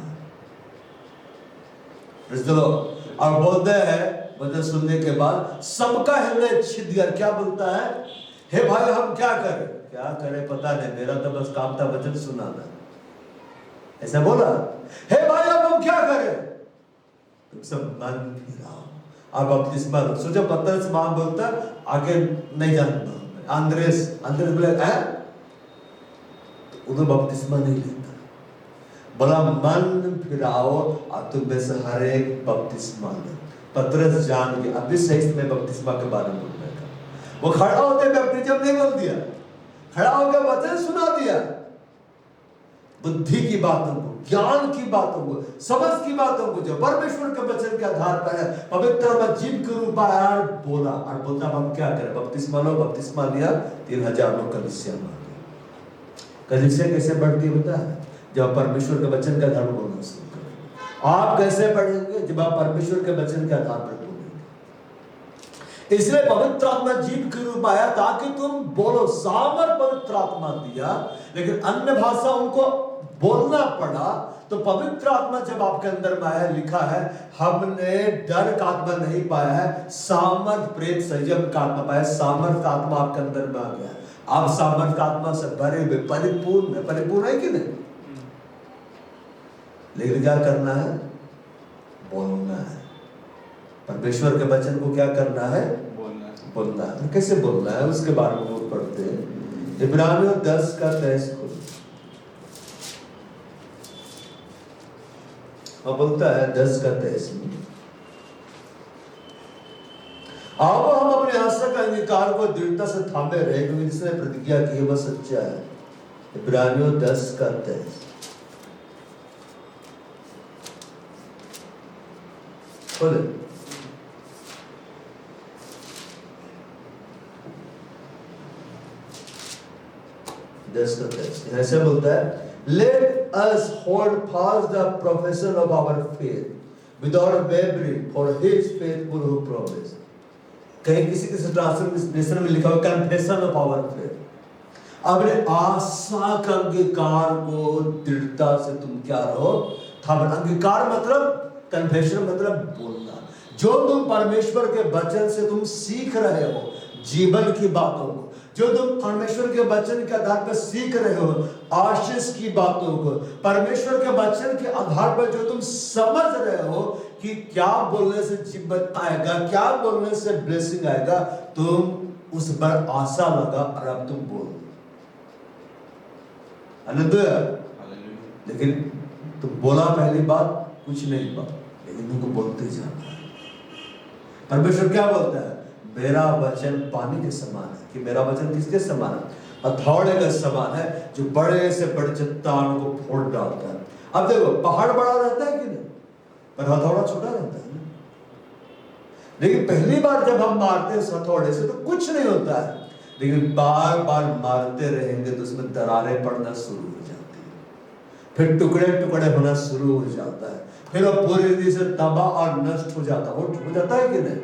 और बोलते हैं वचन सुनने के बाद सबका हृदय छिद गया। क्या बोलता है, हे भाई हम क्या करें, क्या करें पता नहीं, मेरा तो बस काम था वचन सुनाना। ऐसा बोला, हे भाई अब हम क्या करें, तुम सब मन फिराओ अब बपतिस्मा लो। सोचो पतरस वहां बोलता, आगे नहीं जानता, अंद्रेस बोले है, उधर बपतिस्मा नहीं लेता, बोला मन फिराओ और तुम में से हर एक बपतिस्मा लो। पतरस जान गया अभी सही में बपतिस्मा के बारे में बोलने का। वो खड़ा होते बैप्टिज्म नहीं बोल दिया, खड़ा होकर वचन सुना दिया, बुद्धि की बातों को, ज्ञान की बातों को, समझ की बातों को, जो परमेश्वर के वचन के आधार पर है, पवित्र जीव के रूप आया बोला। और बोलता हम क्या करें, बपतिस्मा लो। बपतिस्मा लिया, 3000 लोग कलीसिया में आ गए। कलीसिया कैसे बढ़ती है पता है, जब परमेश्वर के वचन का आधार बोलना शुरू करें। आप कैसे बढ़ेंगे, जब आप परमेश्वर के वचन के आधार पर बोलेंगे। इसलिए पवित्र आत्मा जीव के रूप आया ताकि तुम बोलो, सामर्थ पवित्र आत्मा दिया, लेकिन अन्य भाषा उनको बोलना पड़ा। तो पवित्र आत्मा जब आपके अंदर में आया, लिखा है हमने डर का आत्मा नहीं पाया है, सामर्थ, प्रेम, संयम का आत्मा पाया। सामर्थ का आत्मा आपके अंदर में आ गया, आप सामर्थ का आत्मा से भरे हुए परिपूर्ण है। परिपूर्ण है कि नहीं, लेकिन क्या करना है, बोलना है। परमेश्वर के वचन को क्या करना है, बोलना है। कैसे बोलना है उसके बारे में वो पढ़ते हैं। इब्रानियों 10 का 23 को वो बोलता है, 10 का 23 में, आओ हम अपने आशा का अंगीकार को दृढ़ता से थामे रहे, क्योंकि जिसने प्रतिज्ञा की वह सच्चा है। इब्रानियों 10 का 23 बोले, ऐसे बोलता है, let us hold fast the profession of our faith without wavering, for his faithful who promised। कहीं किसी ट्रांसलेशन में लिखा हुआ confession of our faith। अपने आशा का अंगीकार को दृढ़ता से तुम क्या रहो, थामे। अंगीकार मतलब, कन्फेशन मतलब बोलना। जो तुम परमेश्वर के वचन से तुम सीख रहे हो, जीवन की बातों को, जो तुम परमेश्वर के वचन के आधार पर सीख रहे हो, आशीष की बातों को, परमेश्वर के वचन के आधार पर जो तुम समझ रहे हो कि क्या बोलने से जीवन आएगा, क्या बोलने से ब्लेसिंग आएगा, तुम उस पर आशा लगा और अब तुम बोल। आनंद। लेकिन तुम बोला पहली बात कुछ नहीं बात, लेकिन तुमको बोलते जाना है। परमेश्वर क्या बोलता है? मेरा वचन पानी के समान है। कि मेरा वचन किसके समान है? हथौड़े के समान है, जो बड़े से बड़े चट्टान को फोड़ डालता है। अब देखो, पहाड़ बड़ा रहता है कि नहीं, पर हथौड़ा छोटा रहता है ना। लेकिन पहली बार जब हम मारते हैं हथौड़े से तो कुछ नहीं होता है, लेकिन बार बार मारते रहेंगे तो उसमें दरारें पड़ना शुरू हो जाती है, फिर टुकड़े टुकड़े होना शुरू हो जाता है, फिर वो पूरी रीति से तबाह और नष्ट हो जाता है कि नहीं।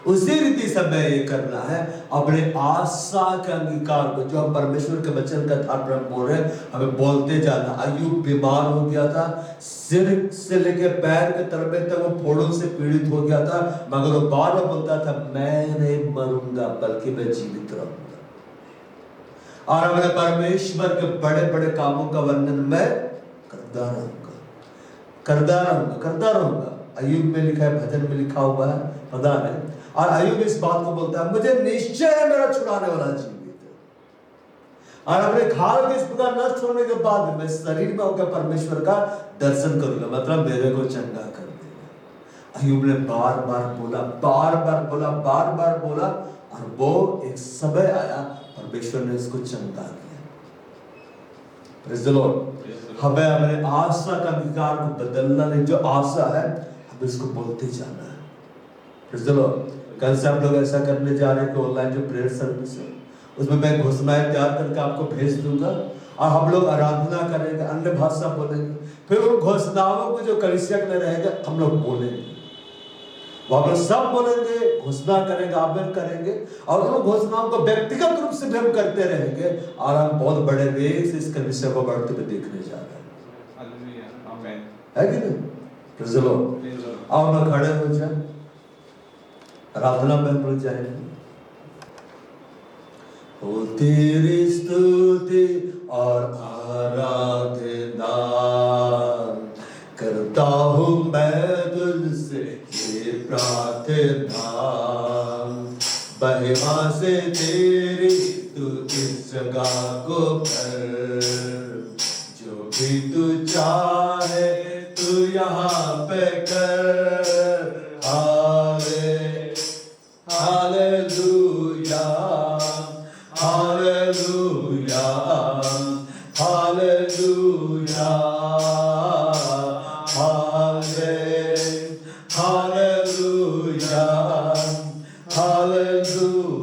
उसी रीति से हमें ये करना है, अपने आशा के अंगीकार को, जो हम परमेश्वर के वचन का आधार पर बोल रहे हैं, हमें बोलते जाना। अय्यूब बीमार हो गया था, सिर से लेके पैर के तलबे तक वो फोड़ों से पीड़ित हो गया था, मगर वो बार बार बोलता था, मैं नहीं मरूंगा बल्कि मैं जीवित रहूंगा। और अपने परमेश्वर के बड़े बड़े कामों का वर्णन मैं करता रहूंगा। अय्यूब में लिखा है, भजन में लिखा हुआ है, पता नहीं। और अय्यूब इस बात को बोलता है, मुझे निश्चय है मेरा छुड़ाने वाला जीवित है, और अपने खाल के इस प्रकार नष्ट होने के बाद मैं शरीर में होकर परमेश्वर का दर्शन करूंगा, मतलब मेरे को चंगा कर देगा। अय्यूब ने बार बार बोला, और वो एक समय आया, परमेश्वर ने उसको चंगा किया। Praise the Lord. हमें अपने आशा का अंगीकार को बदलना नहीं, जो आशा है हमें इसको बोलते जाना है। Praise the Lord. कल से हम लोग ऐसा करने जा रहे हैं कि ऑनलाइन जो प्रेयर सर्विस है उसमें मैं घोषणाएं तैयार करके आपको भेज दूंगा, और हम लोग आराधना करेंगे, अन्य भाषा बोलेंगे, फिर उन घोषणाओं को जो कलीसिया में रहेगा हम लोग बोलेंगे, वहां पर सब बोलेंगे, घोषणा करेंगे, आवेदन करेंगे, और उन घोषणाओं को व्यक्तिगत रूप से भी हम करते रहेंगे, और हम बहुत बड़े वेग से इस कलीसिया को बढ़ते हुए देखने जा रहे हैं, है कि नहीं? Praise the Lord. आओ ना खड़े हो जाए, आराधना में हम लोग जाएंगे। हो तेरी स्तुति और आराधना करता हूँ मैं तुझसे ये प्रार्थना, महिमा से तेरी तू इस जगह को भर, जो भी तू चाहे तू यहाँ पे कर। Hallelujah, hallelujah, hallelujah, hallelujah,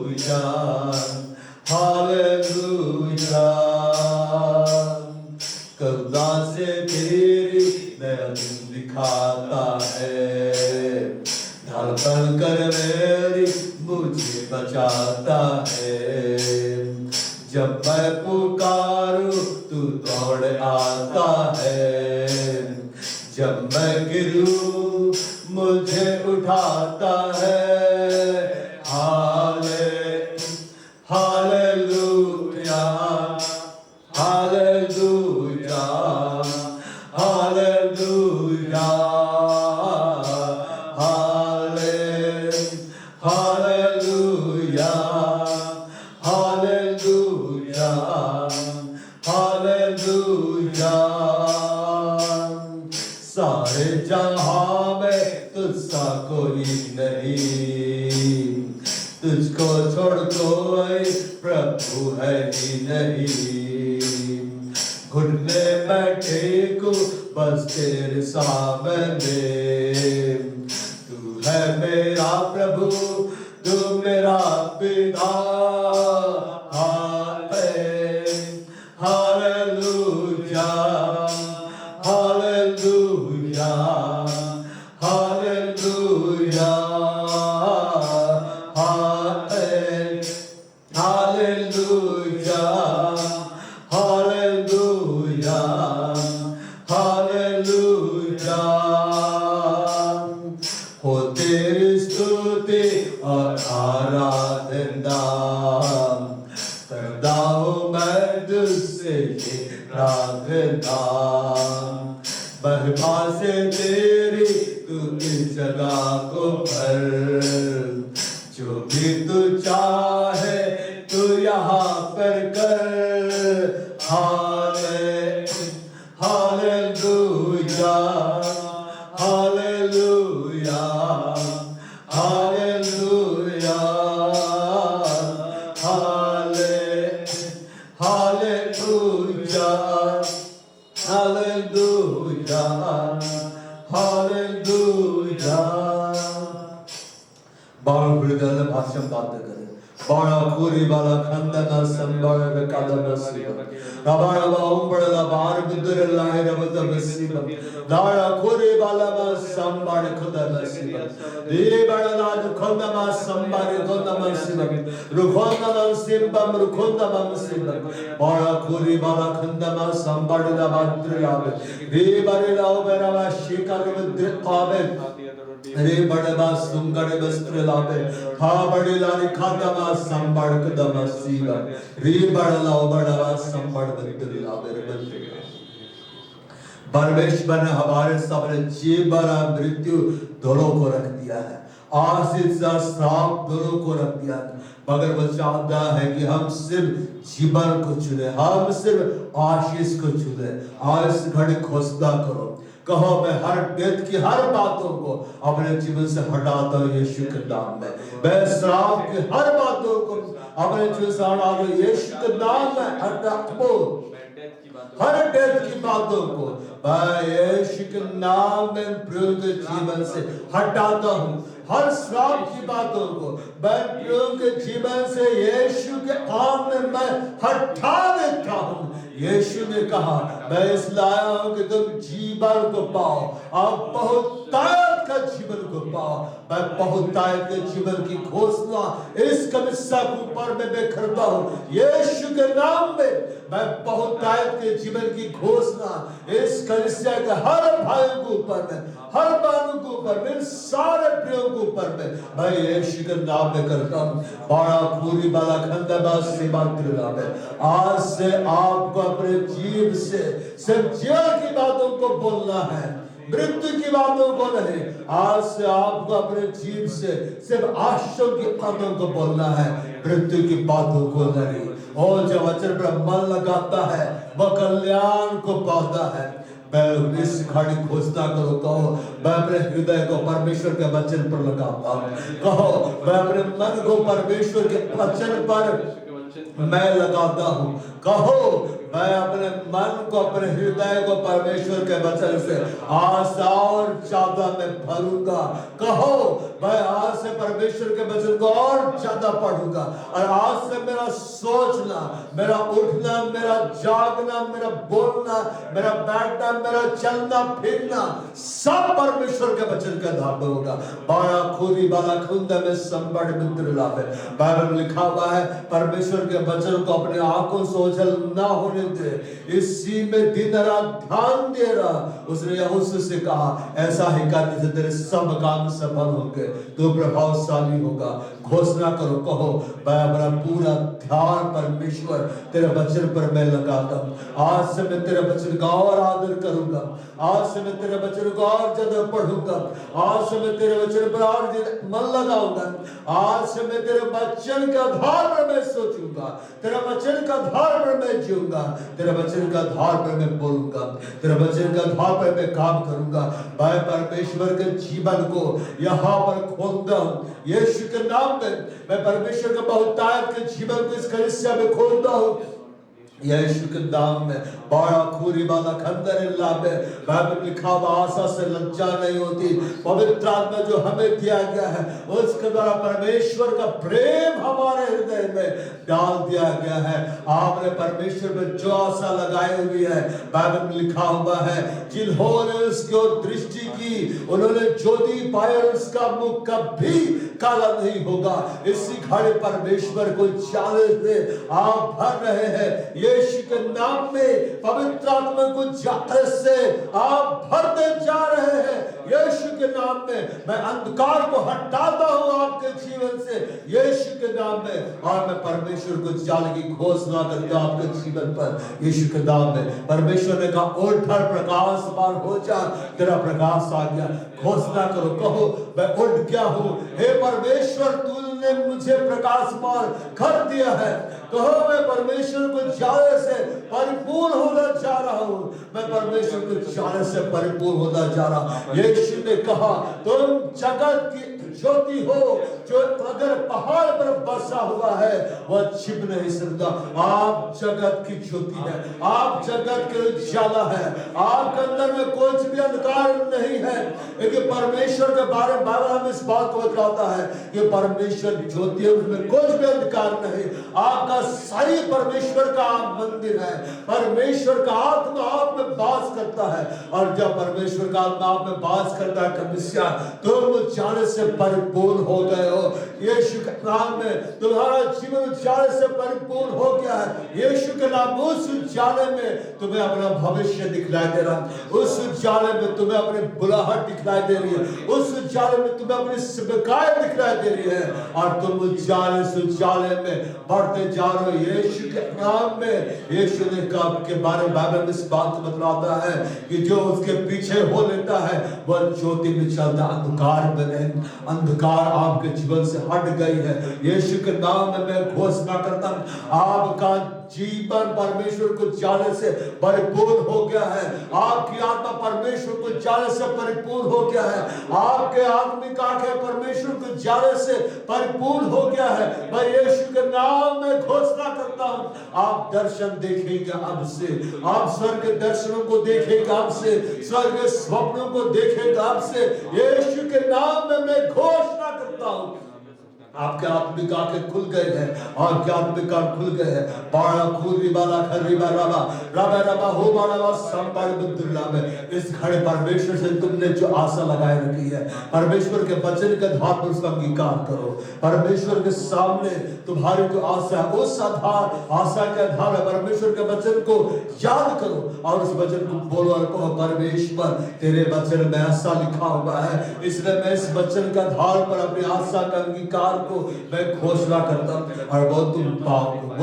hallelujah, hallelujah. करुणा से तेरी नया दिन दिखाता है, ढल कर मेरी मुझे बचाता है, जब मैं पुकारूं तू दौड़ आता है, जब मैं गिरूं मुझे उठाता है। Hallelujah, hallelujah, hallelujah, hallelujah, hallelujah, hallelujah. सारे जहां में तुझसा कोई नहीं, तुझको छोड़ कोई प्रभु है ही नहीं। घुटने में टेकूं बस तेरे सामने, तू है मेरा प्रभु, तू मेरा पिता। Hallelujah, hallelujah, hallelujah, hallelujah, hallelujah, hallelujah. हो तेरी स्तुति और आराधना था, महिमा से तेरी तू इस जगह को भर, जो भी तू चाहे तू यहाँ पर कर। Hallelujah, hallelujah, hallelujah, hallelujah, hallelujah, hallelujah. बाल बिरदल भाषण बात करें। बाला पूरी बाला खंडना संबर बेकादा बसी। बाला बाउंबरला बार बिदुर लाहे रबत बसी। दारा पूरी बाला बा संबर खुदा बसी। दे बाला लाद खुदा बा संबर खुदा बसी। रुखोंदा बा सिंबम रुखोंदा बा सिंबम। बाला पूरी बाला खंडना संबर ला बाद्र लावे। दे बारे लाओ बेरा बा शिकार बिद्र कावे। रे बड़े बा सुंगड़े वस्त्र लावे। हा बड़े लारी खाता बा संबड़ कदम सीवा। रे बड़ा लाओ बड़ा बा संबड़ बिद्र लावे। परमेश्वर ने हमारे सामने जीवन और मृत्यु दोनों को रख दिया है, आशीष और श्राप दोनों को रख दिया है, मगर वो चाहता है कि हम सिर्फ जीवन को चुने, हम सिर्फ आशीष को चुने। आज घड़ी घोषणा करो, कहो मैं हर डेथ की हर बातों को अपने जीवन से हटाता हूँ यीशु के नाम में। मैं श्राप की हर बातों को अपने जीवन से हटाता हूँ यीशु के नाम में। हटाओ हर डेथ की बातों को मैं यीशु के नाम में प्रभु के जीवन से हटाता हूँ। हर श्राप की बातों को मैं प्रभु के जीवन से यीशु के नाम में मैं हटा देता हूँ। यीशु ने कहा मैं इसलिए आया हूं कि तुम जीवन को पाओ, आप बहुतायत का जीवन को पाओ। मैं बहुतायत के जीवन की घोषणा इस कलीसिया के ऊपर में मैं करता हूं यीशु के नाम में। मैं बहुतायत के जीवन की घोषणा इस कलीसिया के हर भाई के ऊपर में, हर बहनों के ऊपर में, सारे प्रियों के ऊपर में मैं यीशु के नाम में करता हूं। बड़ा पूरी बाला खंडा सेवा दिलावे। आज से आपको अपने जीव से सिर्फ जीवन की बातों को बोलना है, मृत्यु की बातों को नहीं। आज से आपको अपने जीव से सिर्फ आशा की बातों को बोलना है, मृत्यु की बातों को नहीं। और जो वचन पर मन लगाता है वह कल्याण को पाता है। मैं इस खड़ी घोषणा करो, कहो मैं अपने हृदय को परमेश्वर के वचन पर लगाता हूँ। कहो मैं अपने मन को परमेश्वर के वचन पर मैं लगाता हूँ। कहो मैं अपने मन को, अपने हृदय को परमेश्वर के वचन से आज और ज्यादा मैं भरूंगा। कहो मैं आज से परमेश्वर के वचन को और ज्यादा पढ़ूंगा और आज से मेरा सोचना, मेरा उठना, मेरा जागना, मेरा बोलना, मेरा बैठना, मेरा चलना फिरना सब परमेश्वर के वचन के आधार पर होगा। बारा खूरी बाला खुंदा में संबड़ मित्र लावे। बाइबल में लिखा हुआ है परमेश्वर के वचन को अपने आंखों से ओझल ना होने दे, इसी में दिन रात ध्यान दे रहा। उसने यहोशू से कहा ऐसा ही करने से तेरे सब काम सफल होंगे, तू प्रभावशाली होगा। घोषणा करो, कहो मैं अपना पूरा ध्यान परमेश्वर तेरे वचन पर मैं लगाता हूँ। आज से मैं तेरे वचन का और आदर करूंगा, आज से मैं तेरे वचन को और ज्यादा पढ़ूंगा, आज से मैं तेरे वचन पर और मन लगाऊंगा, आज से मैं तेरे वचन के आधार पर मैं सोचूंगा, तेरे वचन का आधार पर मैं जीऊंगा, तेरे वचन का आधार पर मैं बोलूंगा, तेरे वचन का आधार पर मैं काम करूंगा। मैं परमेश्वर के जीवन को यहाँ पर खोलता हूँ यीशु के नाम में। मैं परमेश्वर के बहुतायत के जीवन को इस कलीसिया में खोलता हूँ यीशु के नाम में। बड़ा खूरी वाला खंदर लावे। बाइबल लिखा हुआ आशा से लज्जा नहीं होती। पवित्र आत्मा जो हमें दिया गया है उसके द्वारा परमेश्वर का प्रेम हमारे हृदय में डाल दिया गया है। आपने परमेश्वर में जो आशा लगाई हुई है, बाइबल में लिखा हुआ है जिन्होंने उसकी ओर दृष्टि की उन्होंने ज्योति पाया, उसका मुख कभी काला नहीं होगा। इसी घड़ी परमेश्वर को चाले से आप भर रहे हैं यीशु के नाम में। पवित्र आत्मा को जाने से आप भरते जा रहे हैं यीशु के नाम में मैं अंधकार को हटाता हूँ आपके जीवन से यीशु के नाम में। और मैं परमेश्वर को जाल की घोषणा करता हूँ आपके जीवन पर यीशु के नाम में। परमेश्वर ने कहा उठ प्रकाशमान हो जा, तेरा प्रकाश आ गया। घोषणा करो, कहो मैं उठ गया हूँ। हे परमेश्वर तूने मुझे प्रकाशमान कर दिया है। कहो मैं परमेश्वर को जाले से परिपूर्ण होना चाह रहा हूँ। मैं परमेश्वर को जाले से परिपूर्ण होना चाह रहा हूँ। यीशु ने कहा तुम जगत की ज्योति हो, जो अगर पहाड़ पर बसा हुआ है वह छिप नहीं सकता। आप जगत की ज्योति है, आप जगत के उजाला है, आपके अंदर में कोई भी अंधकार नहीं है। लेकिन परमेश्वर के बारे में बाइबल हमें इस बात को बताता है कि परमेश्वर ज्योति है, उसमें कोई भी अंधकार नहीं। आपका सही परमेश्वर का मंदिर है। परमेश्वर का आत्मा आप में वास करता है, और जब परमेश्वर का आत्मा आप में वास करता है कलीसिया, तुम जाने से परिपूर्ण हो गए हो। यीशु के नाम में तुम्हारा जीवन उजाले से परिपूर्ण हो गया है। यीशु के नाम उस उजाले में तुम्हें अपना भविष्य दिखलाई दे रहा है, उस उजाले में तुम्हें अपनी बुलाहट दिखलाई दे रही है, उस उजाले में तुम्हें अपनी सेवकाई दिखलाई दे रही है, और तुम उजाले से उजाले में बढ़ते जा रहे हो यीशु के नाम में। यीशु ने कहा के बारे में बाइबल में इस बात को बतलाता है कि जो उसके पीछे हो लेता है वह ज्योति में चलता, अंधकार में नहीं। अंधकार आपके जीवन से हट गई है। यीशु के नाम में मैं घोषणा करता हूं आपका जीवन परमेश्वर को जाने से परिपूर्ण हो गया है। आपकी आत्मा परमेश्वर को जाने से परिपूर्ण हो गया है। आपके आत्मिक आंखें परमेश्वर को जाने से परिपूर्ण हो गया है। मैं यीशु के नाम में घोषणा करता हूं आप दर्शन देखेंगे अब से, आप स्वर्ग के दर्शनों को देखेंगे अब से, स्वर्ग के स्वप्नों को देखेंगे अब से। यीशु के नाम में मैं घोषणा करता हूं आपके आत्मिक आंखें खुल गए हैं, आपके आत्मिक आंख खुल गए हैं। बाड़ा खूरी वाला खरीबा रबा रबा रबा हो बाड़ा संपर बुद्धिला में इस खड़े परमेश्वर से तुमने जो आशा लगाए रखी है, परमेश्वर के वचन के आधार पर उसका अंगीकार करो। परमेश्वर के सामने तुम्हारी जो आशा है उस आशा के आधार पर परमेश्वर के वचन को याद करो और उस वचन को बोलो और कहो परमेश्वर तेरे वचन में ऐसा लिखा हुआ है, इसलिए मैं इस वचन के आधार पर अपनी आशा का अंगीकार को मैं घोषणा करता हूं और वो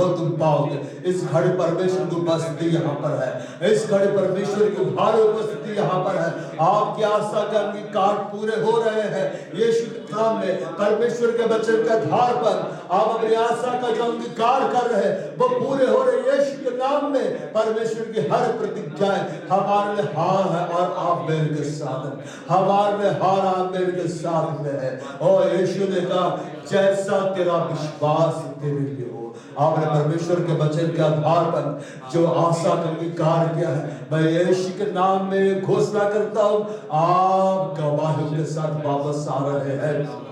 तुम पाओगे। इस खड़े परमेश्वर की उपस्थिति यहाँ पर है, इस खड़े परमेश्वर की भारी उपस्थिति यहाँ पर है। आपकी आशा के अंगीकार पूरे हो रहे हैं यीशु के नाम में। परमेश्वर के वचन के आधार पर आप अपनी आशा का जो अंगीकार कर रहे हैं वो पूरे हो रहे हैं यीशु के नाम में। परमेश्वर की हर प्रतिज्ञाएं हमारे लिए हार है और आप मेरे के साथ हैं, हमारे लिए हार आप मेरे के साथ में है। और यीशु ने कहा जैसा तेरा विश्वास तेरे लिए हो। आपने परमेश्वर के वचन के आधार पर जो आशा का अंगीकार किया है, मैं यीशु के नाम में घोषणा करता हूं आप गवाहियों के साथ वापस आ रहे हैं,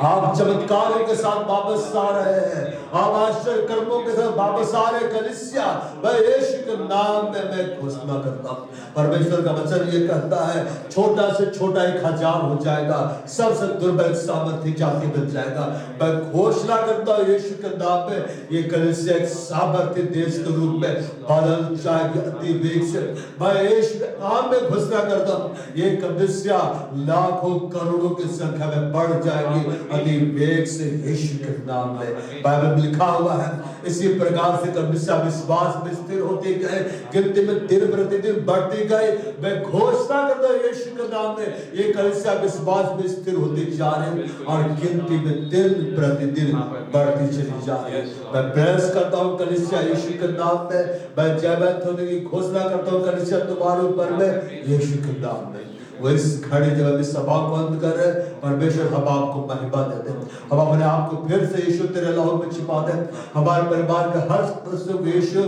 आप चमत्कारों के साथ वापस आ रहे हैं, आप आश्चर्य कर्मों के साथ वापस आ रहे। कलीसिया मैं यीशु के नाम में मैं घोषणा करता हूं। परमेश्वर का वचन ये कहता है छोटा से छोटा 1000 हो जाएगा, सबसे दुर्बल सामर्थ्य जाति बन जाएगा। मैं घोषणा करता हूं यीशु के नाम में ये कलीसिया एक सामर्थ्य देश के रूप में बदल जाएगी अति वेग से। मैं यीशु के नाम में घोषणा करता हूं ये कलीसिया लाखों करोड़ों की संख्या में बढ़ जाएगी अति वेग से यीशु के नाम में। बाइबल में लिखा हुआ है इसी प्रकार से कलीसिया विश्वास में स्थिर होते गए, गिनती में दिन प्रतिदिन बढ़ती गई। मैं घोषणा करता हूं यीशु के नाम में ये कलीसिया विश्वास में स्थिर होती जा रही है और गिनती में दिन प्रतिदिन बढ़ती चली जा रही है। मैं प्रेस करता हूं कलीसिया यीशु के नाम में। मैं जयवंत होने की घोषणा करता हूं कलीसिया तुम्हारे ऊपर में यीशु के नाम में। वो इस खड़े जब इस सभा को अंत कर रहे परमेश्वर हम आपको महिमा देते हैं, हम अपने आप को फिर से यीशु तेरे लहू में छिपा दे। हमारे परिवार के हर सदस्य को यीशु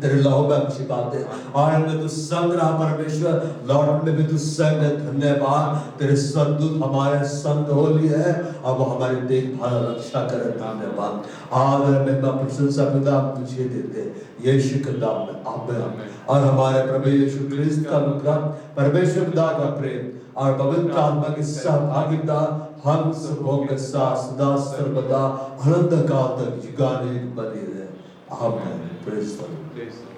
तेरे लहू में छिपा दे। और में तू संग रहा परमेश्वर, लौट में भी तू संग है। धन्यवाद तेरे सद्दूत हमारे संग हो लिए है और वो हमारी देखभाल रक्षा करे। धन्यवाद आदर में प्रशंसा पिता तुझे देते यीशु के नाम में आमीन। और हमारे प्रभु यीशु ख्रिस्त का अनुग्रह, परमेश्वर पिता का प्रेम और पवित्र आत्मा की सहभागिता हम सबों के साथ सदा सर्वदा अनंत काल तक युगानुयुग बनी रहे। आमीन। Praise the Lord.